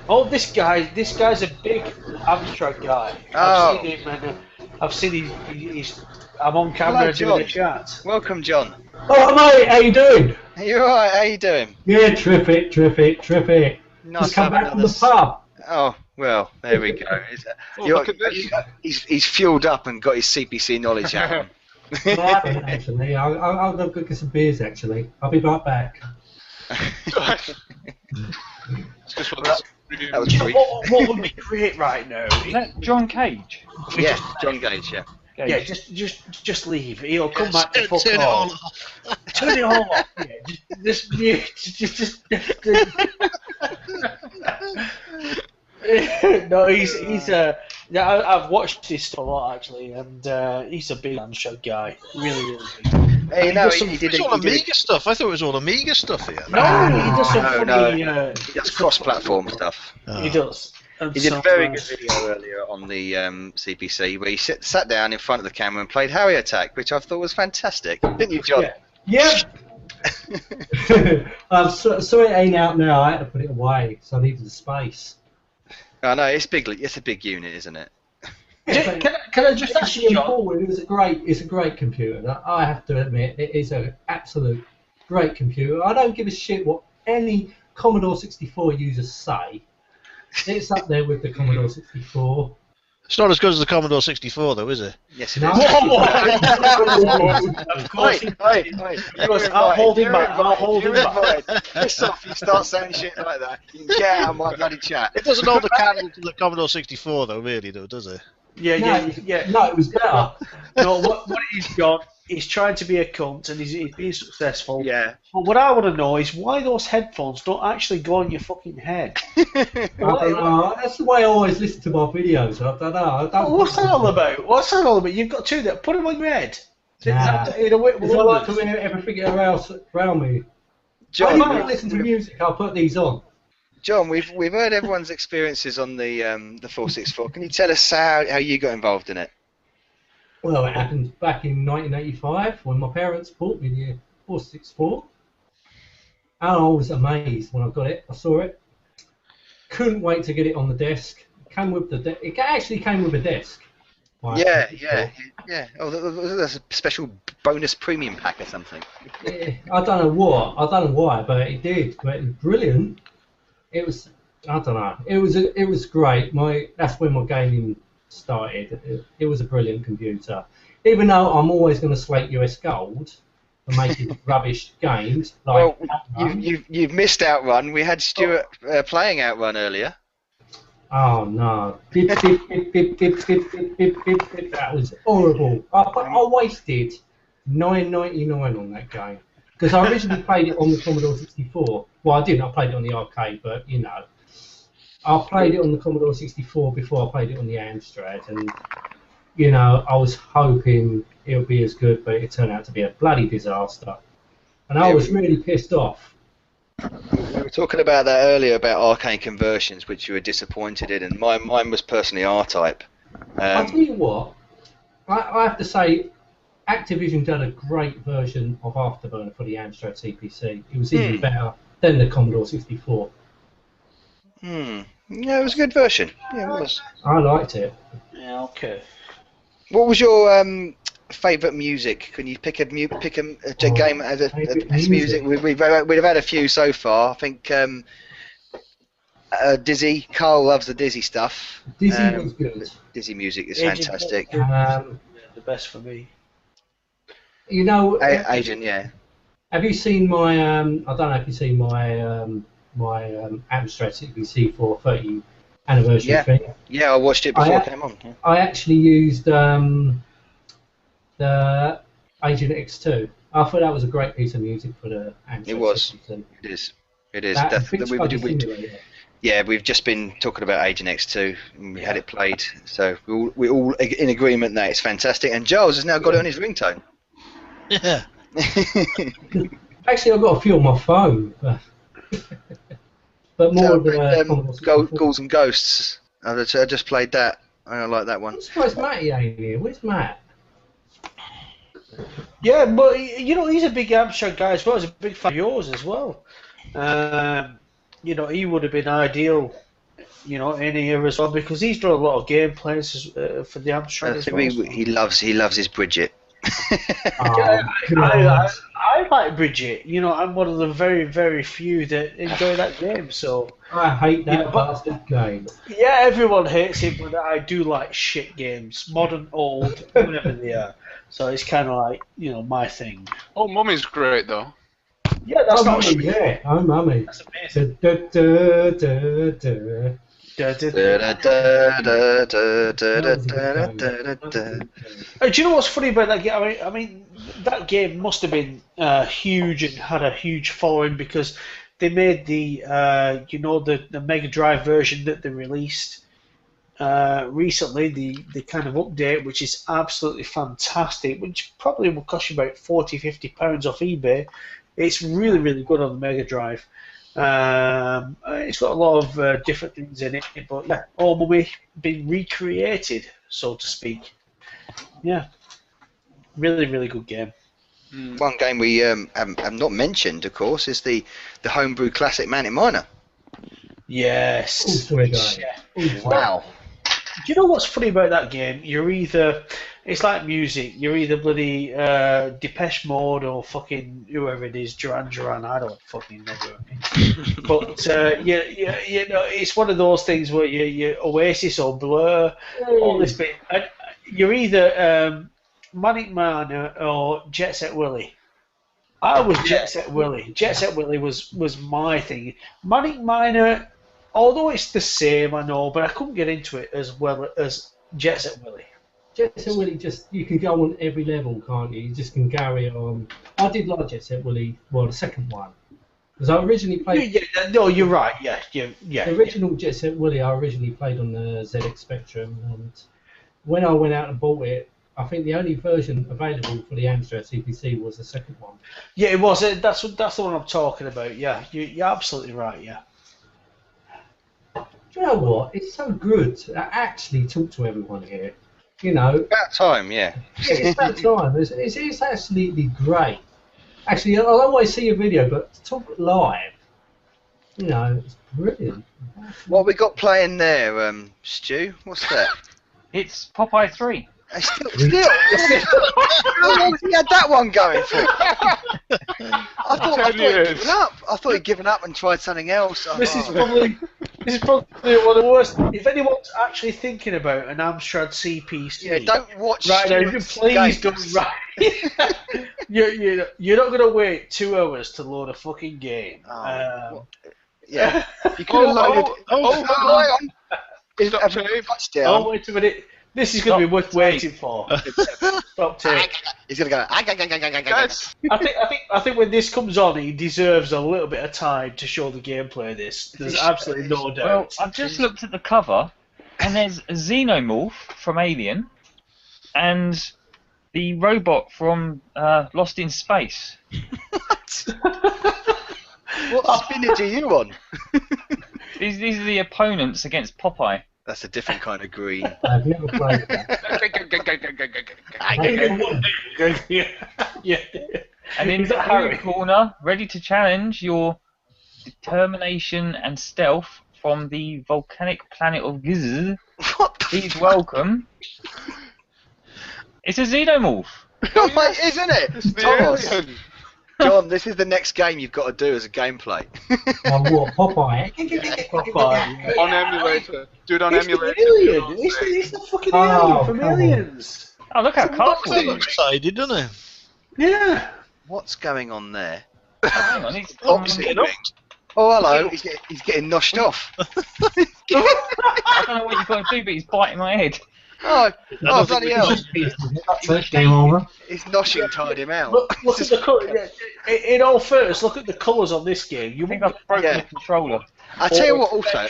C: Oh, this guy's a big Amstrad guy.
A: Oh.
C: I've seen him, and I've seen he's. I'm on camera doing a chat.
A: Welcome, John.
G: Oh, mate, how you doing?
A: You alright? How you doing?
G: Yeah, terrific.
A: Nice.
G: Just come back from the pub.
A: Oh, well, there we go. He's fueled up and got his CPC knowledge out.
G: Well, I haven't, actually. I'll go get some beers, actually. I'll be right back.
A: That was brief.
C: What would be great right now?
F: Is that John Cage?
A: Yeah, John Gage, yeah.
C: Yeah, just leave. He'll come back to fuck
E: turn
C: off.
E: It all off.
C: Turn it all off. Yeah, just no, he's yeah, I've watched his stuff a lot actually, and he's a big Amstrad guy, really big.
A: Hey, he did
E: all Amiga stuff. I thought it was all Amiga stuff here.
C: No, he does some funny.
A: He does cross-platform stuff.
C: He does.
A: He did a very good video earlier on the CPC where he sat down in front of the camera and played Harry Yack, which I thought was fantastic. Didn't you, John?
G: Yeah. I'm sorry it ain't out now. I had to put it away, so I needed the space.
A: I know, it's big. It's a big unit, isn't it?
G: Yeah, can I just ask you, John? It's a great computer. I have to admit, it is an absolute great computer. I don't give a shit what any Commodore 64 users say. It's up there with the Commodore 64.
E: It's not as good as the Commodore 64, though, is it?
A: Yes, it is.
C: Of course.
A: Wait.
C: I'll hold him back. I'll hold him back.
A: Piss off, you start saying shit like that. You can get out of my bloody chat.
E: It doesn't hold the candle to the Commodore 64, though, really, though, does it?
C: Yeah.
G: No, it was better.
C: No, what he's got, he's trying to be a cunt and he's being successful.
A: Yeah.
C: But what I want to know is why those headphones don't actually go on your fucking head.
G: I don't know. That's the way I always listen to my videos. I don't know.
C: What's that all about? What's that all about? You've got two there. Put them on your head.
G: Nah. I like to hear everything else around me.
A: John,
G: when I listen to music, I'll put these on.
A: John, we've heard everyone's experiences on the 464. Can you tell us how you got involved in it?
G: Well, it happened back in 1985 when my parents bought me the 464. And I was amazed when I got it. I saw it. Couldn't wait to get it on the desk. It actually came with a desk.
A: Yeah. Oh, there's a special bonus premium pack or something.
G: Yeah, I don't know why, but it did. But it was brilliant. It was. I don't know. It was great. That's when my gaming started. It was a brilliant computer. Even though I'm always going to slate US Gold for making rubbish games. Like
A: you've missed Outrun. We had Stuart playing Outrun earlier.
G: Oh no! That was horrible. I wasted $9.99 on that game because I originally played it on the Commodore 64. Well, I didn't. I played it on the arcade, but you know, I played it on the Commodore 64 before I played it on the Amstrad, and you know, I was hoping it would be as good, but it turned out to be a bloody disaster, and I was really pissed off.
A: We were talking about that earlier about arcane conversions, which you were disappointed in, and mine was personally R-Type.
G: I'll tell you what, I have to say, Activision did a great version of Afterburner for the Amstrad CPC. It was even better than the Commodore 64.
A: Yeah, it was a good version. Yeah, it was.
G: I liked it.
C: Yeah, okay.
A: What was your favourite music? Can you pick a game as a best music? We've had a few so far. I think Dizzy. Carl loves the Dizzy stuff.
G: Dizzy was good.
A: Dizzy music is fantastic.
C: The best for me.
G: You know,
A: Agent, yeah.
G: Have you seen my? I don't know if you've seen my Amstrad CPC4 30th anniversary thing.
A: Yeah, I watched it before it came on. Yeah.
G: I actually used the Agent X2. I thought that was a great piece of music for the Amstrad.
A: It was.
G: CPC.
A: It is. Yeah, we've just been talking about Agent X2, and we had it played, so we're all in agreement that it's fantastic. And Giles has now got it on his ringtone.
E: Yeah.
G: Actually, I've got a few on my phone, but more of the
A: Ghouls and Ghosts. I just played that. I like that one.
G: I'm surprised Matty ain't here. Where's Matt?
C: Yeah, but you know, he's a big Amstrad guy as well. He's a big fan of yours as well. You know, he would have been ideal, you know, in here as well because he's done a lot of gameplays for the Amstrad as well.
A: He loves his Bridget.
C: I like Bridget. You know, I'm one of the very, very few that enjoy that game. So
G: I hate that bastard game.
C: Yeah, everyone hates it, but I do like shit games, modern, old, whatever they are. So it's kind of like, you know, my thing.
B: Oh, Mummy's great though.
C: Yeah, that's not
G: Mummy. Yeah, oh, Mummy.
C: That's amazing. Do you know what's funny about that game? I mean, that game must have been huge and had a huge following because they made the, you know, the Mega Drive version that they released recently, the kind of update, which is absolutely fantastic, which probably will cost you about £40-50 off eBay. It's really, really good on the Mega Drive. It's got a lot of different things in it, but yeah, all will be been recreated, so to speak. Yeah, really, really good game.
A: One game we have not mentioned, of course, is the homebrew classic Man in Miner.
C: Yes.
A: Wow.
C: Do you know what's funny about that game? It's like music. You're either bloody Depeche Mode or fucking whoever it is, Duran Duran. I don't fucking know who it is. But you know, it's one of those things where you Oasis or Blur, all this bit. And you're either Manic Miner or Jet Set Willy. I was Jet Set Willy. Jet Set Willy was my thing. Manic Miner, although it's the same, I know, but I couldn't get into it as well as Jet Set Willy.
G: Jet Set Willy, you can go on every level, can't you? You just can carry on. I did like Jet Set Willy, well, the second one. Because I originally played...
C: No, you're right, yeah.
G: The original Jet Set Willy I originally played on the ZX Spectrum, and when I went out and bought it, I think the only version available for the Amstrad CPC was the second one.
C: Yeah, it was. That's the one I'm talking about, yeah. You're absolutely right, yeah.
G: Do you know what? It's so good to actually talk to everyone here. You know,
A: about time, yeah.
G: Yeah, it's about time. It's absolutely great. Actually, I'll always see a video, but to talk live, you know, it's brilliant.
A: What we got playing there, Stu? What's that?
F: It's Popeye 3.
A: Still, how long has he had that one going for? I thought he'd given up. I thought he'd given up and tried something else.
C: This is probably one of the worst. If anyone's actually thinking about an Amstrad CPC,
A: yeah, don't watch.
C: Right now, please don't. Right, you're not gonna wait 2 hours to load a fucking game.
A: Yeah, you could have loaded. Oh, touchdown.
C: Oh, wait a minute. This is going to be worth waiting for. Stop tape.
A: He's going to go.
C: I think when this comes on, he deserves a little bit of time to show the gameplay of this. There's absolutely no doubt.
F: Well, I've just looked at the cover, and there's a Xenomorph from Alien, and the robot from Lost in Space.
A: What spinach are you on?
F: These are the opponents against Popeye.
A: That's a different kind of green.
G: I've never played that.
C: Yeah.
F: And in the blue corner, ready to challenge your determination and stealth from the volcanic planet of Giz. Please welcome. It's a Xenomorph.
A: Oh, mate, isn't it? Thomas. John, this is the next game you've got to do as a gameplay.
G: What, Popeye?
C: Popeye.
B: On emulator. Do it on emulator.
C: It's the fucking alien from Aliens.
F: Oh, look how colourful it is.
E: Excited, doesn't it?
C: Yeah.
A: What's going on there?
F: Oh, hang on, he's
A: Oh, hello. He's getting noshed off.
F: I don't know what you've got to do, but he's biting my head.
A: Oh, bloody hell.
D: Game over.
A: His noshing tied him out.
C: Look at the colour. In all fairness, look at the colours on this game. You
F: think I've broken the controller.
A: I tell you what, also,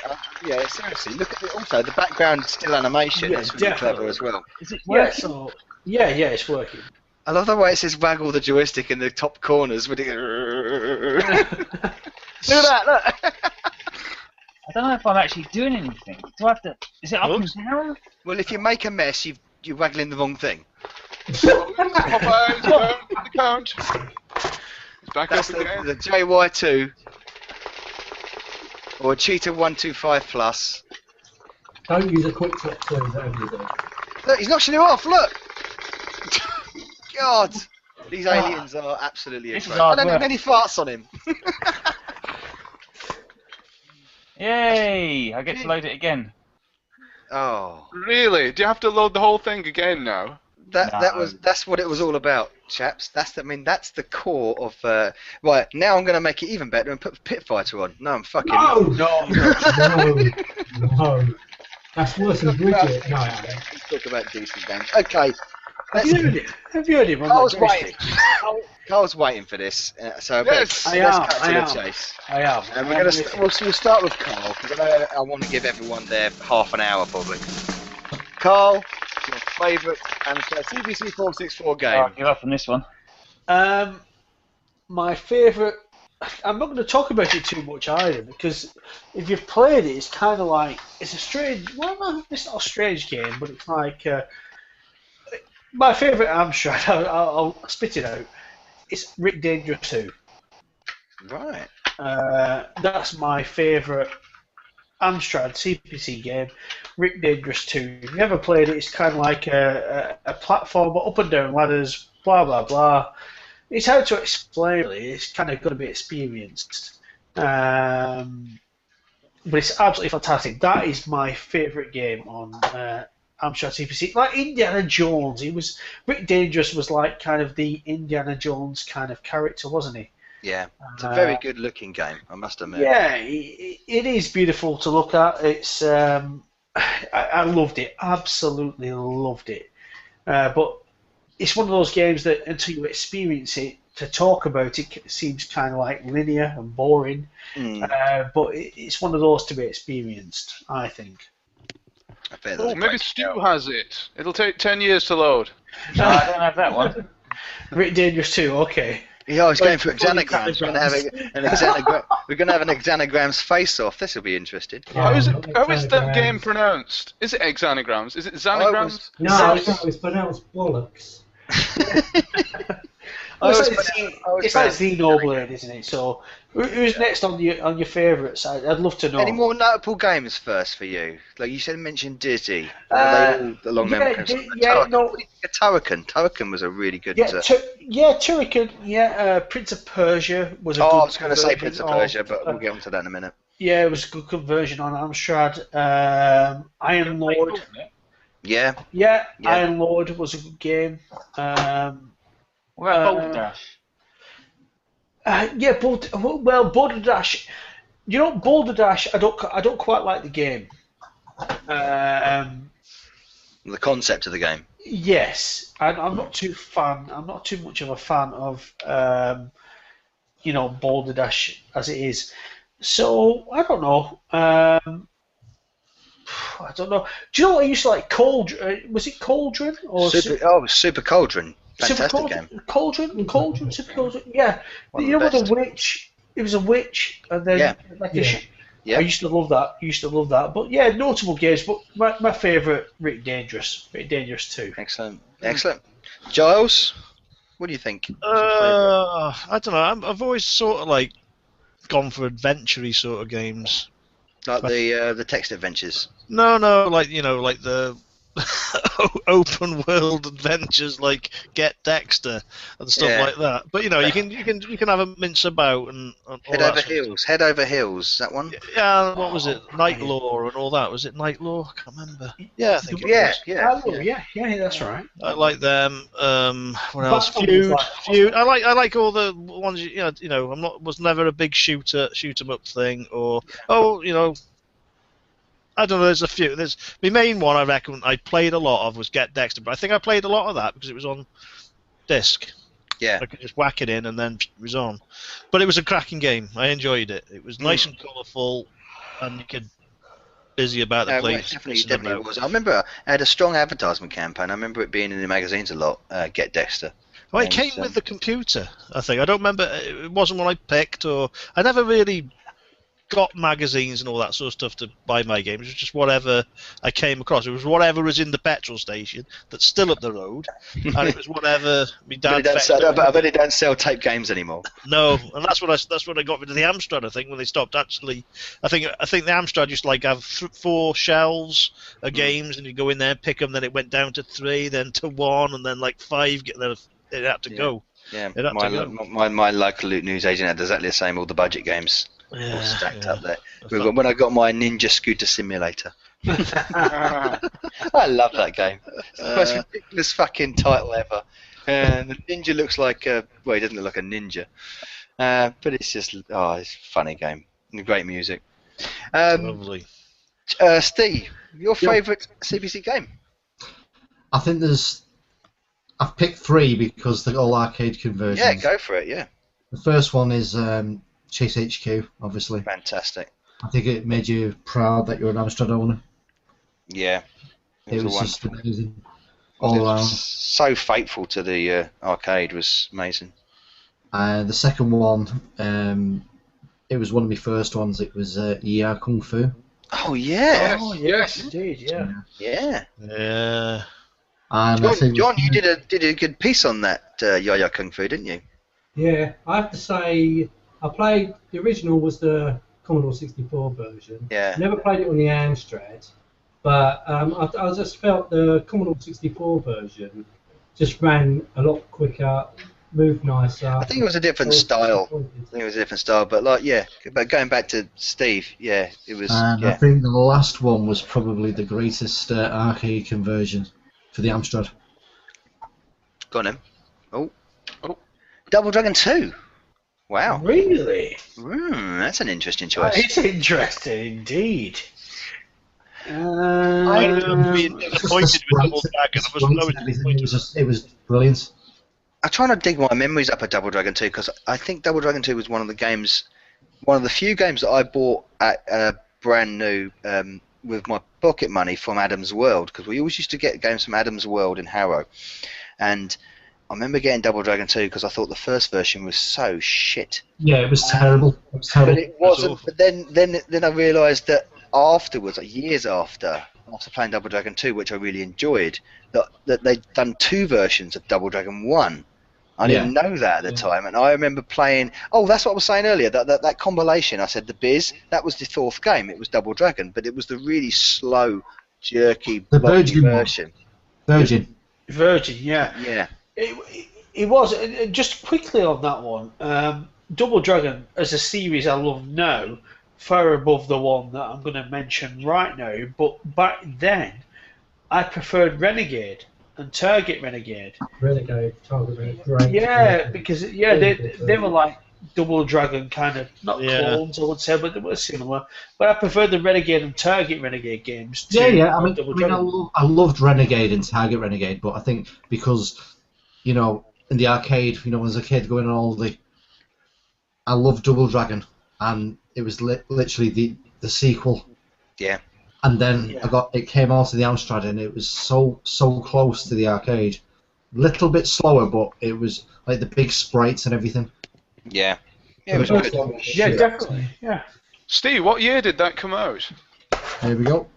A: seriously, look at the background still animation. It's really clever as well.
C: Is it working? Yeah, it's working.
A: I love the way it says waggle the joystick in the top corners. With it. Do that, look.
F: I don't know if I'm actually doing anything. Do I have to? Is it up and down?
A: Well, if you make a mess, you're waggling the wrong thing.
B: Count. Back
A: That's
B: up again.
A: the JY2 or a Cheetah 125 Plus.
G: Don't use a quick flip to whatever you do.
A: Look, he's notching him off. Look. God, these aliens are absolutely atrocious. I don't have any farts on him.
F: Yay! I get to load it again.
A: Oh.
B: Really? Do you have to load the whole thing again now?
A: That's what it was all about, chaps. That's the core of. Right now, I'm going to make it even better and put Pit Fighter on. No, I'm fucking.
G: No. That's worse than Bridget. No.
A: Let's talk about decent games. Okay.
C: Have you heard him?
A: Carl's waiting for this, so let's cut to the chase.
C: I am.
A: And we'll start with Carl, because I want to give everyone there half an hour probably. Carl, your favourite CPC464 game?
F: I'll give up on this one.
C: My favourite. I'm not going to talk about it too much either, because if you've played it, it's kind of like it's a strange. Well, no, it's not a strange game, but it's like my favourite Amstrad. I'll spit it out. It's Rick Dangerous 2.
A: Right.
C: That's my favourite Amstrad CPC game, Rick Dangerous 2. If you ever played it, it's kind of like a platformer, up and down ladders, blah blah blah. It's hard to explain, really. It's kind of got to be experienced. But it's absolutely fantastic. That is my favourite game on Amstrad CPC. Like Indiana Jones. Rick Dangerous was like kind of the Indiana Jones kind of character, wasn't he?
A: Yeah, it's a very good looking game, I must admit.
C: Yeah, it is beautiful to look at. It's I loved it, absolutely loved it. But it's one of those games that until you experience it, to talk about it seems kind of like linear and boring. But it's one of those to be experienced, I think.
B: Oh, maybe Stu has it. It'll take 10 years to load.
F: No, I don't have that one.
C: Rick Dangerous 2, okay.
A: Yeah, I was going for exanagrams. We're going to have an exanagrams face-off. This will be interesting.
B: How is that game pronounced? Is it exanagrams? Is it xanagrams?
G: No, it's pronounced bollocks.
C: It's like Xenoblade, isn't it? So, who's next on your favourites? I'd love to know.
A: Any more notable games first for you? Like you said, mentioned Dizzy. Are they all along them lines? Turrican. Turrican was a really good.
C: Turrican. Yeah, Prince of Persia was a good.
A: I was going to say Prince of Persia, but we'll get onto that in a minute.
C: Yeah, it was a good conversion on Amstrad. Iron Lord.
A: Yeah.
C: Iron Lord was a good game.
F: What about Boulder Dash?
C: Boulder Dash. You know, Boulder Dash. I don't quite like the game.
A: The concept of the game.
C: Yes, I'm not too much of a fan of Boulder Dash as it is. So I don't know. I don't know. Do you know what I used to like? Cauldron? Was it Cauldron or
A: Super Cauldron? Fantastic game.
C: Cauldron, Super Cauldron. Yeah, you know, with a witch. It was a witch, and then I used to love that. But yeah, notable games. But my favourite, Rick Dangerous 2.
A: Excellent. Giles, what do you think?
E: I don't know. I've always sort of like gone for adventure-y sort of games.
A: Like the text adventures.
E: No, like the open world adventures like Get Dexter and stuff like that. But you can have a mince about and
A: Head Over Heels, that one?
E: Yeah, what was it? Night Law and all that. Was it Night Law? I can't remember. Yeah, I think it was.
C: Yeah, that's right.
E: I like them. What else? Feud. I like all the ones. Was never a big shoot 'em up thing or I don't know. There's a few. My main one I reckon I played a lot of was Get Dexter, but I think I played a lot of that because it was on disc.
A: Yeah.
E: I could just whack it in and then it was on. But it was a cracking game. I enjoyed it. It was nice and colourful, and you could busy about the place.
A: Definitely was. I remember I had a strong advertisement campaign. I remember it being in the magazines a lot. Get Dexter.
E: Well, it came with the computer. I think I don't remember. It wasn't one I picked, or I never really got magazines and all that sort of stuff to buy my games. It was just whatever I came across. It was whatever was in the petrol station that's still up the road, and it was whatever my dad.
A: I bet they don't sell tape games anymore.
E: No, and that's when I got rid of the Amstrad. I think when they stopped actually. I think the Amstrad used to like have 4 shelves of games, and you go in there and pick them. Then it went down to 3, then to 1, and then like 5. Then it had to go.
A: Yeah, my local news agent had exactly the same. All the budget games. All stacked up there. When I got my Ninja Scooter Simulator. I love that game. It's the most ridiculous fucking title ever. And the ninja looks like he doesn't look like a ninja. But it's just, it's a funny game. And great music.
E: Lovely.
A: Steve, your favourite CPC game?
D: I think I've picked 3 because they're all arcade conversions.
A: Yeah, go for it, yeah.
D: The first one is Chase HQ, obviously.
A: Fantastic.
D: I think it made you proud that you're an Amstrad owner.
A: Yeah.
D: It was just amazing. All around.
A: So faithful to the arcade was amazing.
D: The second one, it was one of my first ones. It was Yeah Kung Fu.
A: Oh yeah.
C: Oh yes, indeed, yeah.
A: Yeah.
E: Yeah.
D: And
A: John, you did a good piece on that Ya Kung Fu, didn't you?
G: Yeah, I have to say, I played the original was the Commodore 64 version.
A: Yeah.
G: Never played it on the Amstrad, but I just felt the Commodore 64 version just ran a lot quicker, moved nicer.
A: I think it was a different style. But but going back to Steve, yeah, it was.
D: And I think the last one was probably the greatest arcade conversion for the Amstrad.
A: Go on, then. Oh. Double Dragon 2. Wow.
C: Really?
A: That's an interesting choice.
C: It's interesting indeed.
E: I remember being disappointed with Double Dragon.
D: It was brilliant.
A: I'm trying to dig my memories up at Double Dragon 2 because I think Double Dragon 2 was one of the few games that I bought at brand new with my pocket money from Adam's World, because we always used to get games from Adam's World in Harrow, and I remember getting Double Dragon 2 because I thought the first version was so shit.
D: Yeah, it was terrible.
A: But it wasn't. But then I realised that afterwards, years after playing Double Dragon 2, which I really enjoyed, that they'd done 2 versions of Double Dragon 1. I didn't know that at the time, and I remember playing. Oh, that's what I was saying earlier. That compilation. I said the Biz. That was the 4th game. It was Double Dragon, but it was the really slow, jerky, version.
C: Virgin, yeah.
A: Yeah.
C: It was just quickly on that one. Double Dragon as a series I love now, far above the one that I'm going to mention right now. But back then, I preferred Renegade and Target Renegade.
G: Renegade, Target Renegade, great.
C: Yeah, because they were like Double Dragon kind of, not clones I would say, but they were similar. But I preferred the Renegade and Target Renegade games.
D: I loved Renegade and Target Renegade, but I think because, in the arcade, as a kid going on I loved Double Dragon, and it was literally the sequel.
A: Yeah.
D: And then it came out to the Amstrad, and it was so close to the arcade. Little bit slower, but it was like the big sprites and everything.
A: Yeah. Yeah, it was good.
C: Yeah, definitely. Yeah.
B: Steve, what year did that come out?
D: There we go.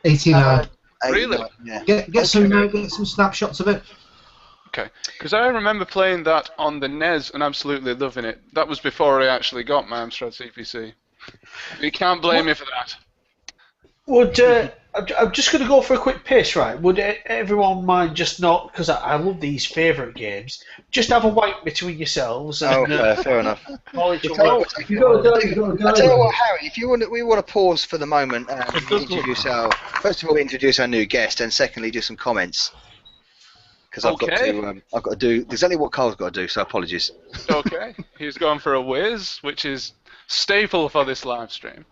D: 89.
B: Really?
A: Yeah.
D: Get some snapshots of it.
B: Okay, because I remember playing that on the NES and absolutely loving it. That was before I actually got my Amstrad CPC. You can't blame me for that.
C: I'm just going to go for a quick piss, right? Would everyone mind just not, because I love these favourite games, just have a wank between yourselves? And,
A: fair enough.
G: You gotta go.
A: I tell you what, Harry, we want to pause for the moment and first of all, introduce our new guest, and secondly, do some comments. Because I've got to do exactly what Carl's got to do, so apologies.
B: Okay, he's gone for a whiz, which is staple for this live stream.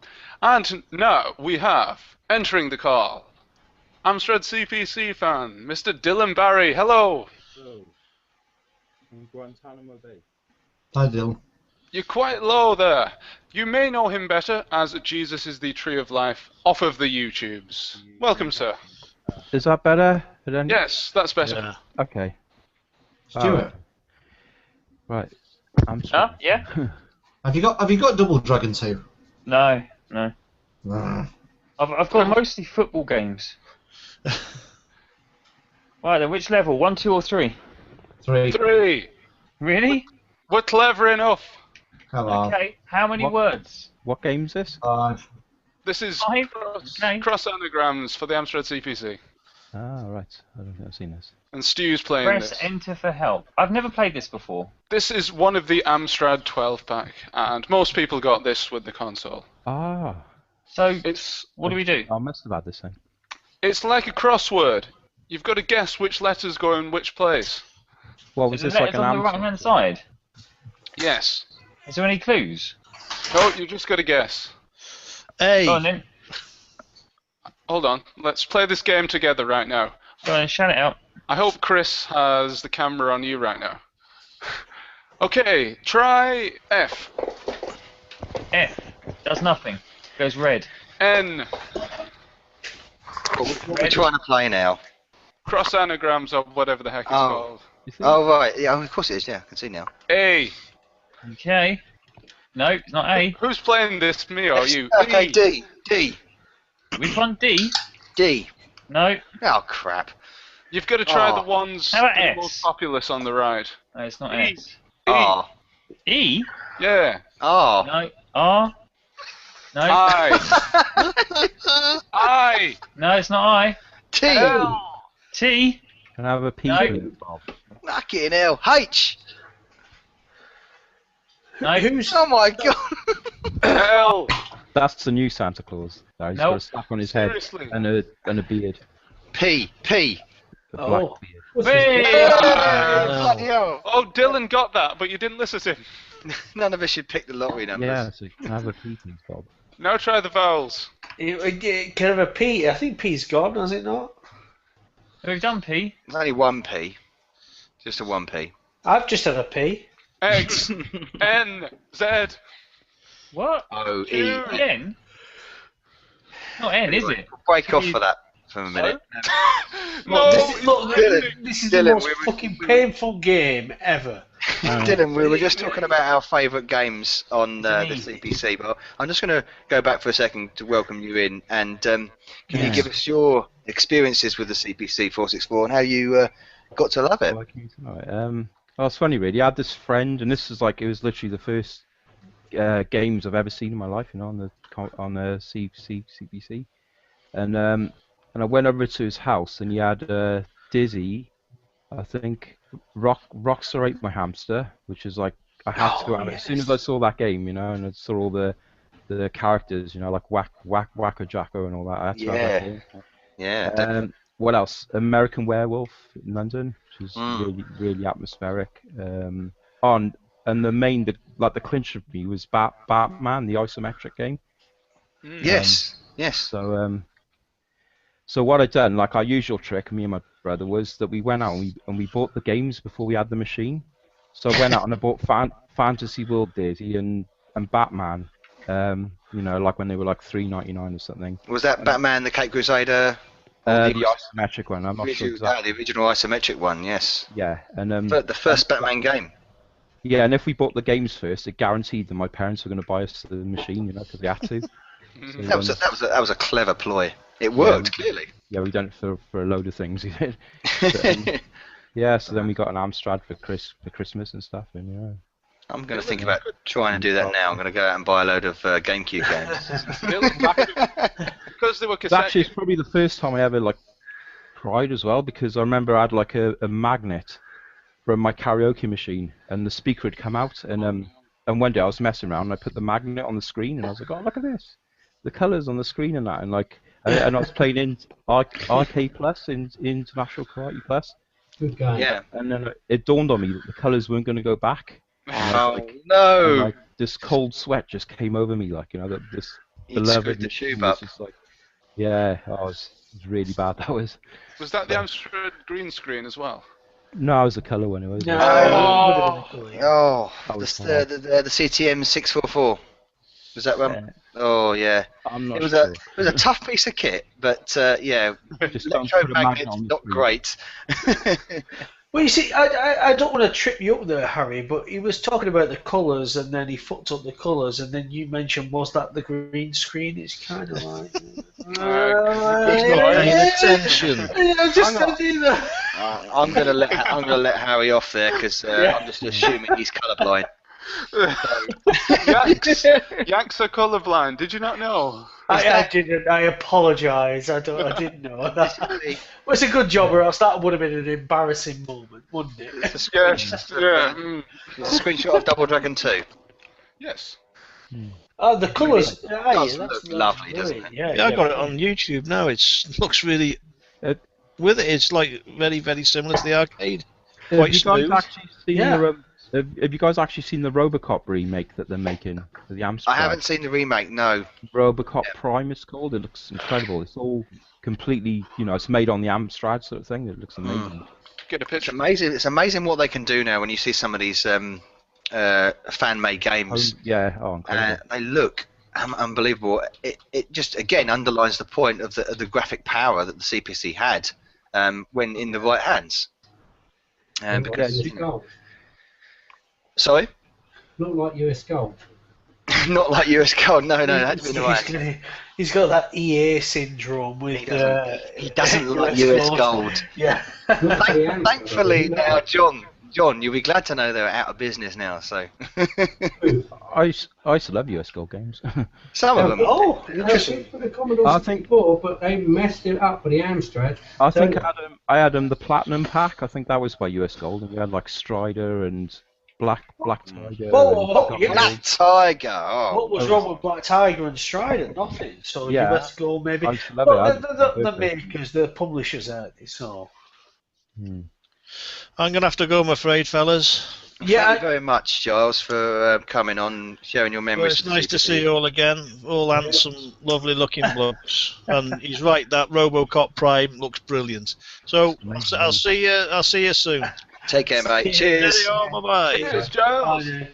B: And now we have, entering the call, Amstrad CPC fan, Mr. Dylan Barry. Hello.
H: Hello. From Guantanamo Bay.
D: Hi, Dylan.
B: You're quite low there. You may know him better as Jesus is the Tree of Life off of the YouTubes. Welcome, sir.
H: Is that better?
B: Yes, that's better.
E: Yeah.
H: Okay.
D: Stuart.
H: Right. I'm
F: Yeah?
D: Have you got Double Dragon 2?
F: No.
D: Nah.
F: I've got mostly football games. Right then, which level? 1, 2, or 3?
D: 3.
B: 3.
F: Really?
B: We're clever enough.
D: Come on.
F: Okay, how many words?
H: What game's this?
D: 5.
B: This is
F: 5? Okay.
B: cross anagrams for the Amstrad CPC.
H: Ah, right. I don't think I've seen this.
B: And Stu's playing
F: Press
B: this.
F: enter for help. I've never played this before.
B: This is one of the Amstrad 12-pack, and most people got this with the console.
H: Ah.
F: So,
B: It's
F: what do we do?
H: I must have had this thing.
B: It's like a crossword. You've got to guess which letters go in which place.
H: What was
F: Is
H: this
F: the
H: like
F: letters
H: an
F: on the right-hand side?
B: Yes.
F: Is there any clues?
B: No, you just got to guess.
E: Hey.
F: Go on then.
B: Hold on. Let's play this game together right now.
F: Go on and shout it out.
B: I hope Chris has the camera on you right now. Okay, try F.
F: F. Does nothing. Goes red.
B: N.
A: What we're trying to play now.
B: Cross anagrams of whatever the heck it's called.
H: You see?
A: Oh right, yeah, of course it is. Yeah, I can see now.
B: A.
F: Okay. No, not A.
B: Who's playing this? Me or you?
A: Okay,
B: E.
A: D.
F: Which one? D?
A: D.
F: No.
A: Oh crap.
B: You've got to try
A: Oh.
B: the ones
F: How about
B: that are
F: S?
B: most populous on the right.
F: No, it's not
B: E.
F: S.
B: E.
A: Oh.
F: E?
B: Yeah.
A: Oh.
F: No. R? No.
B: I. I.
F: No, it's not I.
A: T.
B: L.
F: T?
H: Can I have a P,
F: No.
H: please, Bob?
A: Fucking hell. H.
F: No.
C: Who's
A: Oh my god.
B: L.
H: That's the new Santa Claus. He's got a
F: Nope.
H: stack on his head
B: Seriously.
H: and a beard,
A: P.
H: a black
C: Oh.
H: beard.
C: what's his
F: Hey!
C: name?
A: Bloody hell.
B: Oh, Dylan got that, but you didn't listen to him.
A: None of us should pick the lottery numbers.
H: Yeah, so can I have a P, please, Bob?
B: Now try the vowels.
C: Can I have a P? I think P's gone, has it not?
F: We've done P.
A: There's only one P. Just a 1p.
C: I've just had a P.
B: X. N. Z.
F: What?
A: O. E.
B: Q.
F: N? Not N, is it?
A: Break off for that for a minute.
B: No.
C: This is the
A: Dylan,
C: most
A: we were-
C: fucking painful game ever.
A: Dylan, we were just talking about our favourite games on the CPC, but I'm just going to go back for a second to welcome you in. And can you give us your experiences with the CPC464 and how you got to love it?
H: Well, it's funny, really. I had this friend, and this is like, it was literally the first games I've ever seen in my life, you know, on the CPC. And I went over to his house, and he had Dizzy, I think, Rockstar My Hamster, which is like, I had to go out as soon as I saw that game, you know, and I saw all the characters, you know, like Wacko Jacko and all that. I had to have that game.
A: Yeah.
H: What else? American Werewolf in London, which was really atmospheric. And the main, the clinch of me was Batman, the isometric game.
A: Yes.
H: So what I'd done, like our usual trick, me and my brother, was that we went out and we bought the games before we had the machine. So I went out and I bought Fantasy World Daisy and Batman. You know, like when they were like $3.99 or something.
A: Was that Batman the Cape Crusader?
H: The isometric one, I'm not sure exactly.
A: The original isometric one, yes.
H: Yeah, and
A: the first Batman game.
H: Yeah, and if we bought the games first, it guaranteed that my parents were going to buy us the machine, you know, because they had to. So
A: that was a clever ploy. It worked, clearly.
H: Yeah, we done it for a load of things. We did. Yeah, so then we got an Amstrad for Christmas and stuff, and yeah.
A: I'm going to think about trying to do that now. I'm going to go out and buy a load of GameCube games.
B: Because they were cassette.
H: Actually, it's probably the first time I ever like cried as well, because I remember I had like a magnet from my karaoke machine, and the speaker had come out, and one day I was messing around, and I put the magnet on the screen, and I was like, oh, look at this, the colours on the screen and that, and like, and I was playing in RK Plus, in International Karate Plus.
G: Good game.
A: Yeah.
H: And then it dawned on me that the colours weren't going to go back.
A: Oh,
H: and,
A: no!
H: like, this cold sweat just came over me, like, you know, that this beloved
A: the tube
H: was
A: up.
H: just like, yeah, it was really bad. That was.
B: Was that the Amstrad green screen as well?
H: No, it was the colour one. It was.
C: No.
A: The CTM 644. Was that one?
H: Yeah.
A: Oh yeah.
H: I'm not
A: It was
H: sure.
A: it was a tough piece of kit, but yeah,
H: Just don't put a magnet
A: electromagnets
H: on the
A: not
H: screen.
A: great.
C: Well, you see, I don't want to trip you up there, Harry, but he was talking about the colours, and then he fucked up the colours, and then you mentioned, was that the green screen? It's kind of like...
E: He's not paying attention.
C: I just don't either.
A: I'm gonna let Harry off there because I'm just assuming he's colourblind.
B: Yanks are colourblind. Did you not know?
C: I didn't. I apologise. I didn't know that. Well, it's a good job, or else that would have been an embarrassing moment, wouldn't it?
A: It's a screenshot of Double Dragon 2.
B: Yes.
C: Oh, the colours.
A: Does look lovely, doesn't it?
C: Yeah,
E: I got it on YouTube now. It looks really. With it, it's like very, very similar to the arcade. Quite smooth.
H: Have you guys actually seen the RoboCop remake that they're making for the Amstrad?
A: I haven't seen the remake. No.
H: RoboCop Prime it's called. It looks incredible. It's all completely, you know, it's made on the Amstrad sort of thing. It looks amazing.
B: Get a
A: It's
B: picture.
A: amazing. It's amazing what they can do now when you see some of these fan-made games.
H: Incredible.
A: They look unbelievable. It just again underlines the point of the graphic power that the CPC had when in the right hands. Because
G: US Gold.
A: Sorry.
G: Not like US Gold.
A: Not like US Gold. No, that's been right.
C: He's got that EA syndrome with.
A: He doesn't like US Gold.
C: Yeah.
A: Thankfully now, John, you'll be glad to know they're out of business now. So.
H: I used to love US Gold games.
A: Some of them.
C: Oh, interesting.
G: For the Commodore 64, but they messed it up for the Amstrad.
H: I think I had the Platinum Pack. I think that was by US Gold, and we had like Strider and Black Tiger.
A: Black Tiger. Oh.
C: What was wrong with Black Tiger and Strider? Nothing. So
H: Yeah.
C: you let's go maybe.
H: I used to love
C: Well,
H: it.
C: the makers, the publishers out there. So.
E: I'm going to have to go, I'm afraid, fellas.
A: Thank you very much, Giles, for coming on, sharing your memories.
E: Well, it's nice to see you all again. All handsome, lovely-looking blokes. And he's right, that RoboCop Prime looks brilliant. So I'll see you soon.
A: Take care, mate. Cheers.
E: Bye-bye.
B: Cheers, Giles.
A: And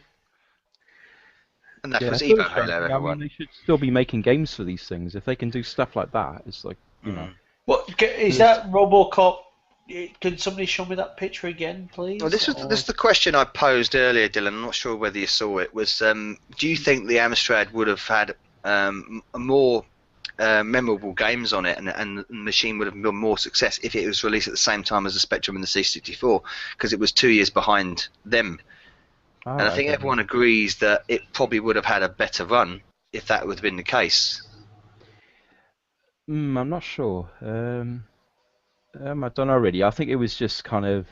A: that was Evo Halo,
H: I
A: everyone.
H: mean, they should still be making games for these things. If they can do stuff like that, it's like, you know.
C: What is that RoboCop? Can somebody show me that picture again, please?
A: Well, this is the question I posed earlier, Dylan. I'm not sure whether you saw it. Was do you think the Amstrad would have had more memorable games on it, and the machine would have been more success if it was released at the same time as the Spectrum and the C64, because it was 2 years behind them? And I think everyone agrees that it probably would have had a better run if that would have been the case.
H: I'm not sure. I don't know really. I think it was just kind of.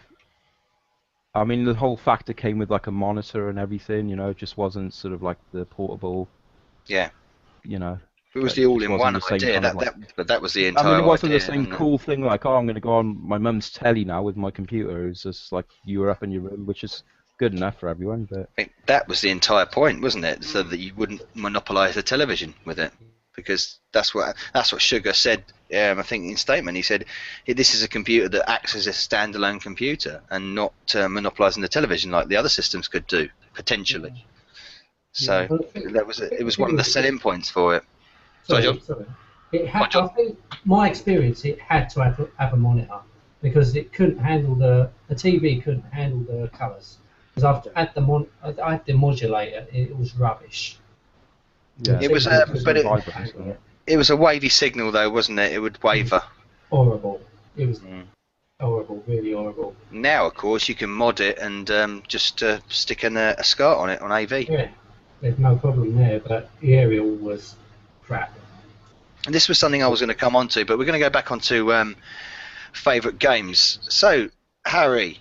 H: I mean, the whole factor came with like a monitor and everything. You know, it just wasn't sort of like the portable.
A: Yeah.
H: You know.
A: It was the all-in-one idea. But that was the entire.
H: I mean, it wasn't
A: idea,
H: the same cool thing like, oh, I'm going to go on my mum's telly now with my computer. It was just like you were up in your room, which is good enough for everyone. But
A: I think that was the entire point, wasn't it? So that you wouldn't monopolise the television with it, because that's what Sugar said. I think in statement he said, this is a computer that acts as a standalone computer and not monopolising the television like the other systems could do potentially. So it was one of the selling points for it. Sorry, John.
G: It had, I think my experience, it had to have a monitor because it couldn't handle the TV couldn't handle the colours. Because I had the modulator, it was rubbish.
H: yeah,
A: It was, it was a wavy signal though, wasn't it? It would waver.
G: Horrible. It was horrible, really horrible.
A: Now, of course, you can mod it and just stick a SCART on it on AV.
G: Yeah, there's no problem there, but the aerial was crap.
A: And this was something I was going to come on to, but we're going to go back onto favourite games. So, Harry,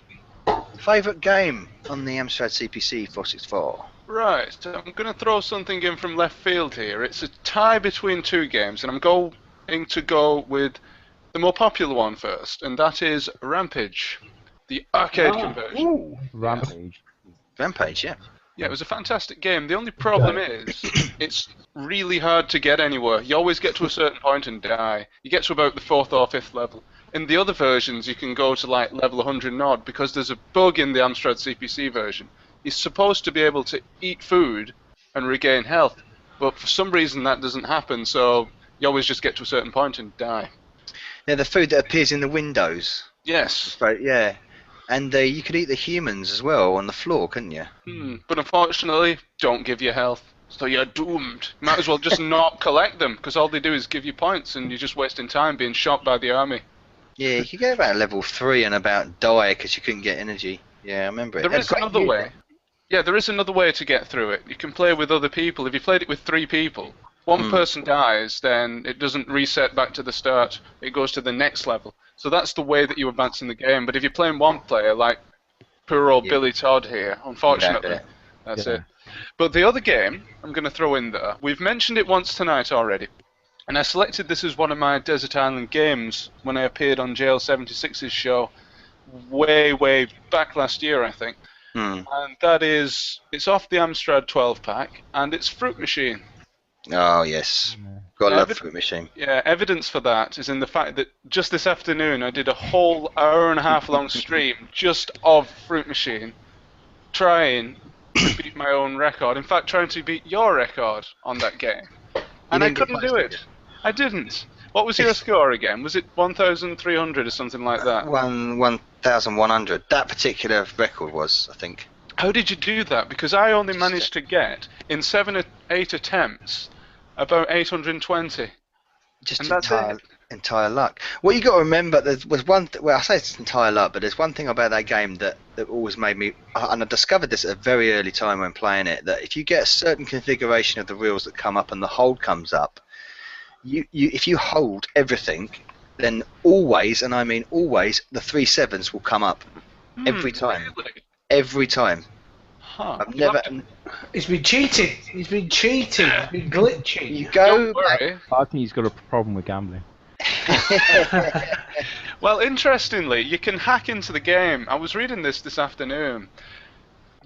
A: favourite game on the Amstrad CPC464?
B: Right, I'm going to throw something in from left field here. It's a tie between two games, and I'm going to go with the more popular one first, and that is Rampage, the arcade conversion.
H: Ooh, Rampage.
A: Rampage, yeah.
B: Yeah, it was a fantastic game. The only problem is, it's really hard to get anywhere. You always get to a certain point and die. You get to about the 4th or 5th level. In the other versions, you can go to like level 100 and odd, because there's a bug in the Amstrad CPC version. You're supposed to be able to eat food and regain health, but for some reason that doesn't happen, so you always just get to a certain point and die.
A: Yeah, the food that appears in the windows.
B: Yes.
A: Right, yeah. And you could eat the humans as well on the floor, couldn't you?
B: But unfortunately, don't give you health, so you're doomed. You might as well just not collect them, because all they do is give you points, and you're just wasting time being shot by the army.
A: Yeah, you could go about level 3 and about die because you couldn't get energy. Yeah, I remember it.
B: There is another way. Yeah, there is another way to get through it. You can play with other people. If you played it with 3 people, one person dies, then it doesn't reset back to the start. It goes to the next level. So that's the way that you advance in the game. But if you're playing one player, like poor old Billy Todd here, unfortunately, that's it. But the other game I'm going to throw in there, we've mentioned it once tonight already. And I selected this as one of my Desert Island games when I appeared on JL76's show way back last year, I think. And that is, it's off the Amstrad 12 pack, and it's Fruit Machine.
A: Oh, yes. Gotta love Fruit Machine.
B: Yeah, evidence for that is in the fact that just this afternoon I did a whole hour-and-a-half long stream just of Fruit Machine, trying to beat my own record. In fact, trying to beat your record on that game. And I couldn't do it. I didn't. What was your score again? Was it 1,300 or something like that?
A: 1,100. That particular record was, I think.
B: How did you do that? Because I only managed to get, in 7 or 8 attempts, about 820.
A: Just entire luck. What you got to remember, there was one. Well, I say it's entire luck, but there's one thing about that game that always made me. And I discovered this at a very early time when playing it. That if you get a certain configuration of the reels that come up and the hold comes up, if you hold everything, then always, and I mean always, the 3 7s will come up every time.
B: Really?
A: Every time.
B: Huh.
A: I've never.
C: He's been cheating. He's been cheating. He's been glitching.
A: You go.
B: I
H: think he's got a problem with gambling.
B: Well, interestingly, you can hack into the game. I was reading this afternoon.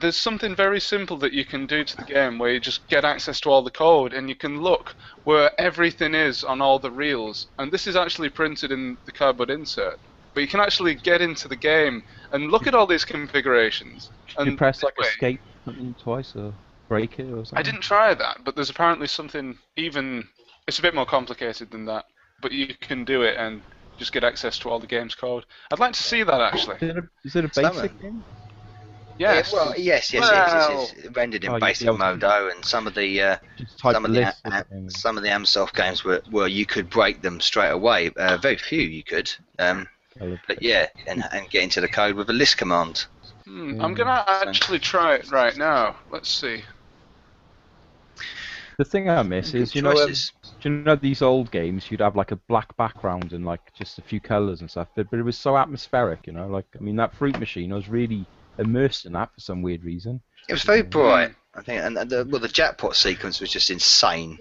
B: There's something very simple that you can do to the game where you just get access to all the code and you can look where everything is on all the reels. And this is actually printed in the cardboard insert. But you can actually get into the game and look at all these configurations.
H: You press like escape something twice or break it or something?
B: I didn't try that, but there's apparently something even... It's a bit more complicated than that. But you can do it and just get access to all the game's code. I'd like to see that, actually.
H: Is it a basic game?
B: Yes.
A: Yeah, well, yes. It's rendered in basic mode, though, and some of the Amsoft games were you could break them straight away. Very few you could. But yeah, and get into the code with a list command.
B: I'm gonna actually try it right now. Let's see.
H: The thing I miss is, do you know these old games? You'd have like a black background and like just a few colours and stuff, but it was so atmospheric, you know. Like, I mean, that Fruit Machine, I was really immersed in that for some weird reason.
A: It was very bright, I think, and the jackpot sequence was just insane.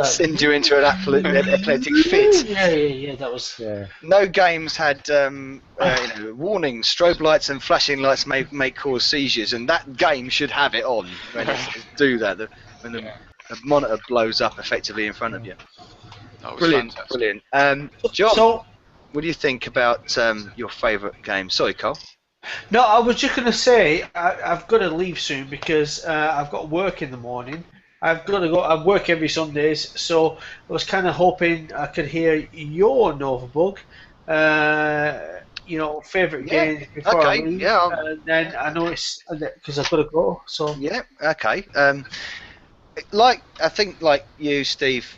A: Send you into an athletic fit.
C: Yeah, that was... Yeah.
A: No games had warning, strobe lights and flashing lights may cause seizures, and that game should have it on when it do that. When the monitor blows up effectively in front of you.
B: That was
A: Brilliant. John,
C: So,
A: what do you think about your favourite game? Sorry, Cole.
C: no, I was just going to say, I've got to leave soon because I've got work in the morning. I've got to go. I work every Sundays, so I was kind of hoping I could hear your Novabug, favourite games before I leave.
A: Yeah.
C: And then I know it's because I've got to go. So
A: yeah, okay. I think like you, Steve,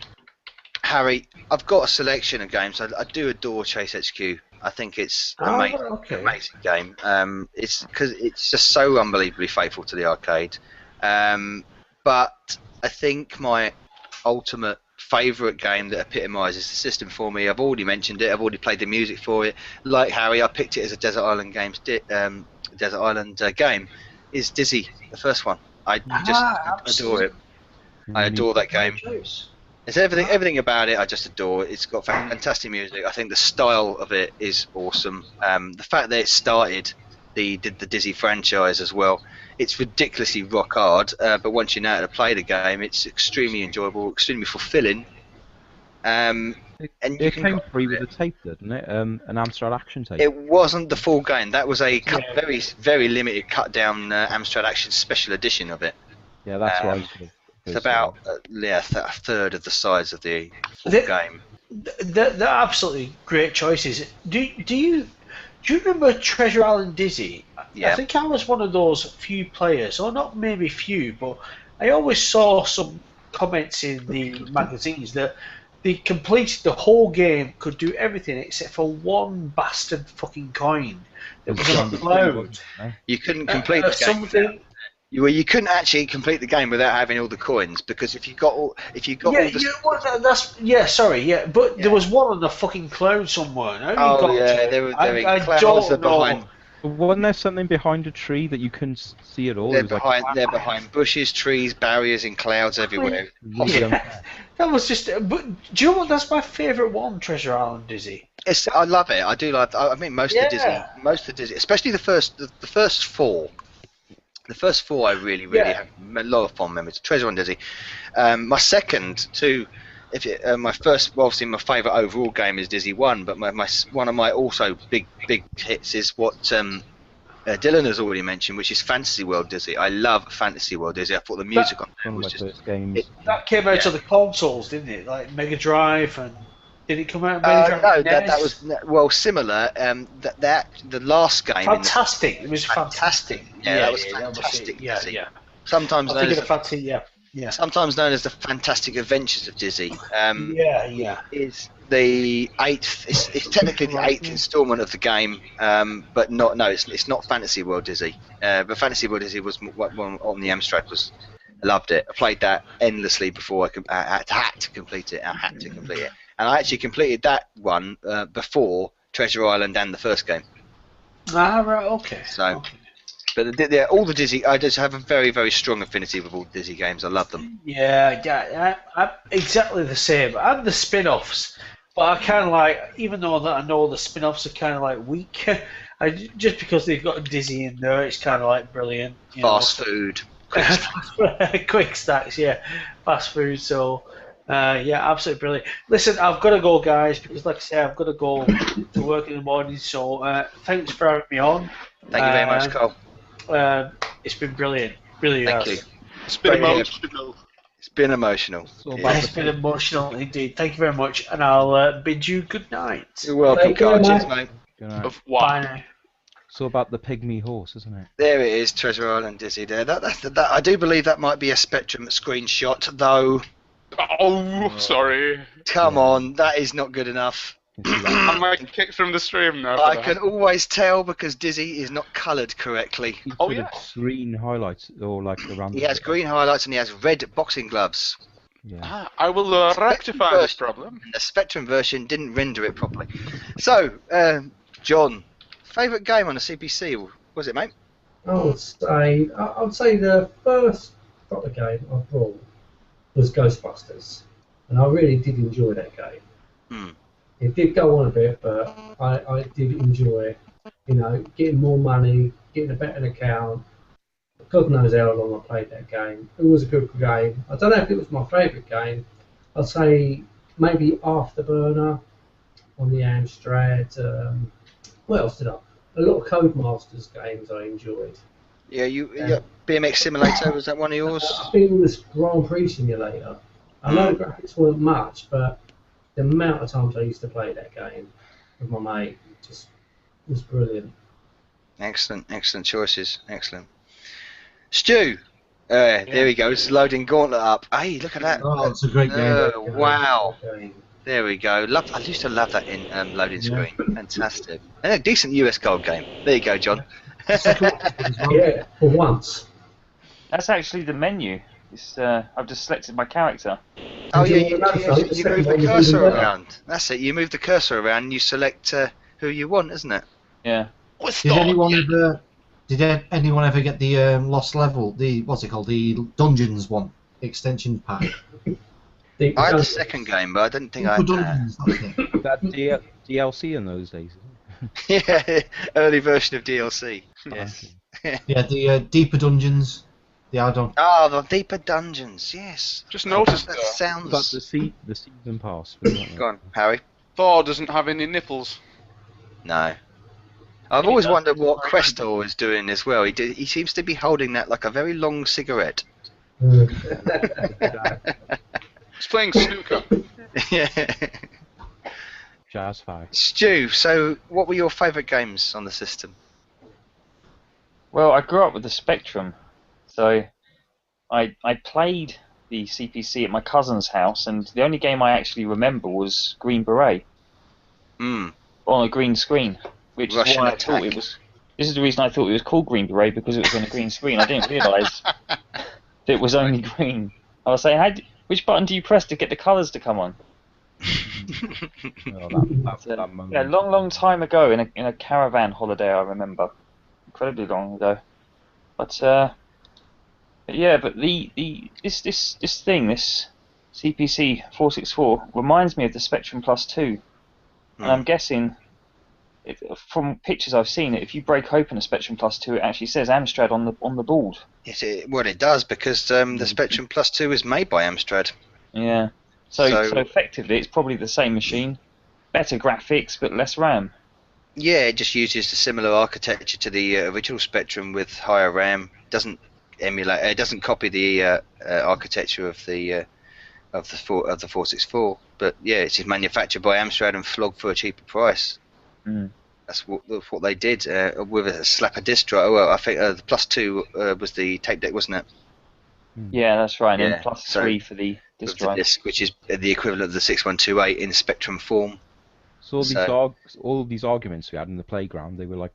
A: Harry, I've got a selection of games. I do adore Chase HQ. I think it's an amazing game. It's because it's just so unbelievably faithful to the arcade. But I think my ultimate favourite game that epitomises the system for me, I've already mentioned it. I've already played the music for it. Like Harry, I picked it as a Desert Island game. Is Dizzy, the first one. I just adore it. I adore that game. It's everything about it I just adore. It's got fantastic music. I think the style of it is awesome. The fact that it started the Dizzy franchise as well. It's ridiculously rock hard, but once you know how to play the game, it's extremely enjoyable, extremely fulfilling. And
H: it came free with a tape, didn't it? An Amstrad Action tape.
A: It wasn't the full game. That was a very, very limited cut down Amstrad Action special edition of it.
H: Yeah, that's right.
A: It's about a third of the size of the full game.
C: They're absolutely great choices. Do you remember Treasure Island Dizzy?
A: Yeah.
C: I think I was one of those few players, or not maybe few, but I always saw some comments in the magazines that they completed the whole game, could do everything except for one bastard fucking coin that was on the cloud.
A: You couldn't complete the game. You couldn't actually complete the game without having all the coins, because if you got all the
C: but there was one on the fucking cloud somewhere.
A: There were clouds behind.
H: Wasn't there something behind a tree that you couldn't see at all?
A: They're behind bushes, trees, barriers, and clouds everywhere.
C: Yeah. That was just. But do you know what? That's my favourite one, Treasure Island Dizzy.
A: I love it. I do love. I mean, most of the Dizzy, especially the first four. The first four I really have a lot of fond memories. Treasure Island Dizzy. My second two, my first, well, obviously my favourite overall game is Dizzy 1, but one of my also big hits is what Dylan has already mentioned, which is Fantasy World Dizzy. I love Fantasy World Dizzy. I thought the music on it was just...
C: That came out of the consoles, didn't it? Like Mega Drive and Did it come out on Mega Drive?
A: No, that was well similar. The last game.
C: Fantastic! It was fantastic.
A: Yeah, that was fantastic.
C: Yeah.
A: Sometimes known
C: as
A: sometimes known as the Fantastic Adventures of Dizzy. Is the 8th? It's technically the 8th instalment of the game, but not. No, it's not Fantasy World Dizzy. But Fantasy World Dizzy was one on the Amstrad. I loved it. I played that endlessly before I had to complete it. And I actually completed that one before Treasure Island and the first game.
C: Ah, right, okay.
A: So, but all the Dizzy, I just have a very, very strong affinity with all the Dizzy games. I love them.
C: Yeah, I'm exactly the same. And the spin-offs, but I kind of like, even though that I know the spin-offs are kind of like weak, just because they've got Dizzy in there, it's kind of like brilliant.
A: Fast food.
C: Quick stacks, yeah. Fast food, so... absolutely brilliant. Listen, I've got to go, guys, because like I say, I've got to go to work in the morning. So thanks for having me on.
A: Thank you very much, Cole.
C: It's been brilliant. Really
A: Thank you.
B: It's been emotional.
A: It's been emotional.
C: It's been emotional indeed. Thank you very much, and I'll bid you good night.
A: You're welcome, Carl. Cheers, mate.
B: Of what?
C: Bye now.
H: It's all about the pygmy horse, isn't it?
A: There it is, Treasure Island Dizzy. There. That I do believe that might be a Spectrum screenshot, though.
B: Oh, sorry.
A: Come on, that is not good enough.
B: I might kick from the stream now.
A: I can always tell because Dizzy is not coloured correctly.
H: Green highlights or like around.
A: He has green highlights and he has red boxing gloves.
H: Yeah.
B: I will rectify this problem.
A: The Spectrum version didn't render it properly. So, John, favourite game on the CPC? What was it, mate?
G: I would say the first proper game I brought was Ghostbusters, and I really did enjoy that game. It did go on a bit, but I did enjoy, getting more money, getting a better account. God knows how long I played that game. It was a good game. I don't know if it was my favourite game. I'd say maybe Afterburner on the Amstrad. What else did I? A lot of Codemasters games I enjoyed.
A: Yeah, BMX Simulator, was that one of yours?
G: I think it was Grand Prix Simulator. I know the graphics weren't much, but the amount of times I used to play that game with my mate just was brilliant.
A: Excellent choices. Excellent. Stu, there he goes, loading Gauntlet up. Hey, look at that.
D: Oh, it's a great game.
A: Wow. There we go. I used to love that in loading screen. Fantastic. And a decent US gold game. There you go, John.
G: Yeah, for once.
F: That's actually the menu. I've just selected my character.
A: Oh yeah, you move the cursor around. That's it. You move the cursor around and you select who you want, isn't it?
F: Yeah.
D: Did anyone ever get the Lost Level? What's it called? The Dungeons one extension pack.
A: I had the second game, but I didn't think I had
H: that DLC in those days.
A: Yeah, early version of DLC. Yes.
D: Yeah, the Deeper Dungeons. The add-on.
A: Oh, the Deeper Dungeons. Yes.
B: Just noticed
A: that sounds.
H: But the season pass.
A: Go on, Harry.
B: Thor doesn't have any nipples.
A: No. I've always wondered what Questor is doing as well. He seems to be holding that like a very long cigarette.
B: He's playing snooker.
A: Yeah.
H: Jazz fire.
A: Stu, so what were your favourite games on the system?
F: Well, I grew up with the Spectrum, so I played the CPC at my cousin's house, and the only game I actually remember was Green Beret on a green screen, which is why I thought it was. This is the reason I thought it was called Green Beret, because it was on a green screen. I didn't realise that it was only green. I was saying, which button do you press to get the colours to come on? Yeah, long time ago in a caravan holiday, I remember, incredibly long ago. But this thing, this CPC464, reminds me of the Spectrum Plus 2, and I'm guessing from pictures I've seen, if you break open a Spectrum Plus 2, it actually says Amstrad on the board. Yes,
A: it does, because the Spectrum Plus 2 is made by Amstrad.
F: Yeah. So effectively, it's probably the same machine, better graphics, but less RAM.
A: Yeah, it just uses a similar architecture to the original Spectrum with higher RAM. Doesn't emulate. It doesn't copy the architecture of the of the 464. But yeah, it's manufactured by Amstrad and flogged for a cheaper price. That's what they did with a slap of disc drive. Well, I think the +2 was the tape deck, wasn't it?
F: Yeah, that's right. And
A: Yeah,
F: then +3 for the disc drive.
A: The disc, which is the equivalent of the 6128 in Spectrum form.
H: So all these arguments we had in the playground, they were like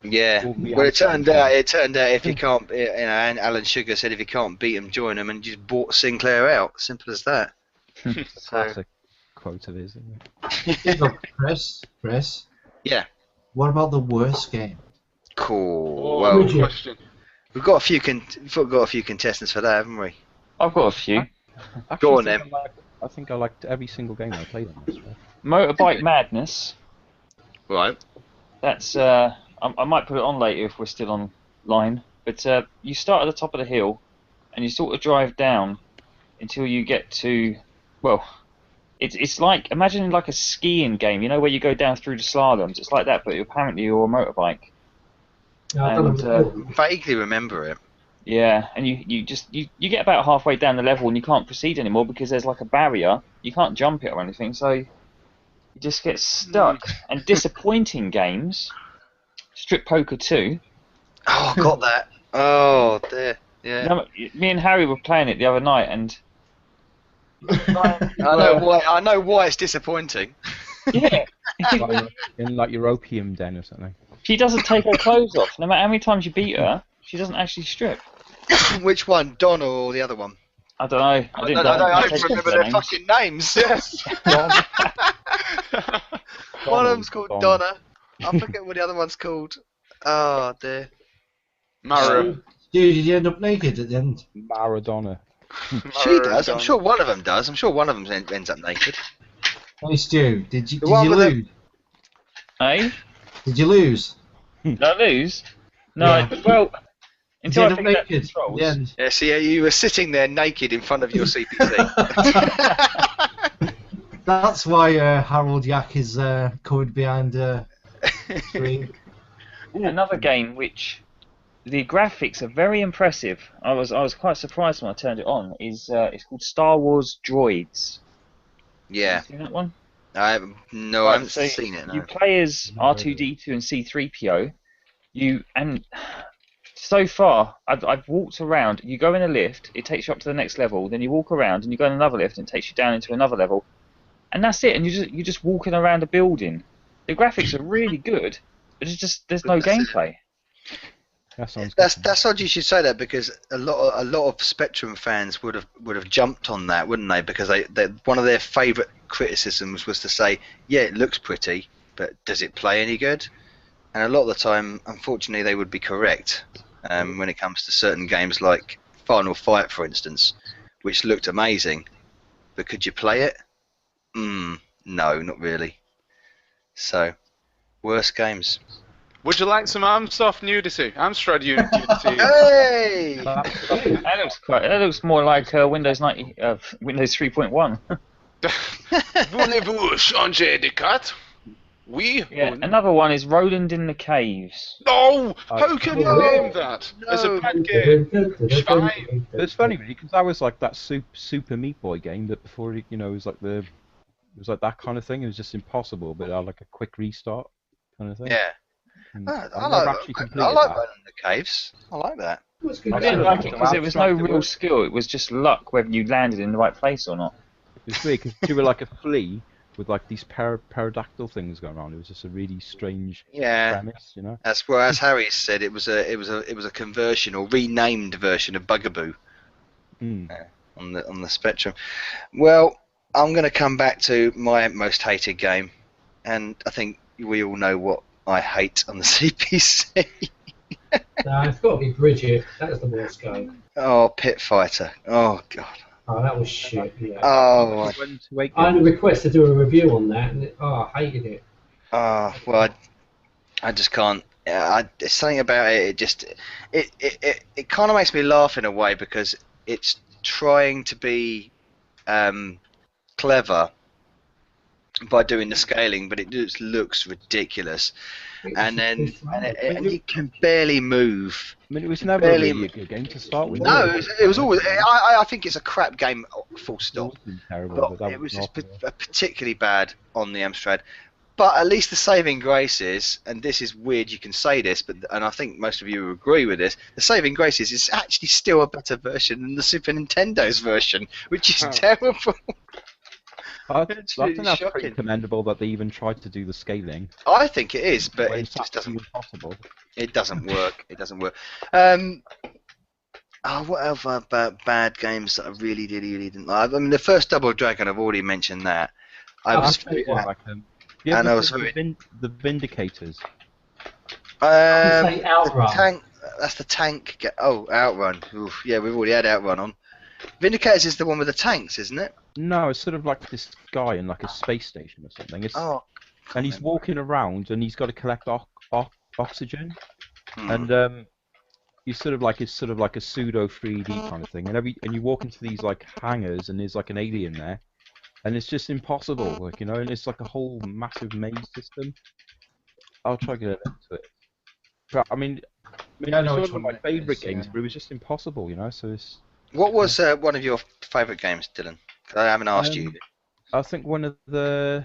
A: yeah. Well, it turned out if you can't, and Alan Sugar said if you can't beat them, join them, and just bought Sinclair out. Simple as that.
H: Classic quote of his, isn't it?
D: Look, Chris.
A: Yeah.
D: What about the worst game?
A: Cool.
B: Oh,
A: Well,
B: good question.
A: we've got a few contestants for that, haven't we?
F: I've got a few.
H: Actually,
A: Go on then.
H: I think I liked every single game I played on this.
F: Motorbike Madness.
A: Right.
F: That's I might put it on later if we're still online. But you start at the top of the hill, and you sort of drive down until you get to, well, it's like, imagine like a skiing game, you know, where you go down through the slaloms. It's like that, but apparently you're a motorbike. And,
A: Vaguely remember it.
F: yeah, and you get about halfway down the level and you can't proceed anymore because there's like a barrier. You can't jump it or anything, so you just get stuck. And disappointing games, Strip Poker 2.
A: Oh, got that. Oh, dear. Yeah.
F: No, me and Harry were playing it the other night, and
A: I know why it's disappointing.
F: yeah,
H: In like your opium den or something.
F: she doesn't take her clothes off. No matter how many times you beat her, she doesn't actually strip.
A: Which one, Donna or the other one?
F: I don't know. I
A: I
F: didn't
A: don't remember their fucking names. Yes. One of them's called Donna. I forget what the other one's called. Oh dear.
B: Mara.
D: Dude, did you end up naked at the end?
H: Maradona.
A: She does. I'm sure one of them does. I'm sure one of them ends up naked.
D: Hey Stu, did you
A: one with
D: lose?
F: Eh?
D: Did you lose?
F: Did I lose? No.
D: Yeah.
F: Well,
D: Did you
F: until I
D: end up
F: figured out the
D: naked at
F: controls.
D: the end?
A: Yeah. See, you were sitting there naked in front of your CPC.
D: That's why Harold Yack is covered behind screen.
F: Another game which the graphics are very impressive. I was quite surprised when I turned it on. Is it's called Star Wars Droids.
A: Yeah.
F: You seen that one?
A: I haven't
F: So
A: seen it. No.
F: You play as R2D2 and C3PO. And so far I've walked around. You go in a lift, it takes you up to the next level. Then you walk around and you go in another lift, and it takes you down into another level. And that's it. And you're just walking around a building. The graphics are really good, but it's just there's no gameplay.
H: That sounds good.
A: That's odd you should say that, because a lot of Spectrum fans would have jumped on that, wouldn't they? Because they one of their favourite criticisms was to say, yeah, it looks pretty, but does it play any good? And a lot of the time, unfortunately, they would be correct when it comes to certain games like Final Fight, for instance, which looked amazing, but could you play it? No, not really. So, worst games.
B: Would you like some Amstrad nudity? Amstrad nudity.
A: Hey!
F: That looks more like Windows 3.1.
B: Voulez-vous changer de carte? Oui.
F: Yeah, another one is Roland in the Caves.
B: No! How can you name that? It's a bad game. Fine.
H: It's funny really, because that was like that Super Meat Boy game that before it was like it was like that kind of thing. It was just impossible, but like a quick restart kind of thing.
A: Yeah.
H: And
A: I
H: never
A: like
H: actually completed
A: Roland
H: that.
A: in the Caves. I like that.
F: I didn't like it because there was no real skill. It was just luck whether you landed in the right place or not.
H: It was weird because you were like a flea with like these pterodactyl things going on. It was just a really strange premise, you know.
A: That's where, as Harry said, it was a conversion or renamed version of Bugaboo on the Spectrum. Well, I'm going to come back to my most hated game, and I think we all know what I hate on the CPC.
G: No, it's got to be Bridget. That was the worst game.
A: Oh, Pit Fighter. Oh God.
G: Oh, that was shit. Yeah.
A: Oh.
G: I had a request to do a review on that, and I hated it.
A: Well, I just can't. There's something about it. It kind of makes me laugh in a way, because it's trying to be clever by doing the scaling, but it just looks ridiculous. and you can barely move.
H: I mean, it was never really a good game to start with.
A: No, it was always. I think it's a crap game, full stop.
H: It was terrible,
A: but it was just particularly bad on the Amstrad. But at least the saving grace is, and this is weird you can say this, and I think most of you agree with this, the saving grace is it's actually still a better version than the Super Nintendo's version, which is terrible.
H: I think that's pretty commendable that they even tried to do the scaling.
A: I think it is, but it just doesn't.
H: Possible.
A: It doesn't work. It doesn't work. What other bad games that I really didn't like? I mean, the first Double Dragon, I've already mentioned that. And I was
H: the Vindicators.
G: Outrun.
A: That's the tank. Outrun. Oof, yeah, we've already had Outrun on. Vindicators is the one with the tanks, isn't it?
H: No, it's sort of like this guy in like a space station or something. And he's walking around and he's got to collect oxygen, and he's sort of like a pseudo 3D kind of thing. And you walk into these like hangars and there's like an alien there. And it's just impossible, like, you know, and it's like a whole massive maze system. I'll try to get into it. But I mean, it's one of my favourite games, but it was just impossible, you know. So it's.
A: What was one of your favourite games, Dylan? I haven't asked you.
H: I think the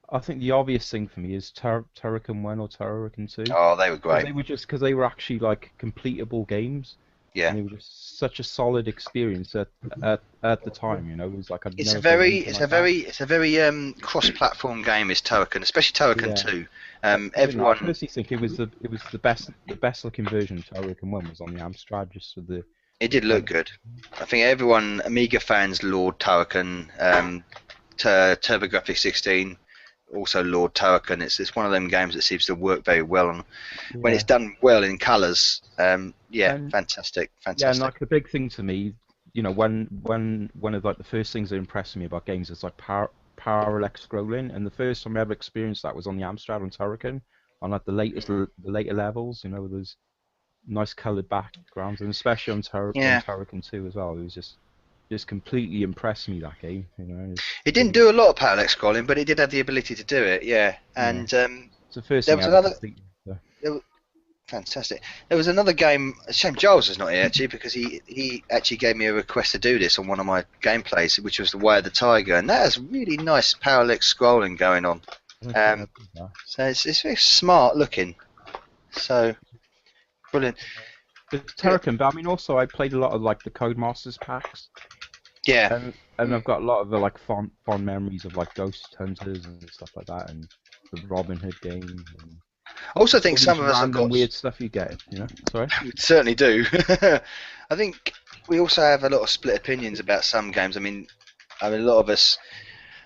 H: obvious thing for me is Turrican 1 or Turrican 2.
A: Oh, they were great.
H: They were just because they were actually like completable games.
A: Yeah.
H: And it was just such a solid experience at the time, you know. It was like
A: it's a very cross-platform game. Is Turrican, especially Turrican 2. Everyone.
H: I personally think it was the best looking version of Turrican 1 was on the Amstrad, just for the.
A: It did look good. I think everyone, Amiga fans, Lord Turrican, TurboGrafx 16. Also Lord Turrican. It's one of them games that seems to work very well on when it's done well in colours. Fantastic.
H: Yeah, and like the big thing to me, you know, when one of like the first things that impressed me about games is like parallel scrolling, and the first time I ever experienced that was on the Amstrad and Turrican on like the later levels, you know, with those nice coloured backgrounds, and especially on Turrican 2 as well. It was just completely impressed me, that game, you know.
A: It didn't do a lot of parallel scrolling, but it did have the ability to do it, and
H: it's the first
A: there
H: thing
A: was another fantastic. There was another game. Shame Giles is not here actually, because he actually gave me a request to do this on one of my gameplays, which was The Way of the Tiger, and that has really nice parallel scrolling going on. So it's very smart looking. So brilliant.
H: It's Turrican, but I mean also I played a lot of like the Codemasters packs.
A: Yeah.
H: And I've got a lot of the like fond memories of like Ghost Hunters and stuff like that, and the Robin Hood game. And
A: I also think some of us have got
H: weird stuff you get, you know. Sorry.
A: We certainly do. I think we also have a lot of split opinions about some games. I mean, a lot of us,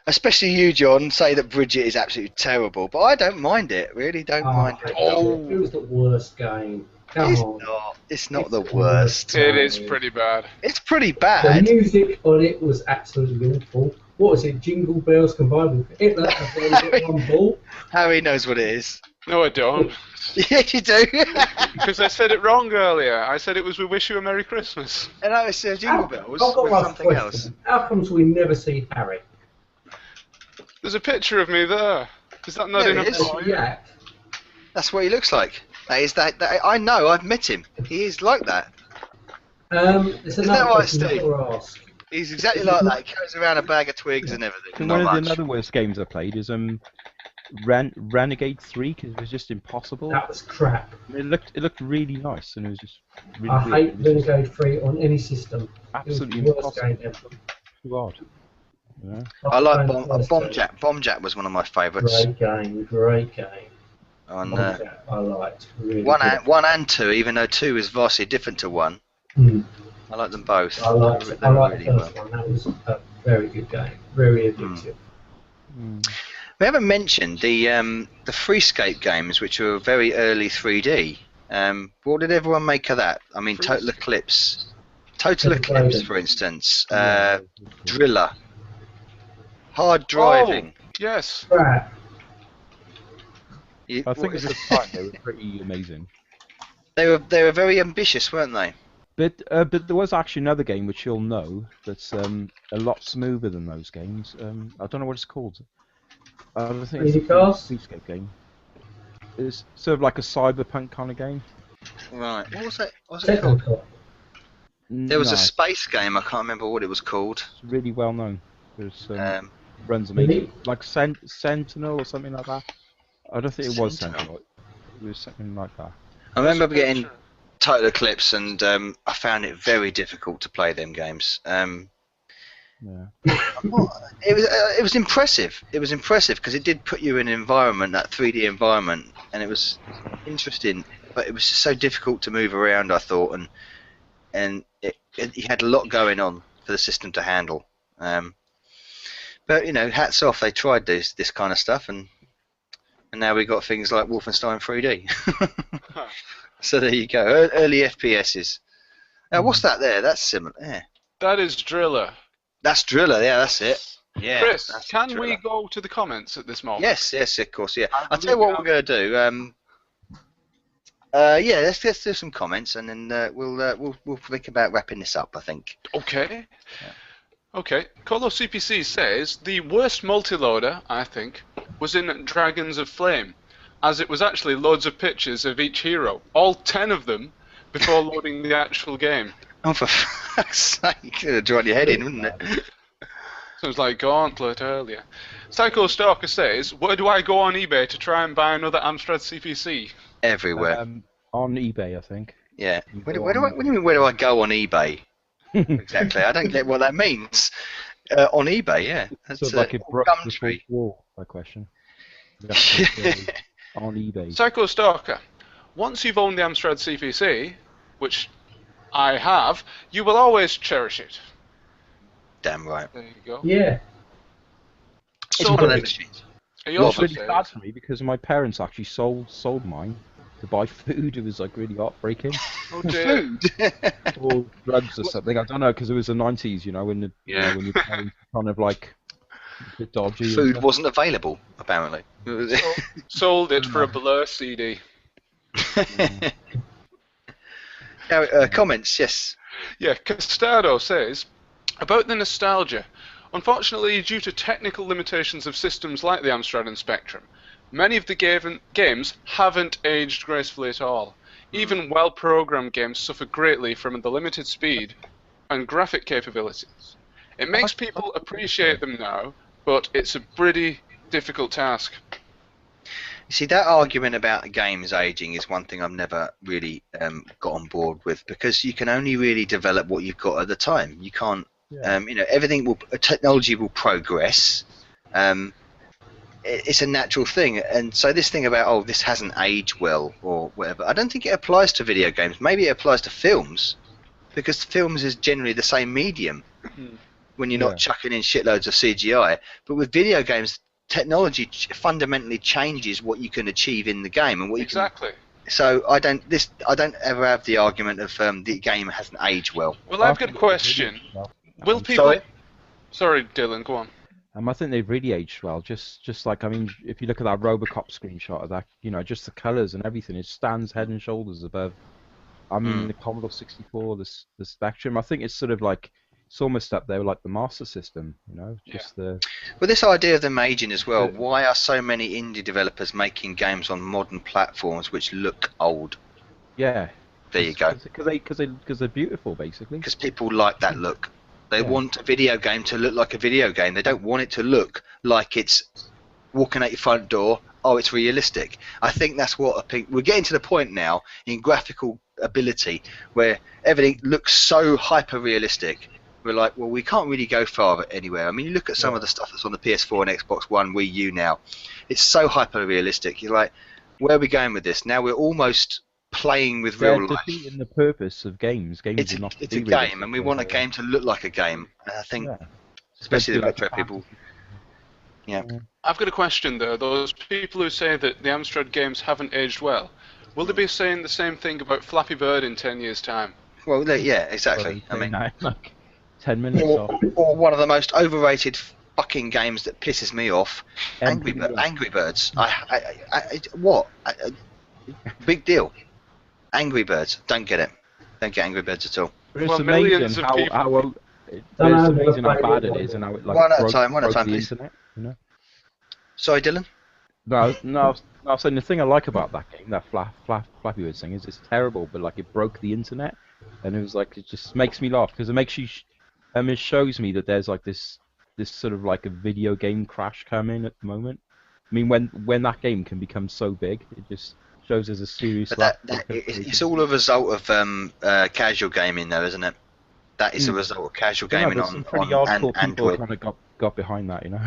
A: especially you, John, say that Bridget is absolutely terrible, but I don't mind it. Really, don't mind it.
G: It was the worst game.
A: It's not the worst.
B: It is pretty bad.
A: It's pretty bad.
G: The music on it was absolutely awful. What was it? Jingle Bells combined with Hitler on ball.
A: Harry knows what it is.
B: No, I don't.
A: Yes, you do.
B: Because I said it wrong earlier. I said it was "We Wish You a Merry Christmas."
A: And I said Jingle Bells with something else.
G: How comes we never see Harry?
B: There's a picture of me there. Is that not enough?
G: Yeah.
A: That's what he looks like. That I know. I've met him. He is like that.
G: Isn't that
A: right, Steve? He's exactly like that. He carries around a bag of twigs and everything.
H: One of the other worst games I played is Renegade 3, because it was just impossible.
G: That was crap.
H: It looked really nice, and it was just really
G: I hate Renegade 3 on any system.
H: Absolutely
G: impossible.
H: Too hard. Yeah.
A: I like Bombjack. Bombjack was one of my favourites.
G: Great game.
A: On,
G: I liked. Really
A: one and 2, even though 2 is vastly different to 1. I like them both.
G: I liked the first one. That was a very good game. Very addictive.
A: We haven't mentioned the Freescape games, which were very early 3D. What did everyone make of that? I mean, Total Eclipse, for instance, Driller, Hard Driving.
B: Oh, yes.
G: Right.
H: I think at the time they were pretty amazing.
A: They were very ambitious, weren't they?
H: But there was actually another game which you'll know that's a lot smoother than those games. I don't know what it's called. I think it's a Freescape game. It's sort of like a cyberpunk kind of game.
A: Right. What was that? What was it called?
G: Tabletop.
A: There was
H: No,
A: a space game. I can't remember what it was called.
H: it's really well known. There's runs
G: Really?
H: amazing, like Sentinel or something like that. I don't think it was
A: Sentinel.
H: Sentinel. It was something like that.
A: I remember getting Total Eclipse, and I found it very difficult to play them games.
H: Yeah.
A: It was impressive. It was impressive because it did put you in an environment, that 3D environment, and it was interesting. But it was just so difficult to move around, I thought, and it had a lot going on for the system to handle. But you know, hats off, they tried this kind of stuff, and now we got things like Wolfenstein 3D. So there you go, early FPSs. Now what's that there? That's similar. Yeah.
B: That is Driller.
A: That's Driller. Yeah, that's it. Yeah.
B: Chris, can we go to the comments at this moment?
A: Yes, of course. Yeah. I'll tell you what we're going to do. Yeah, let's do some comments, and then we'll think about wrapping this up, I think.
B: Okay. Yeah. Okay. Colo CPC says the worst multiloader, I think, was in Dragons of Flame, as it was actually loads of pictures of each hero, all 10 of them, before loading the actual game.
A: Oh, for fuck's sake! You could have drawn your head in, wouldn't it?
B: Sounds like Gauntlet earlier. Psycho Stalker says, where do I go on eBay to try and buy another Amstrad CPC?
A: Everywhere.
H: On eBay, I think.
A: Yeah. What do you mean, where do I go on eBay? Exactly. I don't get what that means. On eBay, yeah. That's
H: sort of like a Gumtree wall, that question. On eBay.
B: Psycho Stalker, once you've owned the Amstrad CPC, which I have, you will always cherish it.
A: Damn right.
B: There you go.
G: Yeah.
A: It's one of them machines.
H: It's really bad for me because my parents actually sold mine to buy food. It was like really heartbreaking.
B: Oh dear.
A: Food?
H: Or drugs or something. I don't know, because it was the 90s, you know, when when you kind of like a bit dodgy.
A: Food wasn't available, apparently.
B: Sold it for a Blur CD.
A: Now, comments, yes.
B: Yeah, Castado says, about the nostalgia. Unfortunately, due to technical limitations of systems like the Amstrad and Spectrum, many of the games haven't aged gracefully at all. Even well-programmed games suffer greatly from the limited speed and graphic capabilities. It makes people appreciate them now, but it's a pretty difficult task.
A: You see, that argument about the games aging is one thing I've never really got on board with, because you can only really develop what you've got at the time. You can't, you know, technology will progress. It's a natural thing, and so this thing about, oh, this hasn't aged well or whatever, I don't think it applies to video games. Maybe it applies to films, because films is generally the same medium when you're not chucking in shitloads of CGI. But with video games, technology fundamentally changes what you can achieve in the game and what you
B: exactly.
A: So I don't ever have the argument of the game hasn't aged well.
B: Well, I've got a question. Will people? Sorry, Dylan, go on.
H: I think they've really aged well. Just like, I mean, if you look at that RoboCop screenshot of that, you know, just the colours and everything, it stands head and shoulders above. I mean, the Commodore 64, the Spectrum. I think it's sort of like, it's almost up there like the Master System, you know. Well,
A: this idea of them aging as well. Why are so many indie developers making games on modern platforms which look old?
H: Yeah.
A: There you go.
H: Because they're beautiful, basically.
A: Because people like that look. They want a video game to look like a video game. They don't want it to look like it's walking out your front door. Oh, it's realistic. I think that's what we're getting to the point now in graphical ability where everything looks so hyper realistic. We're like, well, we can't really go far anywhere. I mean, you look at some of the stuff that's on the PS4 and Xbox One, Wii U now. It's so hyper realistic. You're like, where are we going with this? Now we're almost playing with real life.
H: They're defeating the purpose of games.
A: It's a game, and we want a game to look like a game. And I think, especially the retro people. Yeah.
B: I've got a question though. Those people who say that the Amstrad games haven't aged well, will they be saying the same thing about Flappy Bird in 10 years' time?
A: Well, yeah, exactly. I mean,
H: like 10 minutes
A: or one of the most overrated fucking games that pisses me off, Angry Birds. What? Big deal. Angry Birds. Don't get it. Don't get Angry Birds at all.
H: It's amazing how bad it is and how it like
A: one at a time.
H: the internet, you know?
A: Sorry, Dylan?
H: No, I was saying the thing I like about that game, that Flappy Bird thing, is it's terrible, but like it broke the internet, and it was like it just makes me laugh because it makes you, it shows me that there's like this sort of like a video game crash coming at the moment. I mean, when that game can become so big, it just shows there's a serious.
A: But it's all a result of casual gaming, though, isn't it? That is a result of casual gaming on
H: hardcore people
A: Android.
H: kind of got behind that, you know.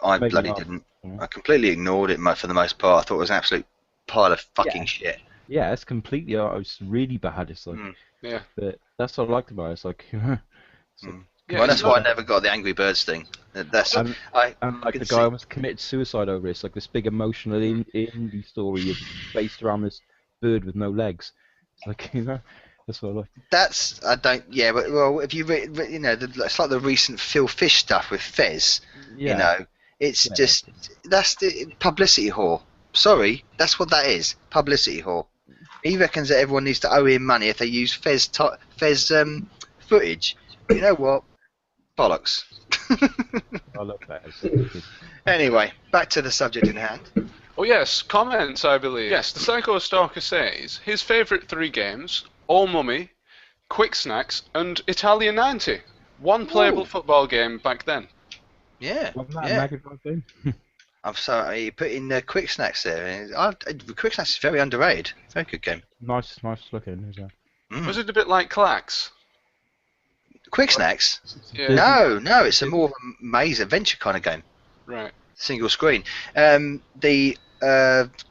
A: I bloody didn't. I completely ignored it for the most part. I thought it was an absolute pile of fucking shit.
H: Yeah, it's completely. It's really bad. It's like,
B: yeah.
H: But that's what I liked about it. It's like,
A: well, that's why I never got the Angry Birds thing. That's
H: and like the guy almost committed suicide over it. It's like this big emotional indie story based around this bird with no legs. It's like, you know. That's what I like.
A: That's but well, if you you know, it's like the recent Phil Fish stuff with Fez. You know, it's just that's the publicity whore. Sorry, that's what that is. Publicity whore. He reckons that everyone needs to owe him money if they use Fez footage. You know what? Bollocks.
H: I love that.
A: Anyway, back to the subject in hand.
B: Oh yes, comments, I believe. Yes, the Psycho Stalker says his favourite 3 games: All Mummy, Quick Snacks, and Italia 90. One playable football game back then.
A: Yeah.
H: Wasn't that a Mega Drive game?
A: I'm sorry, you put in Quick Snacks there. Quick Snacks is very underrated. Very good game.
H: Nice looking. Is that?
B: Was it a bit like Clax?
A: Quick Snacks?
B: Yeah.
A: No, it's a more of a maze adventure kind of game.
B: Right.
A: Single screen.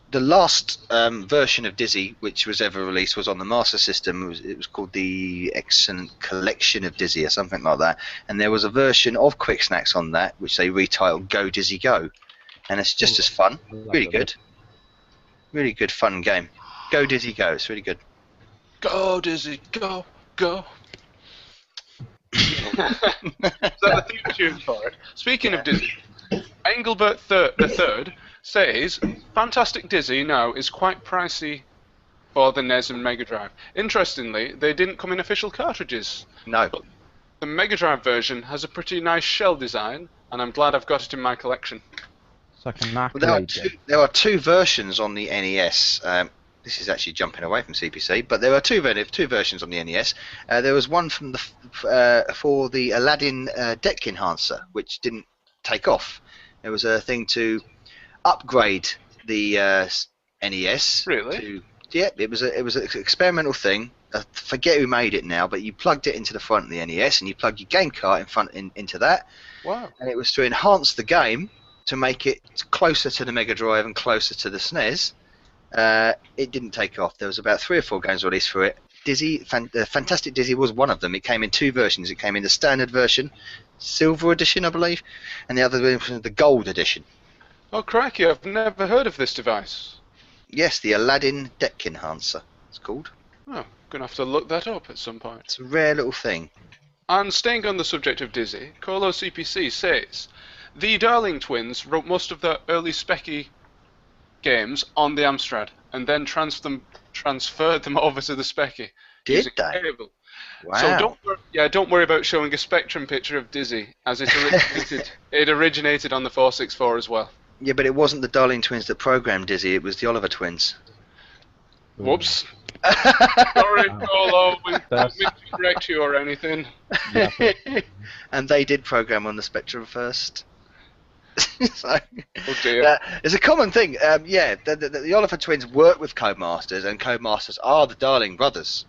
A: The last version of Dizzy which was ever released was on the Master System. It was called the Excellent Collection of Dizzy or something like that. And there was a version of Quick Snacks on that which they retitled Go Dizzy Go. And it's just as fun. Really good. Really good fun game. Go Dizzy Go. It's really good.
B: Go Dizzy, go, go. Is that the theme tune for it? Speaking of Dizzy, Engelbert the Third says Fantastic Dizzy now is quite pricey for the NES and Mega Drive. Interestingly, they didn't come in official cartridges.
A: No.
B: But the Mega Drive version has a pretty nice shell design, and I'm glad I've got it in my collection.
H: It's like a knack.
A: Well, there are 2 versions on the NES. This is actually jumping away from CPC, but there are two versions on the NES. There was one from for the Aladdin deck enhancer, which didn't take off. There was a thing to upgrade the NES.
B: Really?
A: It was an experimental thing. I forget who made it now, but you plugged it into the front of the NES, and you plugged your game cart into that.
B: Wow!
A: And it was to enhance the game to make it closer to the Mega Drive and closer to the SNES. It didn't take off. There was about 3 or 4 games released for it. Fantastic Dizzy was one of them. It came in 2 versions. It came in the standard version, Silver Edition, I believe, and the other version, the Gold Edition.
B: Oh, crikey, I've never heard of this device.
A: Yes, the Aladdin Deck Enhancer, it's called.
B: Oh, gonna have to look that up at some point.
A: It's a rare little thing.
B: And staying on the subject of Dizzy, Colo CPC says the Darling twins wrote most of their early Specky games on the Amstrad and then transferred them over to the Specky.
A: Did they?
B: Cable.
A: Wow.
B: So don't worry about showing a Spectrum picture of Dizzy, as it originated on the 464 as well.
A: Yeah, but it wasn't the Darling twins that programmed Dizzy, it was the Oliver twins.
B: Whoops. Sorry, Colo, we didn't mean to correct you or anything.
H: Yeah.
A: And they did program on the Spectrum first. So,
B: oh dear.
A: It's a common thing. The Oliver twins work with Codemasters, and Codemasters are the Darling brothers.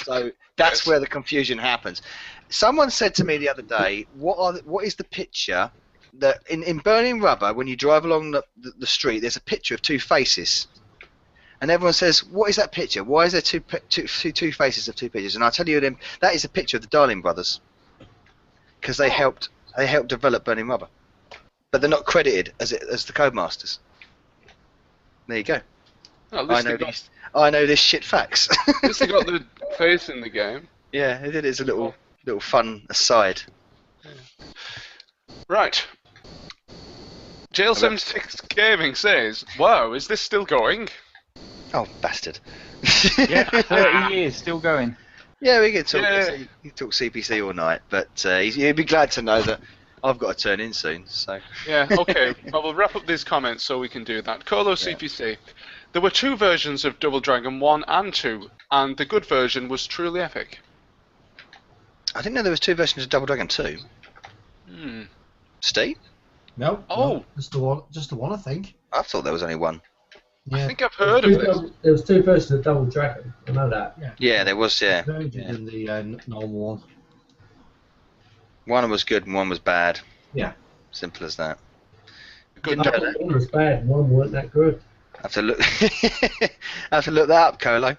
A: So that's where the confusion happens. Someone said to me the other day, what is the picture that in Burning Rubber, when you drive along the street, there's a picture of 2 faces, and everyone says, what is that picture? Why is there two faces of 2 pictures? And I tell you, that is a picture of the Darling brothers, because they helped develop Burning Rubber, but they're not credited as the Codemasters. There you go. I know this shit facts.
B: At least they got the face in the game.
A: Yeah, it is a little fun aside.
B: Yeah. Right. Jail76 Gaming says, wow, is this still going?
A: Oh, bastard.
F: Yeah, 30 years, still going.
A: Yeah, we can talk CPC all night, but he'd be glad to know that I've got to turn in soon, so.
B: Yeah, okay. Well, we'll wrap up these comments so we can do that. Colo CPC. There were 2 versions of Double Dragon 1 and 2, and the good version was truly epic.
A: I didn't know there was 2 versions of Double Dragon 2. Steve?
D: No.
B: Oh.
D: No, just the one. Just the one, I think.
A: I thought there was only one.
D: Yeah.
B: I think I've heard of this.
G: There was 2 versions of Double Dragon. I know that.
A: Yeah, there was, yeah.
D: In the normal one.
A: One was good and one was bad.
D: Yeah.
A: Simple as that.
B: Good.
G: One was bad and one weren't that good.
A: I have to look. I have to look that up, Colo.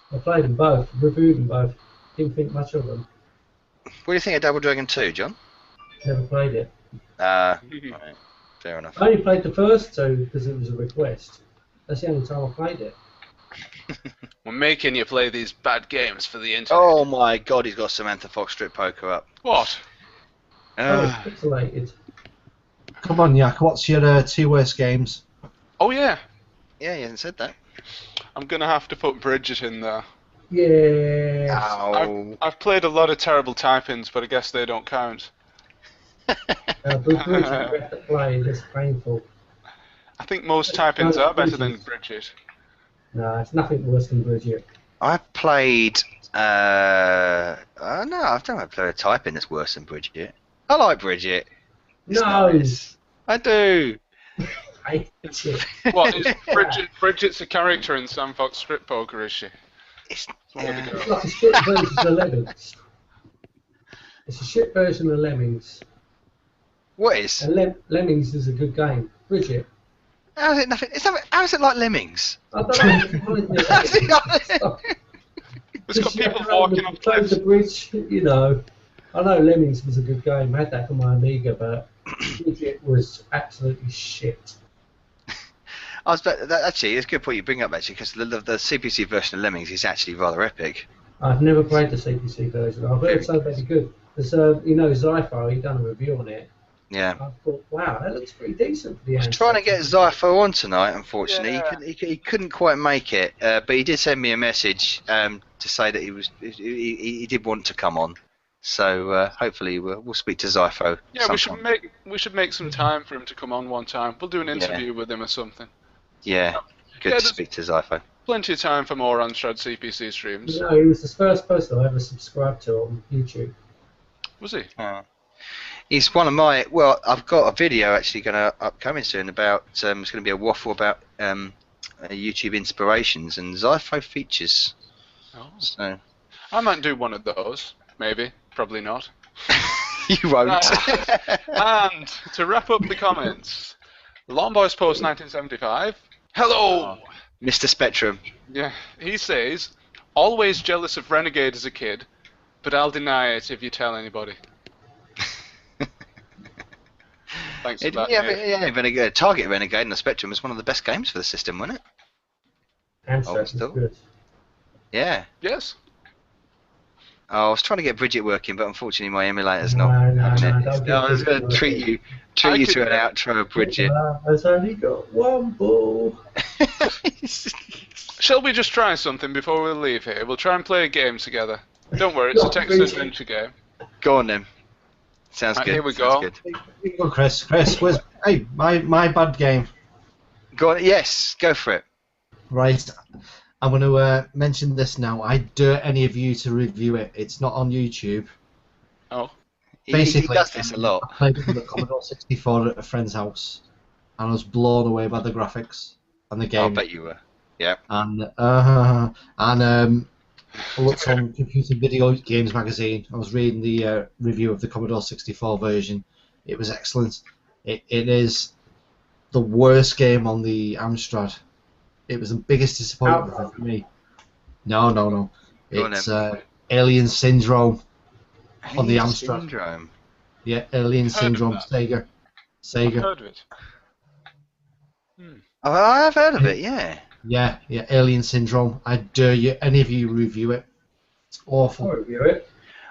G: I played them both, reviewed them both. Didn't think much of them.
A: What do you think of Double Dragon 2, John?
G: Never played it.
A: Right. Fair enough.
G: I only played the first 2 because it was a request. That's the only time I played it.
B: We're making you play these bad games for the internet.
A: Oh my God, he's got Samantha Fox strip poker up.
B: What?
G: It's pixelated.
D: Come on, Yak. What's your 2 worst games?
B: Oh yeah.
A: Yeah, he hasn't said that.
B: I'm gonna have to put Bridget in there.
G: Yeah.
A: Ow.
B: I've played a lot of terrible type-ins, but I guess they don't count.
G: Bridget we have to play. It's painful.
B: I think most type-ins are better than Bridget.
G: No, it's nothing worse than Bridget.
A: I played. No, I've never played a type in that's worse than Bridget. I like Bridget. It's
G: No.
A: nice. I do.
G: I hate it.
B: What, is Bridget's a character in Sam Fox Strip Poker, is she?
A: It's,
B: One of the
G: It's
B: girls.
G: like a shit version of Lemmings. It's a shit version of Lemmings.
A: what is?
G: And Lemmings is a good game. Bridget.
A: How is it nothing? How is it like Lemmings?
G: I don't know.
A: How's it like-
B: It's got people walking off
G: Close
B: cliffs.
G: the bridge, you know. I know Lemmings was a good game. I had that for my Amiga, but Bridget was absolutely shit.
A: Actually, it's a good point you bring up, actually, because the CPC version of Lemmings is actually rather epic.
G: I've never played the CPC version. I've heard so very good. There's, Zypho, he done a review on it.
A: Yeah.
G: I thought, wow, that looks pretty decent for the
A: I was trying to get Zypho on tonight, unfortunately.
B: Yeah.
A: He couldn't quite make it, but he did send me a message to say that he did want to come on. So hopefully we'll speak to Zypho.
B: Yeah,
A: sometime.
B: we should make some time for him to come on one time. We'll do an interview with him or something.
A: Yeah, good
B: Yeah,
A: to speak to Zypho.
B: Plenty of time for more Amstrad CPC streams.
G: You know, he was the first person I ever subscribed to on YouTube.
B: Was he?
A: He's one of my. Well, I've got a video actually going to upcoming soon about. It's going to be a waffle about YouTube inspirations, and Zypho features.
B: Oh.
A: So
B: I might do one of those. Maybe. Probably not.
A: you won't.
B: And to wrap up the comments, Long Boys Post 1975. Hello.
A: Mr. Spectrum.
B: Yeah, he says, always jealous of Renegade as a kid, but I'll deny it if you tell anybody. Thanks for that.
A: Renegade, Target Renegade and the Spectrum was one of the best games for the system, wasn't it?
G: Amstrad was
A: still.
G: good.
A: Yeah.
B: Yes.
A: Oh, I was trying to get Bridget working, but unfortunately my emulator's
G: No,
A: not.
G: no,
A: having
G: no,
A: it.
G: don't get
A: I was going to
G: Bridget
A: treat
G: working.
A: you
B: I
A: to
B: could-
A: an outro of Bridget.
G: I've only got one ball.
B: Shall we just try something before we leave here? We'll try and play a game together. Don't worry, it's a text adventure game.
A: Go on then. Sounds
B: Right,
A: good.
B: here we
A: Sounds
B: go.
A: good.
D: Here you go, Chris. Chris, where's my bad game?
A: Go on. Yes, go for it.
D: Right. I'm going to mention this now. I dare any of you to review it. It's not on YouTube.
B: Oh.
A: He
D: Basically,
A: does this a lot.
D: I played it on the Commodore 64 at a friend's house, and I was blown away by the graphics and the game.
A: I'll bet you were. Yeah.
D: And I looked on Computer Video Games magazine. I was reading the review of the Commodore 64 version. It was excellent. It is the worst game on the Amstrad. It was the biggest disappointment for me. No. It's Alien Syndrome on the Amstrad.
A: Syndrome.
D: Yeah, Alien Syndrome. Sega.
B: I've heard of it.
A: Oh, I have heard of it. Yeah.
D: Yeah, Alien Syndrome. I dare you, any of you, review it. It's
G: I'll
D: awful.
G: review it.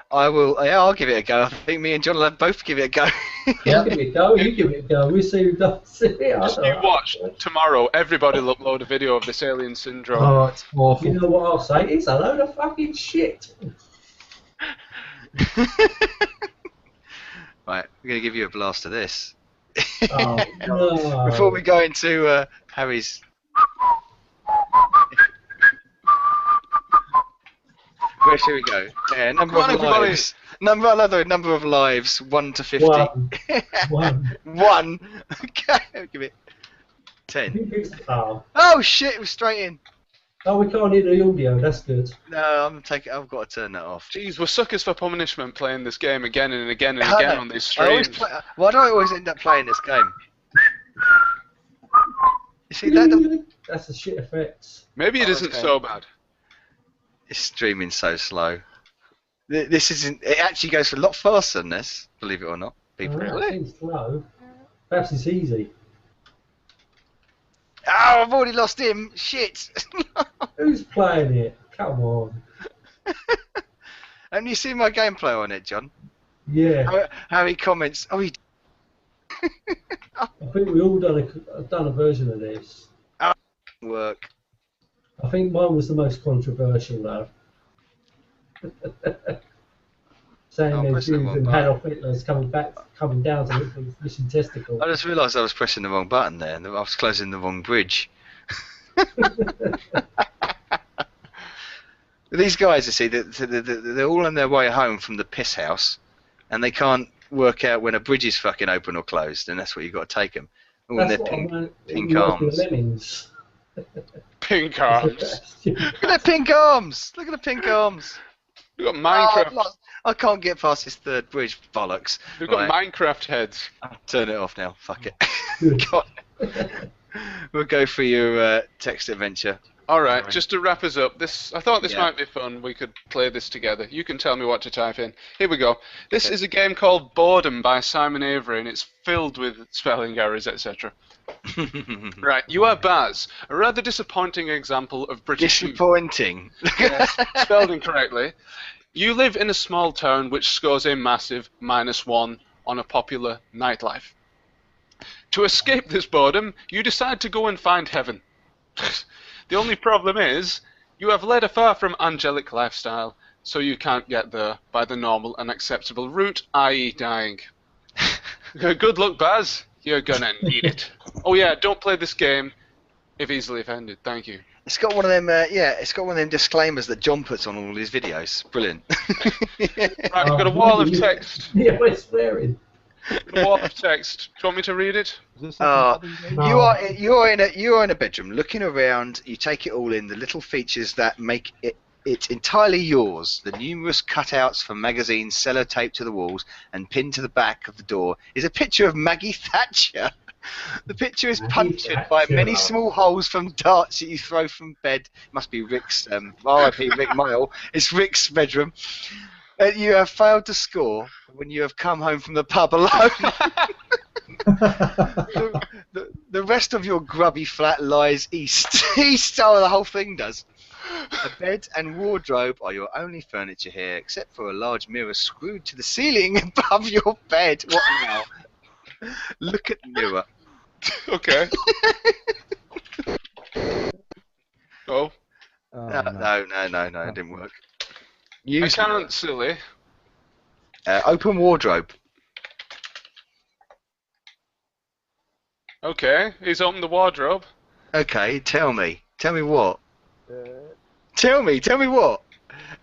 A: I will. Yeah, I'll give it a go. I think me and John will both give it a go.
D: Yeah.
G: I'll give it a go. You give it a go. We see who does it.
B: If you watch tomorrow, everybody will upload a video of this Alien Syndrome.
D: Oh, it's awful.
G: You know what I'll say? It's a load of fucking shit.
A: Right, we're going to give you a blast of this.
G: Oh, no.
A: Before we go into Harry's... Where should we go? Yeah, number of lives. Number of lives, 1 to 50.
G: One.
A: 1. Okay, give it 10. Oh shit! It was straight in.
G: Oh, we can't hear the audio. That's good.
A: No, I've got to turn that off.
B: Jeez, we're suckers for punishment playing this game again and again and again on these streams.
A: Why do I always end up playing this game? You see that?
G: That's the shit effects.
B: Maybe it isn't so bad.
A: It's streaming so slow. This isn't. It actually goes a lot faster than this. Believe it or not, people.
G: Really? It's slow. Perhaps it's easy.
A: Oh, I've already lost him. Shit.
G: Who's playing it? Come on.
A: Haven't you seen my gameplay on it, John?
G: Yeah.
A: How he comments. Oh, he.
G: I think we all done a version of this.
A: Work.
G: I think mine was the most controversial though. Saying their Jews and Adolf Hitler's coming down to look for his fishing testicle.
A: I just realised I was pressing the wrong button there, and I was closing the wrong bridge. These guys, you see, they're all on their way home from the piss house, and they can't work out when a bridge is fucking open or closed, and that's what you've got to take them. When they're pink arms.
B: Pink arms.
A: Look at their pink arms! Look at the pink arms!
B: We've got Minecraft.
A: Oh, I can't get past this third bridge, bollocks.
B: We've got Minecraft heads.
A: Turn it off now, fuck it. We'll go for your text adventure.
B: Alright, just to wrap us up, I thought this might be fun. We could play this together. You can tell me what to type in. Here we go. This is a game called Boredom by Simon Avery, and it's filled with spelling errors, etc. Right, you are Baz, a rather disappointing example of British...
A: Disappointing?
B: Yes, spelled incorrectly. You live in a small town which scores a massive -1 on a popular nightlife. To escape this boredom, you decide to go and find heaven. The only problem is, you have led a far from angelic lifestyle, so you can't get there by the normal and acceptable route, i.e. dying. Good luck, Baz. You're gonna need it. Oh yeah, don't play this game if easily offended. Thank you.
A: It's got one of them, it's got one of them disclaimers that John puts on all his videos. Brilliant.
B: Right, we've got a wall of text.
G: Yeah, we're swearing.
B: A wall of text. Do you want me to read it?
A: You're in a bedroom, looking around. You take it all in, the little features that make it entirely yours. The numerous cutouts for magazines sellotaped to the walls and pinned to the back of the door is a picture of Maggie Thatcher. The picture is punctured by many small holes from darts that you throw from bed. It must be Rick's, R.I.P. Rick Mile. It's Rick's bedroom. You have failed to score when you have come home from the pub alone. The rest of your grubby flat lies east. East, the whole thing does. A bed and wardrobe are your only furniture here, except for a large mirror screwed to the ceiling above your bed. What now? Look at the mirror.
B: Okay. Oh.
A: No, it didn't work.
B: I can't, silly.
A: Open wardrobe.
B: Okay, he's opened the wardrobe.
A: Okay, tell me what? Tell me what?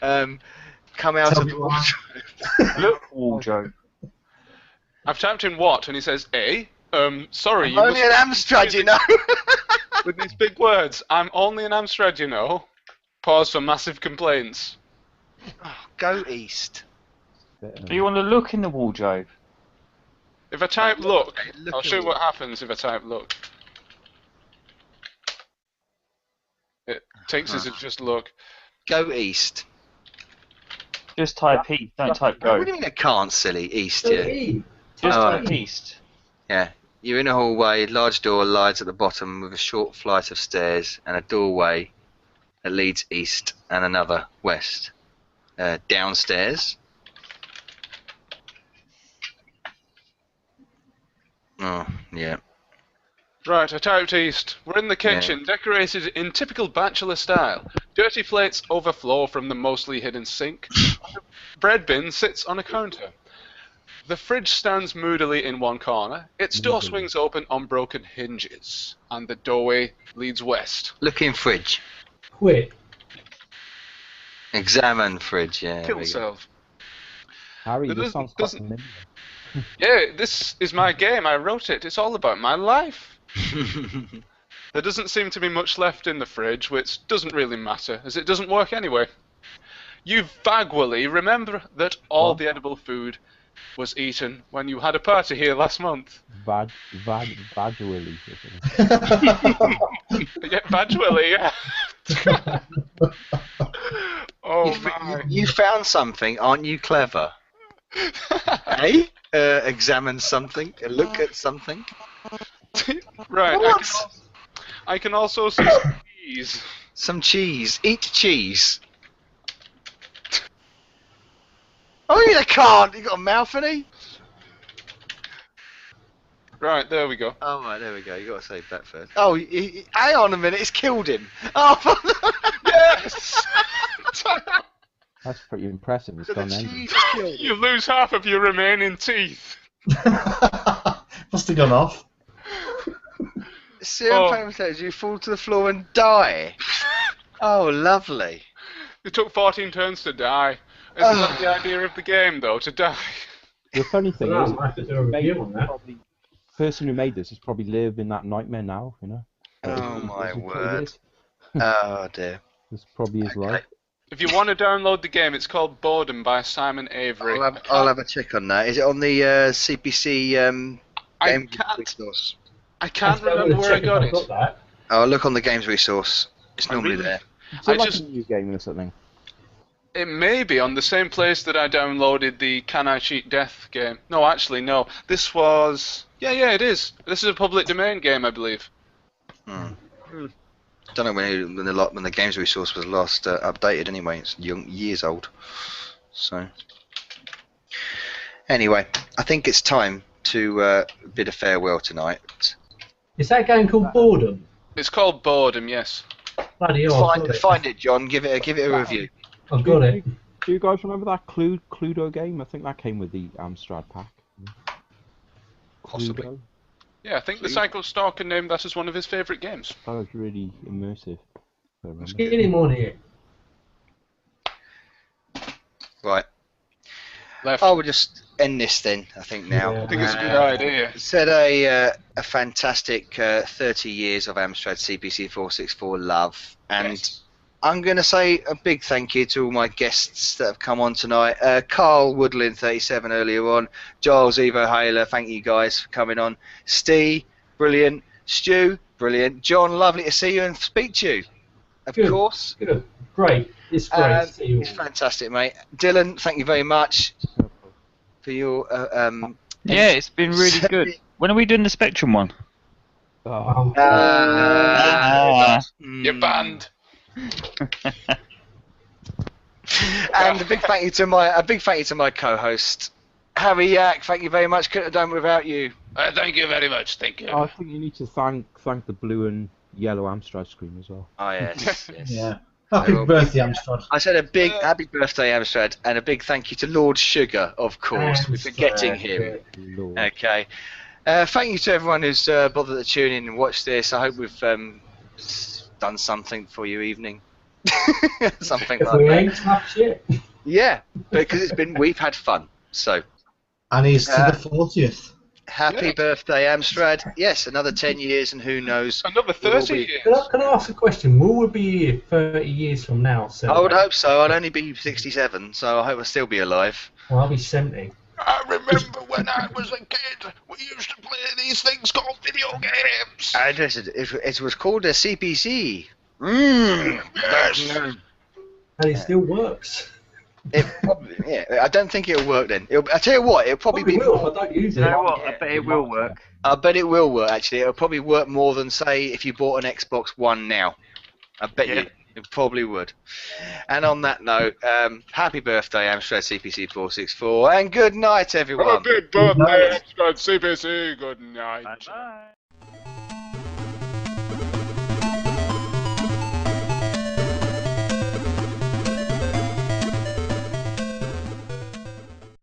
A: Come out of the wardrobe.
F: Look, wardrobe.
B: I've typed in what, and he says A. Sorry, you
A: only an Amstrad, you know.
B: With these big words, I'm only an Amstrad, you know. Pause for massive complaints.
A: Oh, go east.
F: Do you want to look in the wardrobe?
B: If I type look, I'll show you what happens if I type look. It takes us to just look.
A: Go east.
F: Just type east, don't type go.
A: What do you mean I can't, silly? East, yeah.
F: Just type east.
A: Yeah. You're in a hallway, large door lies at the bottom with a short flight of stairs and a doorway that leads east and another west. Downstairs. Oh, yeah.
B: Right, I typed east. We're in the kitchen, decorated in typical bachelor style. Dirty plates overflow from the mostly hidden sink. The bread bin sits on a counter. The fridge stands moodily in one corner. Its door swings open on broken hinges, and the doorway leads west.
A: Look in fridge.
G: Quit.
A: Examine fridge, yeah.
B: Kill self.
H: Harry,
B: It
H: this sounds quite
B: doesn't-
H: familiar.
B: Yeah, this is my game. I wrote it. It's all about my life. There doesn't seem to be much left in the fridge, which doesn't really matter, as it doesn't work anyway. You vaguely remember that all the edible food was eaten when you had a party here last month.
H: Vaguely.
B: Yeah, vaguely, yeah. Oh my.
A: You found something, aren't you clever? Hey? Examine something, look at something.
B: Right,
A: What?
B: I can also see some cheese.
A: Some cheese. Eat cheese. Oh, you can't. You got a mouth, any?
B: Right, there we go.
A: Oh, right, there we go. You got to save that first. Oh, hang on a minute. It's killed him. Oh,
B: Yes!
H: That's pretty impressive. It's
A: the
H: gone then.
A: cheese has killed him.
B: You lose half of your remaining teeth.
D: Must have gone off.
A: Serum
B: Oh.
A: paper potatoes, you fall to the floor and die. Oh, lovely.
B: It took 14 turns to die. Isn't that the idea of the game, though, to die?
H: The funny thing
G: Well,
H: is,
G: I have to do a review on that.
H: the person who made this has probably lived in that nightmare now, you know?
A: Oh, my
H: This is
A: word.
H: probably it.
A: Oh, dear.
H: This probably is life.
B: If you want to download the game, it's called Boredom by Simon Avery.
A: I'll have a check on that. Is it on the CPC
B: I
A: game
B: can't-
A: resource?
B: I can't remember where I got it.
G: That.
A: Oh, look on the games resource. It's normally
B: really-
A: there.
H: Is it
B: I
H: like
B: just-
H: a new game or something?
B: It may be on the same place that I downloaded the Can I Cheat Death game. No, actually, no. This was... Yeah, it is. This is a public domain game, I believe.
A: Don't know when the games resource was last updated. Anyway, it's years old. So anyway, I think it's time to bid a farewell tonight.
G: Is that game called Boredom?
B: It's called Boredom, yes.
G: Bloody hell, I've got it.
A: Find it, John. Give it a review.
G: I've got it.
H: Do you guys remember that Cluedo game? I think that came with the Amstrad pack.
B: Possibly.
H: Cluedo?
B: Yeah, I think the Cycle Stalker named that as one of his favourite games.
H: That was really immersive. I remember.
G: Get him on here.
A: Right.
B: Left.
A: I will just end this then. I think now.
G: Yeah.
B: I think it's a good idea.
A: Said a fantastic 30 years of Amstrad CPC464 love, and
B: Yes.
A: I'm going to say a big thank you to all my guests that have come on tonight. Carl Woodland, 37 earlier on, Giles Evo Haler, thank you guys for coming on. Steve, brilliant. Stu, brilliant. John, lovely to see you and speak to you. Of
G: Good.
A: course.
G: Good. Great. It's great to see you
A: It's
G: all.
A: fantastic, mate. Dylan, thank you very much for your
F: Yeah, it's been really good. When are we doing the Spectrum one?
H: Oh,
B: You're banned.
A: And a big thank you to my co-host Harry Yack. Thank you very much. Couldn't have done without you.
B: Thank you very much. Thank you.
H: I think you need to thank the blue and yellow Amstrad screen as well.
A: Oh yes, yes.
D: Yeah. Happy birthday, Amstrad.
A: I said a big happy birthday, Amstrad, and a big thank you to Lord Sugar, of course. We're forgetting him.
H: Lord.
A: Okay. Thank you to everyone who's bothered to tune in and watch this. I hope we've done something for your evening. Something
G: If
A: like
G: we
A: that.
G: ain't tough shit.
A: Yeah, because we've had fun. So
D: And he's to the 40th.
A: happy birthday, Amstrad. Yes, another 10 years, and who knows?
B: Another
A: We'll
B: 30
A: be-
B: years.
G: Can I ask a question? Will we be here 30 years from now? So
A: I would hope so. I'd only be 67, so I hope I'll still be alive.
G: Well, I'll be 70.
E: I remember when I was a kid, we used to play these things called video games.
A: And it was called a CPC.
E: Yes.
G: And it still works.
A: Yeah, I don't think it'll work then. I tell you what, it'll probably be.
G: will. I don't use it.
F: You know what? I bet it will work.
A: I bet it will work. Actually, it'll probably work more than say if you bought an Xbox One now. I bet you it probably would. And on that note, happy birthday, Amstrad CPC464, and good night, everyone.
B: Happy birthday, Amstrad CPC. Good night.
F: Bye-bye.